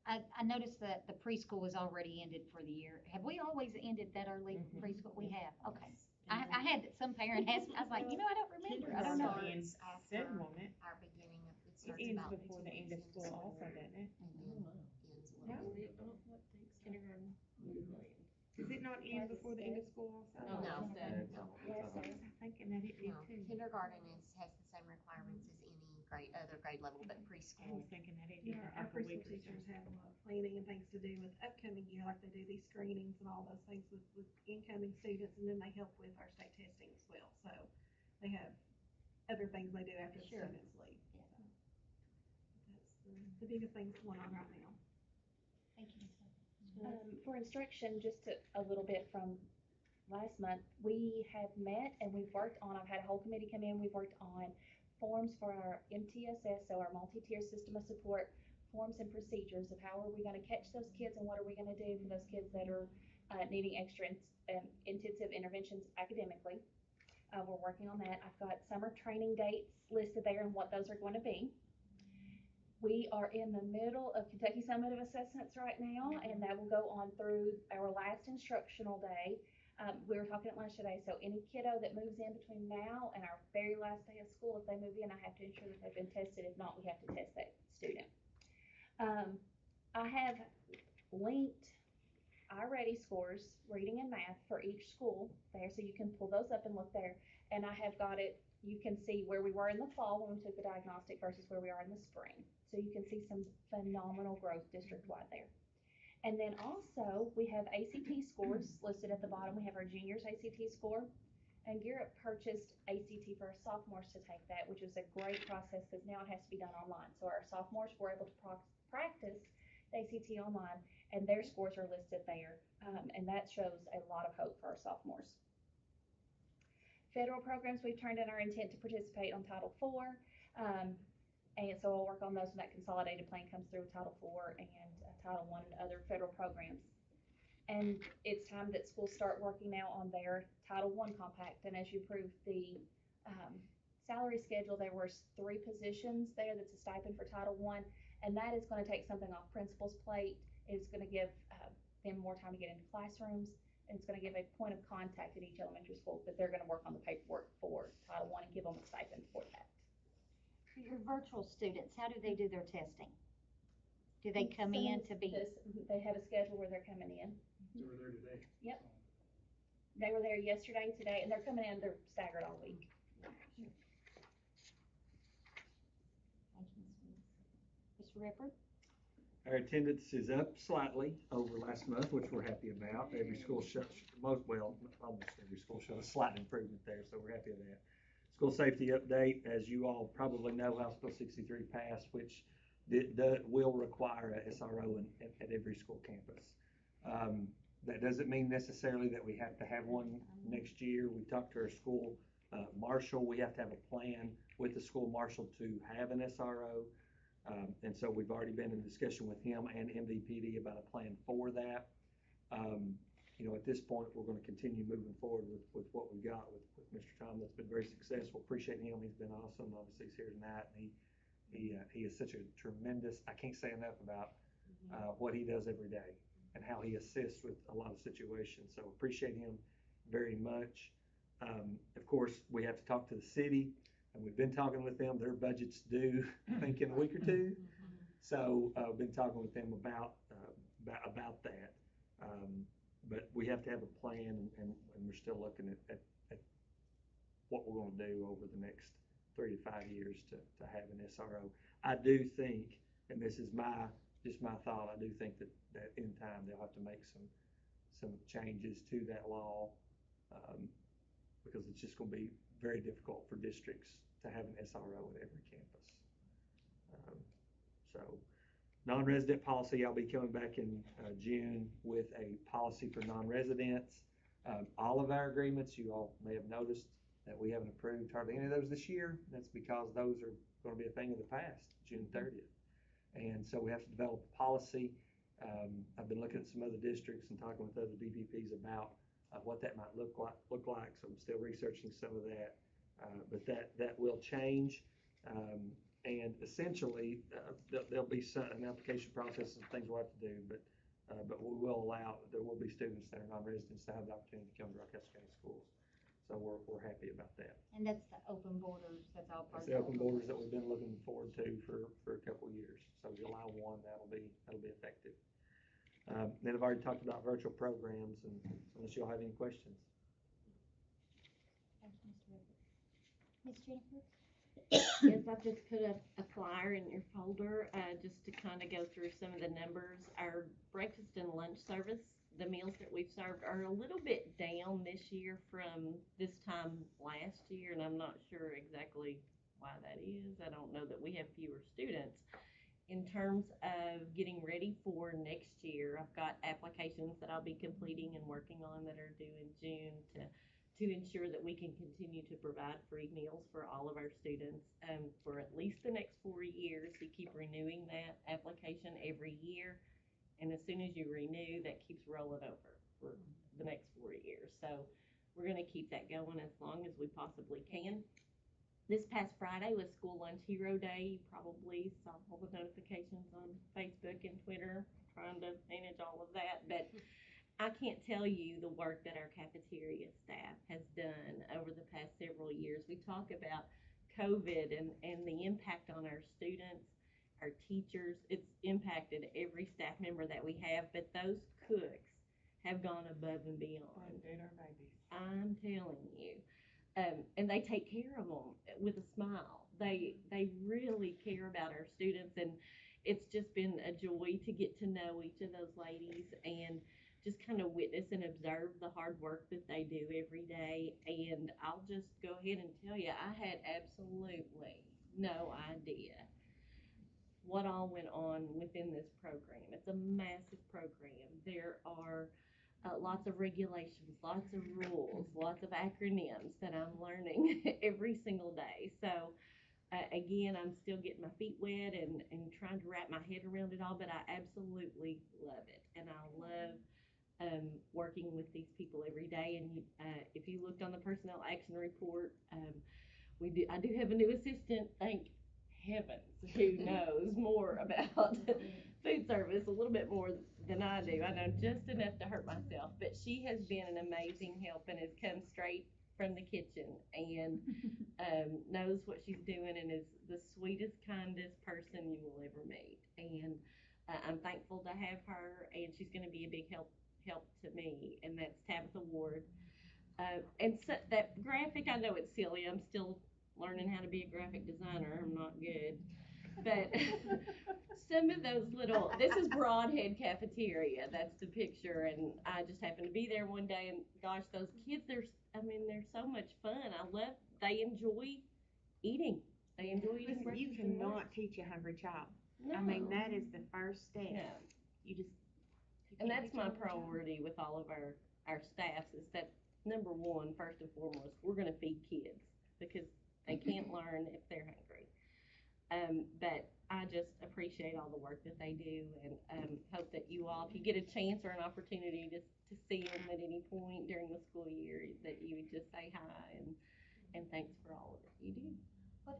I noticed that the preschool was already ended for the year. Have we always ended that early preschool? We have, okay. I had some parent ask me, I was like, I don't remember, I don't know. Kindergarten Starts after soon, won't it? our beginning of, it It starts ends about before the end of school also, doesn't it? and then ends a No. little bit. Kindergarten. Does it not end before the end of school also? No. I was thinking that it did No, too. kindergarten has the same requirements as any other grade level, but I preschool. was thinking that it did Yeah, a our couple preschool weeks or teachers so. have a lot of planning and things to do with upcoming year, like they do these screenings and all those things with incoming students, and then they help with our state testing as well, so they have other things they do after the Sure. students leave. So that's the biggest things going on right now. Thank you. For instruction, just a little bit from last month, we have met and we've worked on, I've had a whole committee come in, we've worked on forms for our MTSS, so our multi-tier system of support, forms and procedures of how are we gonna catch those kids and what are we gonna do for those kids that are needing extra intensive interventions academically. We're working on that. I've got summer training dates listed there and what those are going to be. We are in the middle of Kentucky Summative Assessments right now, and that will go on through our last instructional day. We were talking at lunch today, so any kiddo that moves in between now and our very last day of school, if they move in, I have to ensure that they've been tested. If not, we have to test that student. I have linked iReady scores, reading and math, for each school there, so you can pull those up and look there. And I have got it, you can see where we were in the fall when we took the diagnostic versus where we are in the spring. So you can see some phenomenal growth district-wide there. And then also, we have ACT scores listed at the bottom. We have our juniors ACT score. And Garrett purchased ACT for our sophomores to take that, which was a great process because now it has to be done online. So our sophomores were able to practice the ACT online, and their scores are listed there. And that shows a lot of hope for our sophomores. Federal programs, we've turned in our intent to participate on Title IV. And so I'll work on those when that consolidated plan comes through, Title IV and Title I and other federal programs. And it's time that schools start working now on their Title I compact. And as you approve the salary schedule, there were 3 positions there that's a stipend for Title I. And that is going to take something off principal's plate. It's going to give them more time to get into classrooms. And it's going to give a point of contact at each elementary school that they're going to work on the paperwork for Title I and give them a stipend for that. For your virtual students, how do they do their testing? Do they come in to be? They have a schedule where they're coming in. They were there today. Yep. They were there yesterday, today, and they're coming in, they're staggered all week. Mr. Ripper? Our attendance is up slightly over last month, which we're happy about. Every school almost every school showed a slight improvement there, so we're happy with that. School safety update, as you all probably know, House Bill 63 passed, which will require a SRO at every school campus. That doesn't mean necessarily that we have to have one next year. We talked to our school marshal. We have to have a plan with the school marshal to have an SRO. And so we've already been in discussion with him and MDPD about a plan for that. At this point, we're going to continue moving forward with what we got with Mr. Tom. That's been very successful. Appreciate him. He's been awesome. Obviously, he's here tonight. And he is such a tremendous, I can't say enough about what he does every day and how he assists with a lot of situations. So appreciate him very much. Of course, we have to talk to the city. And we've been talking with them. Their budget's due, I think, in a week or two. So I've been talking with them about that. But we have to have a plan, and we're still looking at what we're going to do over the next 3 to 5 years to have an SRO. I do think, and this is just my thought, I do think that in time they'll have to make some changes to that law because it's just going to be very difficult for districts to have an SRO at every campus. So, non-resident policy, I'll be coming back in June with a policy for non-residents. All of our agreements, you all may have noticed that we haven't approved hardly any of those this year. That's because those are going to be a thing of the past, June 30th. And so we have to develop a policy. I've been looking at some other districts and talking with other DPPs about what that might look like. So I'm still researching some of that, but that will change. And essentially, there'll be an application process and things we'll have to do, but we will allow, there will be students that are non-residents to have the opportunity to come to Rockcastle County Schools. So we're happy about that. And that's the open borders, that's all part It's of the open borders that we've been looking forward to for a couple of years. So July 1, that'll be effective. Then I've already talked about virtual programs, and unless y'all have any questions. Ms. Jennifer? Yes, I've just put a flyer in your folder, just to kind of go through some of the numbers. Our breakfast and lunch service, the meals that we've served are a little bit down this year from this time last year, and I'm not sure exactly why that is. I don't know that we have fewer students. In terms of getting ready for next year, I've got applications that I'll be completing and working on that are due in June to ensure that we can continue to provide free meals for all of our students for at least the next 4 years. You keep renewing that application every year, and as soon as you renew, that keeps rolling over for the next 4 years. So we're going to keep that going as long as we possibly can. This past Friday was School Lunch Hero Day. You probably saw all the notifications on Facebook and Twitter, trying to manage all of that, but I can't tell you the work that our cafeteria staff has done over the past several years. We talk about COVID and the impact on our students, our teachers. It's impacted every staff member that we have, but those cooks have gone above and beyond. I'm telling you. And they take care of them with a smile. They really care about our students, and it's just been a joy to get to know each of those ladies and just kind of witness and observe the hard work that they do every day. And I'll just go ahead and tell you, I had absolutely no idea what all went on within this program. It's a massive program. There are lots of regulations, lots of rules, lots of acronyms that I'm learning every single day. So again, I'm still getting my feet wet and trying to wrap my head around it all, but I absolutely love it. And I love working with these people every day. And if you looked on the personnel action report, I do have a new assistant, thank heavens, who knows more about food service, a little bit more than I do. I know just enough to hurt myself, but she has been an amazing help and has come straight from the kitchen and knows what she's doing and is the sweetest, kindest person you will ever meet. And I'm thankful to have her, and she's going to be a big help to me, and that's Tabitha Ward. And so that graphic, I know it's silly. I'm still learning how to be a graphic designer. I'm not good. But some of those little, this is Broadhead Cafeteria. That's the picture. And I just happened to be there one day, and gosh, those kids, they're so much fun. They enjoy eating. They enjoy eating breakfast. You cannot teach a hungry child. No. I mean, that is the first step. No. You And that's my priority with all of our staffs is that, number one, first and foremost, we're going to feed kids because they can't learn if they're hungry. But I just appreciate all the work that they do, and hope that you all, if you get a chance or an opportunity to see them at any point during the school year, that you would just say hi and thanks for all of it you do. What,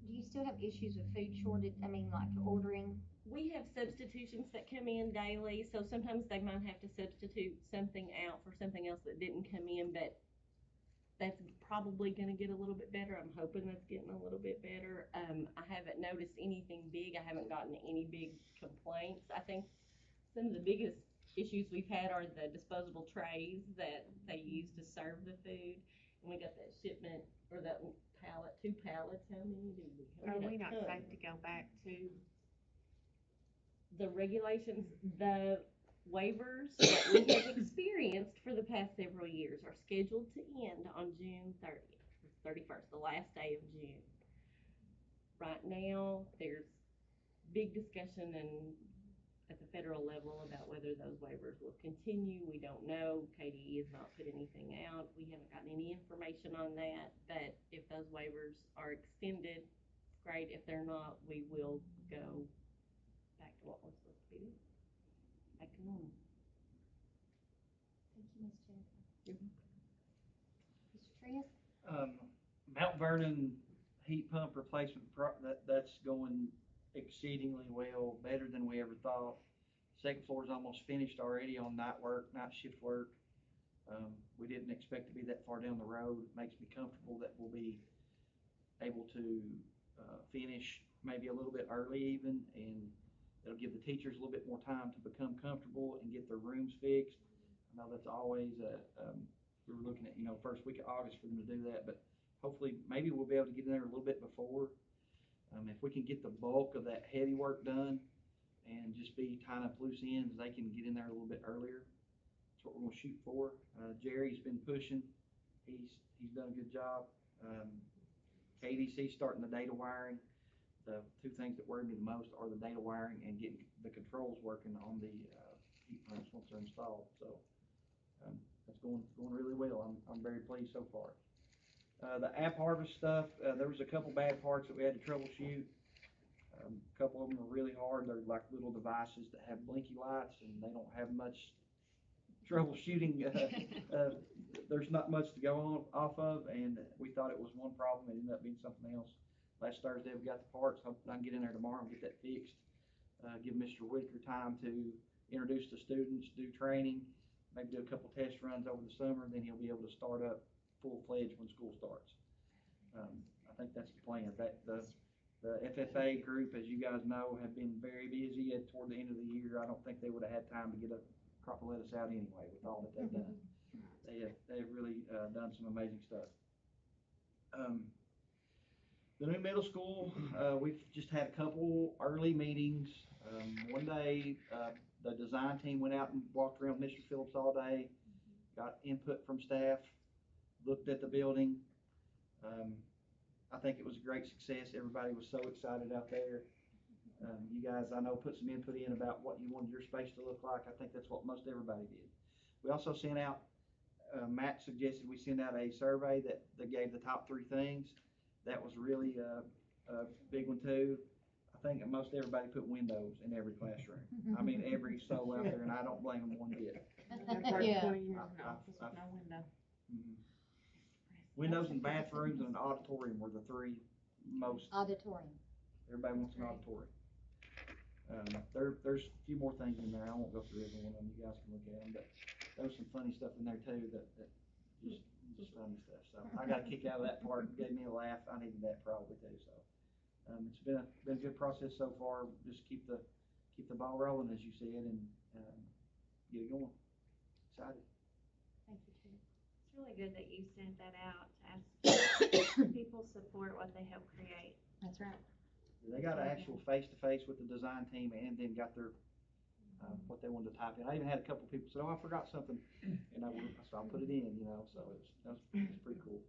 do you still have issues with food shortage? I mean, like ordering? We have substitutions that come in daily, so sometimes they might have to substitute something out for something else that didn't come in, but that's probably going to get a little bit better. I'm hoping that's getting a little bit better. I haven't noticed anything big. I haven't gotten any big complaints. I think some of the biggest issues we've had are the disposable trays that they use to serve the food. And we got that shipment, or that pallet, 2 pallets. How many do we have? Are we not safe to go back to the regulations? The waivers that we have experienced for the past several years are scheduled to end on June 30th. 31st, the last day of June. Right now, there's big discussion at the federal level about whether those waivers will continue. We don't know. KDE has not put anything out. We haven't gotten any information on that, but if those waivers are extended, great. If they're not, we will go back to what we're supposed to be doing. Back to normal. Thank you, Ms. Jennifer. Mr. Trius? Mount Vernon heat pump replacement, that's going exceedingly well, better than we ever thought. Second floor's almost finished already on night shift work. We didn't expect to be that far down the road. It makes me comfortable that we'll be able to finish maybe a little bit early even, and it'll give the teachers a little bit more time to become comfortable and get their rooms fixed. I know that's always we were looking at, first week of August for them to do that, but hopefully maybe we'll be able to get in there a little bit before. If we can get the bulk of that heavy work done and just be tying up loose ends, they can get in there a little bit earlier. That's what we're gonna shoot for. Jerry's been pushing. He's done a good job. KDC starting the data wiring. The two things that worry me the most are the data wiring and getting the controls working on the heat pumps once they're installed. So that's going really well. I'm very pleased so far. The app harvest stuff, there was a couple bad parts that we had to troubleshoot. A couple of them are really hard. They're like little devices that have blinky lights, and they don't have much troubleshooting. There's not much to go on off of, and we thought it was one problem. It ended up being something else. Last Thursday we got the parts. Hoping I can get in there tomorrow and get that fixed. Give Mr. Whitaker time to introduce the students, do training, maybe do a couple test runs over the summer, and then he'll be able to start up full-fledged when school starts. I think that's the plan. The FFA group, as you guys know, have been very busy toward the end of the year. I don't think they would have had time to get a crop of lettuce out anyway with all that they've done. They've really done some amazing stuff. The new middle school, we've just had a couple early meetings. One day, the design team went out and walked around Mr. Phillips all day, got input from staff, looked at the building. I think it was a great success. Everybody was so excited out there. You guys, I know, put some input in about what you wanted your space to look like. I think that's what most everybody did. We also sent out, Matt suggested we send out a survey that gave the top 3 things. That was really a big one too. I think most everybody put windows in every classroom. I mean, every soul out there, and I don't blame them one bit. I've worked 20 years in office with no window. Windows and bathrooms and an auditorium were the 3 most. Auditorium. Everybody wants an auditorium. There's a few more things in there. I won't go through every one of them. You guys can look at them, but there was some funny stuff in there too that just funny stuff. So I got a kick out of that part. It gave me a laugh. I needed that probably too. So it's been a good process so far. Just keep the ball rolling, as you said, and get it going. Excited. Thank you, Chief. It's really good that you sent that out to ask people support what they help create. That's right. They got an actual face-to-face with the design team, and then got their what they wanted to type in. I even had a couple people say, "Oh, I forgot something," and so I'll put it in. So it's pretty cool.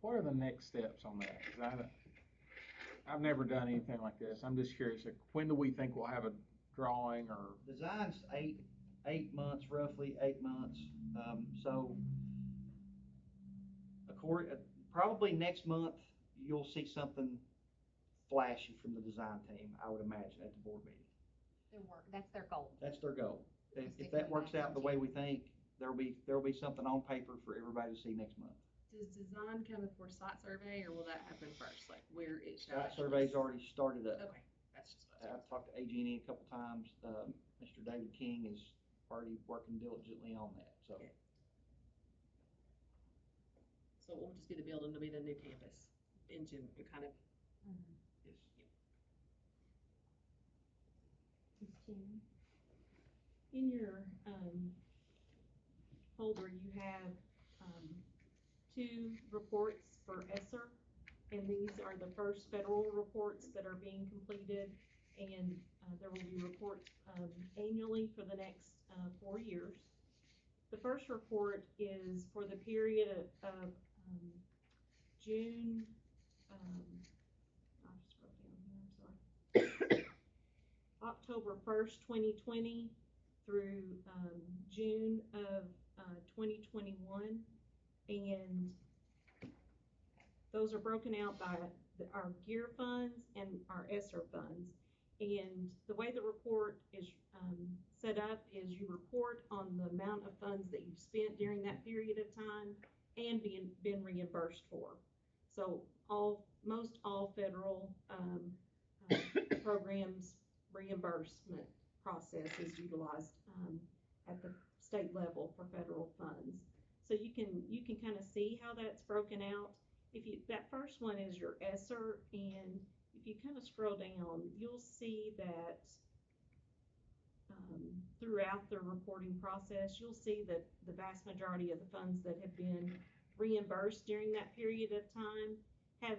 What are the next steps on that? 'Cause I've never done anything like this. I'm just curious. Like, when do we think we'll have a drawing or? Design's 8 months, roughly 8 months. So probably next month you'll see something flashy from the design team, I would imagine, at the board meeting. That's their goal. That's their goal. If that works out the way we think, there'll be something on paper for everybody to see next month. Does design come before site survey, or will that happen first, like where it should? Site survey's already started up. Okay, that's just what I was I've talked to AG&E a couple times. Mr. David King is already working diligently on that, so. Okay. So it won't just be the building, it'll be the new campus engine, kind of. Yes. Ms. Jenny? In your, folder, you have, 2 reports for ESSER, and these are the first federal reports that are being completed, and there will be reports annually for the next 4 years. The first report is for the period of June, I just wrote down here, I'm sorry. October 1st, 2020 through June of 2021. And those are broken out by our gear funds and our ESSER funds. And the way the report is set up is you report on the amount of funds that you've spent during that period of time and been reimbursed for. So most all federal programs reimbursement process is utilized at the state level for federal funds. So you can kind of see how that's broken out. That first one is your ESSER, and if you kind of scroll down, you'll see that throughout the reporting process, you'll see that the vast majority of the funds that have been reimbursed during that period of time have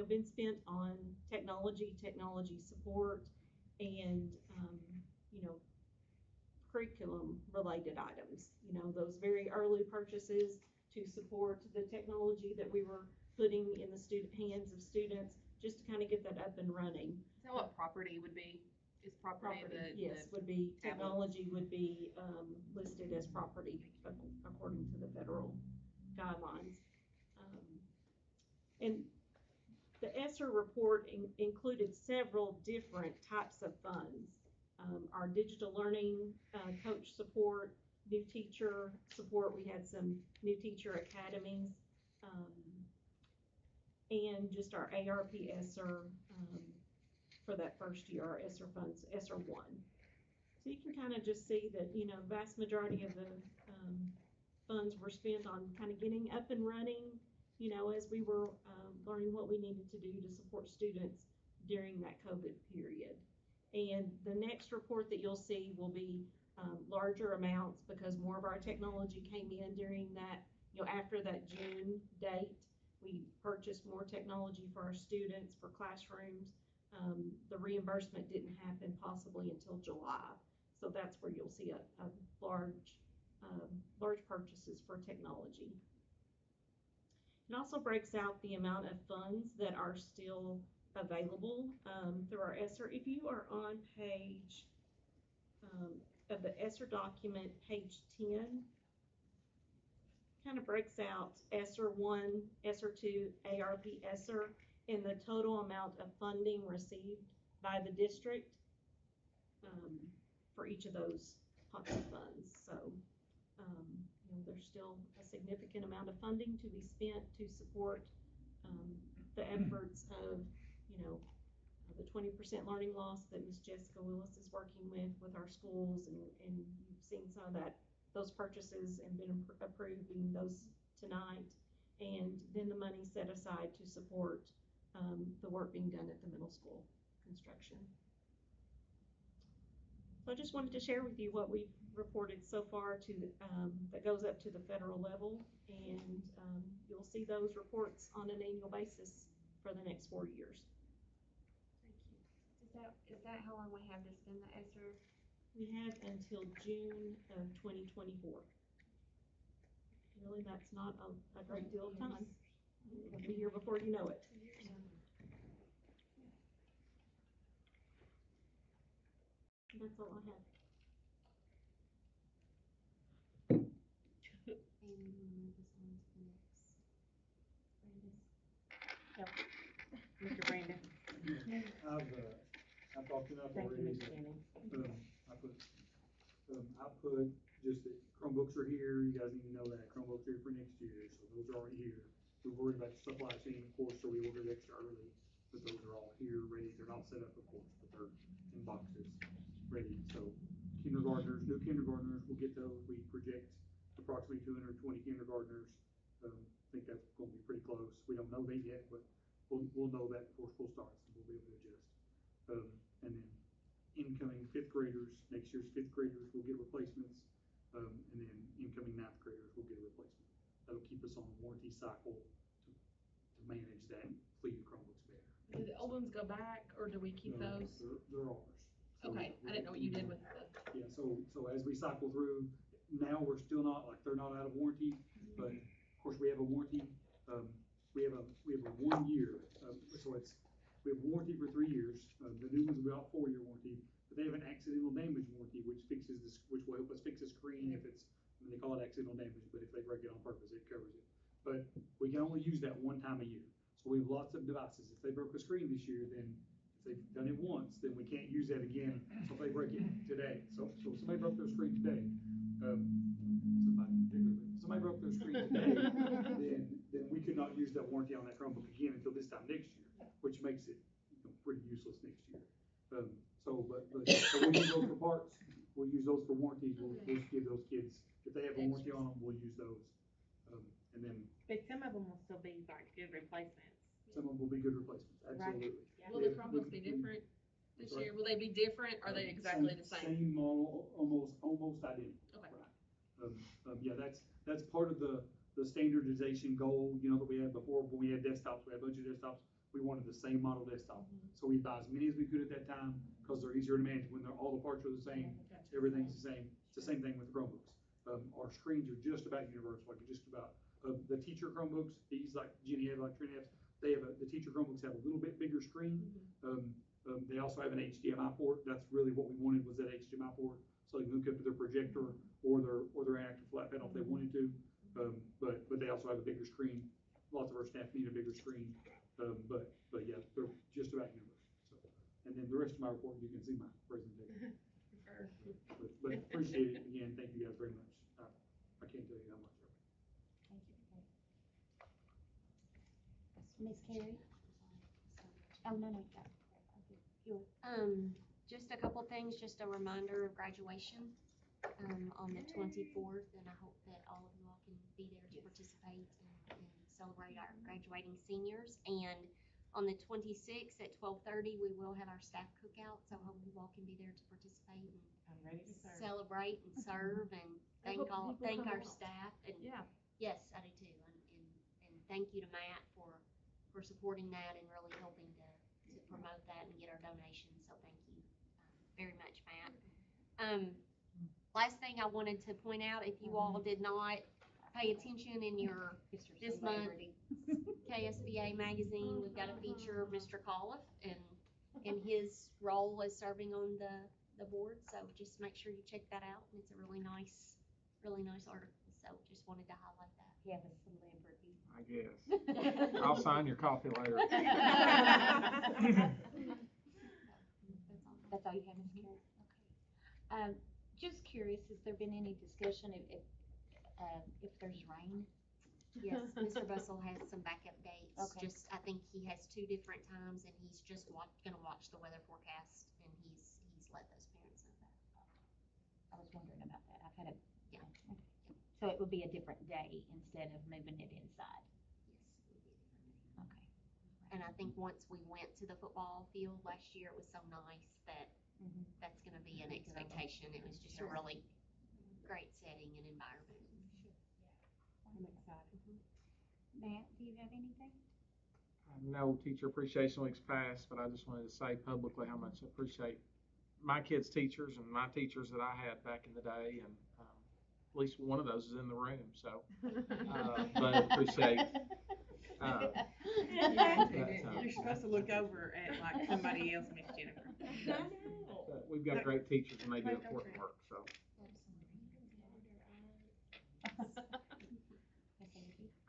been spent on technology support, and curriculum related items. Those very early purchases to support the technology that we were putting in the hands of students, just to kind of get that up and running. Is that what property would be? Is property yes, would be technology would be listed as property according to the federal guidelines. And the ESSER report included several different types of funds. Our digital learning coach support, new teacher support. We had some new teacher academies, and just our ARP ESSER for that first year, our ESSER funds, ESSER 1. So you can kind of just see that, vast majority of the funds were spent on kind of getting up and running, as we were learning what we needed to do to support students during that COVID period. And the next report that you'll see will be larger amounts, because more of our technology came in during that, after that June date. We purchased more technology for our students, for classrooms. The reimbursement didn't happen possibly until July. So that's where you'll see a large purchases for technology. It also breaks out the amount of funds that are still available through our ESSER. If you are on page of the ESSER document, page 10, kind of breaks out ESSER 1, ESSER 2, ARP ESSER, and the total amount of funding received by the district for each of those pots of funds. So there's still a significant amount of funding to be spent to support the efforts of the 20% learning loss that Ms. Jessica Willis is working with our schools, and you've seen some of those purchases and been approving those tonight, and then the money set aside to support the work being done at the middle school construction. So I just wanted to share with you what we've reported so far that goes up to the federal level, and you'll see those reports on an annual basis for the next 4 years. Is that how long we have to spend the ESSER? We have until June of 2024. Really, that's not a great deal of time. It'll be here before you know it. That's all I have. Mr. Brandon. I've talked enough Thank you, already. Ms. Jennings. I put just that Chromebooks are here. You guys need to know that Chromebooks are here for next year, so those are already here. We're worried about the supply chain, of course, so we ordered extra early, but those are all here, ready. They're not set up, of course, but they're in boxes, ready. So kindergartners, new kindergartners, will get those. We project approximately 220 kindergartners. I think that's going to be pretty close. We don't know that yet, but we'll know that before school starts, and we'll be able to adjust. And then incoming fifth graders, next year's fifth graders will get replacements, and then incoming ninth graders will get a replacement. That'll keep us on a warranty cycle to manage that fleet of Chromebooks better. Do the old ones go back, or do we keep No, those? They're ours. So Okay, I didn't know what you did with the. Yeah, so as we cycle through, now we're still not, like, they're not out of warranty, but of course, we have a warranty, we have a 1 year, so we have warranty for 3 years. The new one's about 4-year warranty, but they have an accidental damage warranty, which fixes this, which will help us fix the screen if it's, they call it accidental damage, but if they break it on purpose, it covers it. But we can only use that one time a year. So we have lots of devices. If they broke a screen this year, then if they've done it once, then we can't use that again. So if they break it today, so if somebody broke their screen today, somebody broke their screen today, then we could not use that warranty on that Chromebook again until this time next year, which makes it, pretty useless next year. So we'll use those for parts, we'll use those for warranties, we'll just give those kids, if they have a warranty on them, we'll use those. And then But some of them will still be like good replacements. some of them will be good replacements, absolutely. Yeah. Will the Chromebooks be different this Sorry? year? Will they be different? Are they exactly the same? Same model, almost identical. Okay. Right. Yeah, that's part of the standardization goal, that we had before. When we had desktops, we had a bunch of desktops. We wanted the same model desktop. So we buy as many as we could at that time, because they're easier to manage when all the parts are the same, everything's the same. It's the same thing with Chromebooks. Our screens are just about universal, like just about, the teacher Chromebooks, these like Jenny had, like Trina has, the teacher Chromebooks have a little bit bigger screen. They also have an HDMI port. That's really what we wanted, was that HDMI port, so they can hook up to their projector or their active flat panel if they wanted to. But they also have a bigger screen. Lots of our staff need a bigger screen. But yeah, they're just about universal. So, and then the rest of my report, you can see my presentation. But appreciate it again. Thank you guys very much. I can't tell you how much. Thank you. Ms. Carey? Oh, no, go. Just a couple things, just a reminder of graduation, on the 24th, and I hope that all of you all can be there to participate and celebrate our graduating seniors. And on the 26th at 12:30, we will have our staff cookout, so I hope you all can be there to participate and I'm ready to serve. celebrate and serve and thank our staff. And Yeah. yes, I do too. And thank you to Matt for supporting that and really helping to promote that and get our donations. So thank you very much, Matt. Last thing I wanted to point out, if you all did not pay attention in your this month KSBA magazine, we've got a feature of Mr. Colliff and his role as serving on the board. So just make sure you check that out. It's a really nice article. So just wanted to highlight that. You have a celebrity. I guess. I'll sign your coffee later. That's all you have, Ms. Carey? Okay. Just curious, has there been any discussion if there's rain? Yes, Mr. Bussell has some backup dates. Okay. Just, I think he has 2 different times, and he's just gonna watch the weather forecast, and he's let those parents know that. I was wondering about that. I've had a, Yeah. okay. So it would be a different day instead of moving it inside? Yes, we did. Okay. And I think once we went to the football field last year, it was so nice that that's gonna be an expectation. It was just a really great setting and environment. I'm excited. Matt, do you have anything? I know Teacher Appreciation Week's passed, but I just wanted to say publicly how much I appreciate my kids' teachers and my teachers that I had back in the day, and at least one of those is in the room, so but I appreciate You're supposed to look over at like somebody else, Miss Jennifer. we've got great teachers and they do important work, so.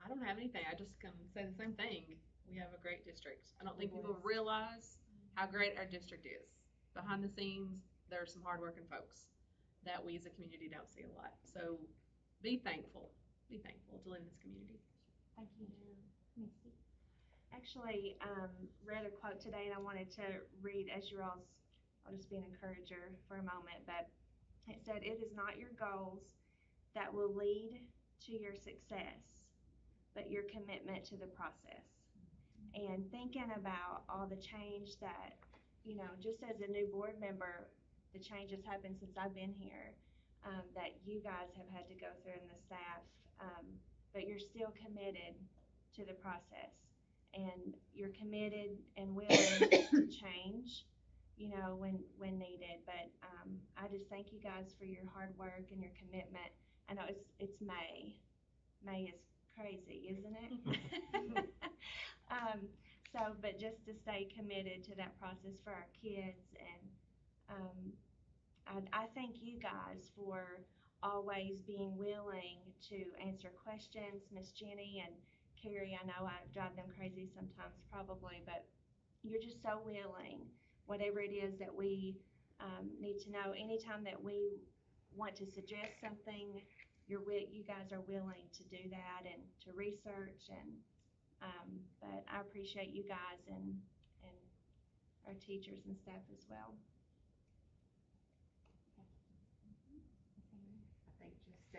I don't have anything. I just can say the same thing. We have a great district. I don't think people realize how great our district is. Behind the scenes, there are some hardworking folks that we as a community don't see a lot. So be thankful. Be thankful to live in this community. Thank you. Misty? Actually, read a quote today and I wanted to read as your all's, I'll just be an encourager for a moment, but it said, "It is not your goals that will lead to your success, but your commitment to the process." And thinking about all the change that, just as a new board member, the change has happened since I've been here, that you guys have had to go through and the staff, but you're still committed to the process. And you're committed and willing to change, when needed. But I just thank you guys for your hard work and your commitment I know it's May. May is crazy, isn't it? But just to stay committed to that process for our kids, and I thank you guys for always being willing to answer questions. Miss Jenny and Carrie, I know I drive them crazy sometimes probably, but you're just so willing. Whatever it is that we need to know, anytime that we want to suggest something, you guys are willing to do that and to research, and but I appreciate you guys and our teachers and staff as well. I think just,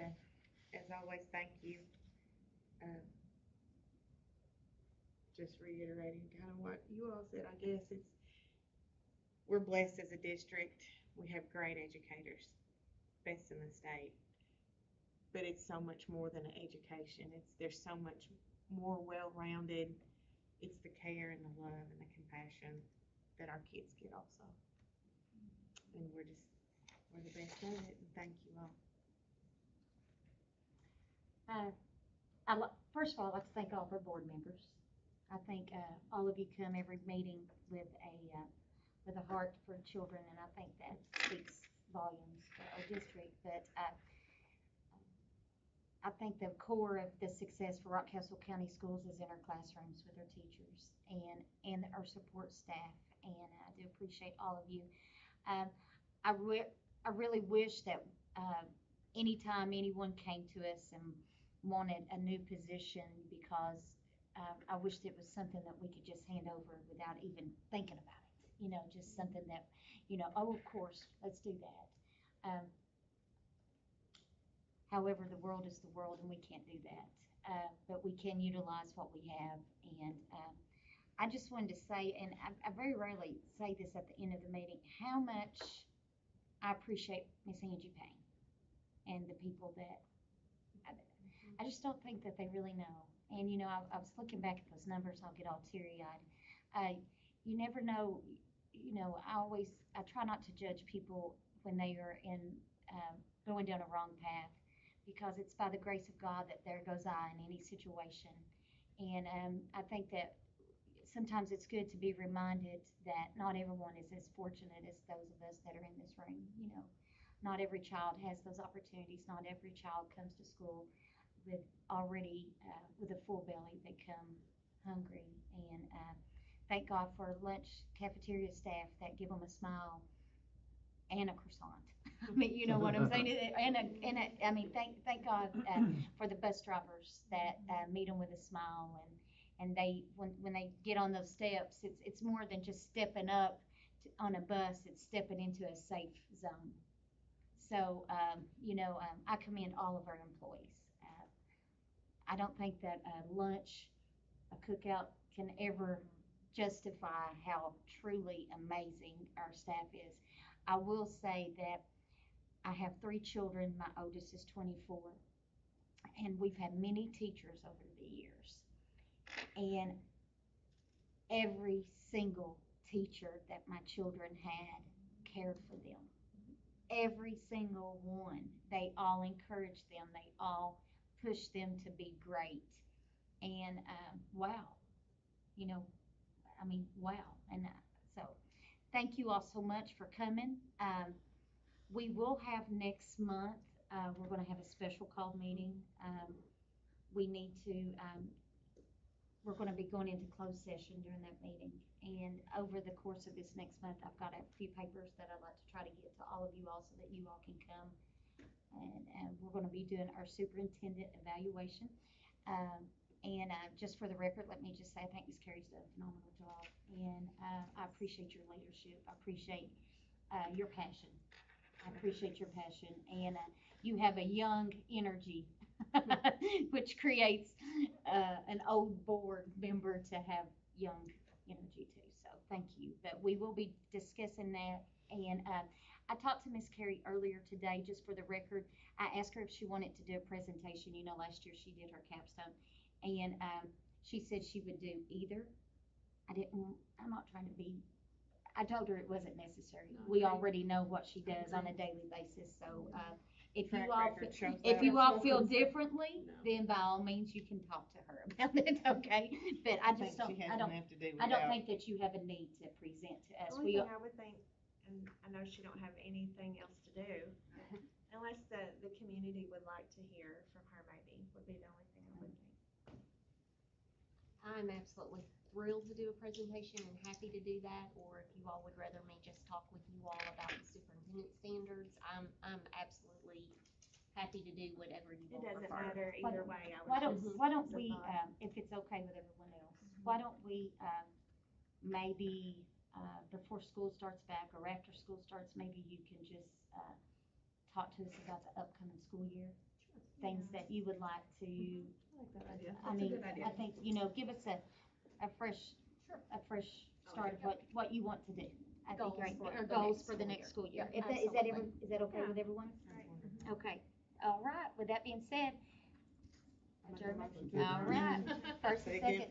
as always, thank you. Just reiterating kind of what you all said, I guess we're blessed as a district. We have great educators, best in the state. But it's so much more than an education. There's so much more well-rounded. It's the care and the love and the compassion that our kids get also. And we're the best at it, and thank you all. First of all, I'd like to thank all of our board members. I think all of you come every meeting with a heart for children, and I think that speaks volumes for our district. But I think the core of the success for Rockcastle County Schools is in our classrooms with our teachers and our support staff, and I do appreciate all of you. I really wish that anytime anyone came to us and wanted a new position, because I wished it was something that we could just hand over without even thinking about it. You know, just something that, oh, of course, let's do that. However, the world is the world, and we can't do that. But we can utilize what we have. And I just wanted to say, and I very rarely say this at the end of the meeting, how much I appreciate Miss Angie Payne and the people that I just don't think that they really know. And, I was looking back at those numbers, I'll get all teary-eyed. You never know, I try not to judge people when they are going down a wrong path, because it's by the grace of God that there goes I in any situation. And I think that sometimes it's good to be reminded that not everyone is as fortunate as those of us that are in this room. Not every child has those opportunities. Not every child comes to school with with a full belly. They come hungry, and thank God for lunch cafeteria staff that give them a smile and a croissant. I mean, you know what I'm saying? Thank God for the bus drivers that meet them with a smile, and they when they get on those steps, it's more than just stepping up on a bus. It's stepping into a safe zone. So I commend all of our employees. I don't think that lunch, a cookout, can ever justify how truly amazing our staff is. I will say that I have 3 children. My oldest is 24, and we've had many teachers over the years, and every single teacher that my children had cared for them. Every single one. They all encouraged them. They all pushed them to be great. And wow, wow. And so thank you all so much for coming. We will have next month, we're going to have a special call meeting. We're going to be going into closed session during that meeting. And over the course of this next month, I've got a few papers that I'd like to try to get to all of you all so that you all can come. And we're going to be doing our superintendent evaluation. Just for the record, let me just say I think Ms. Carey's done a phenomenal job. And I appreciate your leadership. I appreciate your passion. I appreciate your passion. And you have a young energy, which creates an old board member to have young energy too. So thank you. But we will be discussing that. And I talked to Miss Carey earlier today, just for the record. I asked her if she wanted to do a presentation. Last year she did her capstone. And she said she would do either. I'm not trying to be, I told her it wasn't necessary. We already know what she does on a daily basis. So If you Track all, record shows if that. you all feel differently, No. then by all means, you can talk to her about it, okay? But I just don't, I don't, have to do I don't think that you have a need to present to us. Only We, thing I would think, and I know she don't have anything else to do, unless the community would like to hear from her maybe, would be the only thing I would think. I'm absolutely thrilled to do a presentation and happy to do that, or if you all would rather me just talk with you all about the superintendent standards, I'm absolutely happy to do whatever you It all doesn't prefer. matter either way, I why was don't, just. why don't as a we, thought. if it's okay with everyone else, why don't we, maybe, before school starts back or after school starts, maybe you can just, talk to us about the upcoming school year? Things that you would like to, I like that idea. I That's a mean, good idea. I think, give us a fresh start of what you want to do. That'd be Goals great, for or the goals next for the school next year. school year. Yeah, Is that absolutely. is that okay Yeah. with everyone? Right. Okay, all right, with that being said, Make a adjournment. motion to All adjourn. right, first and Second. second,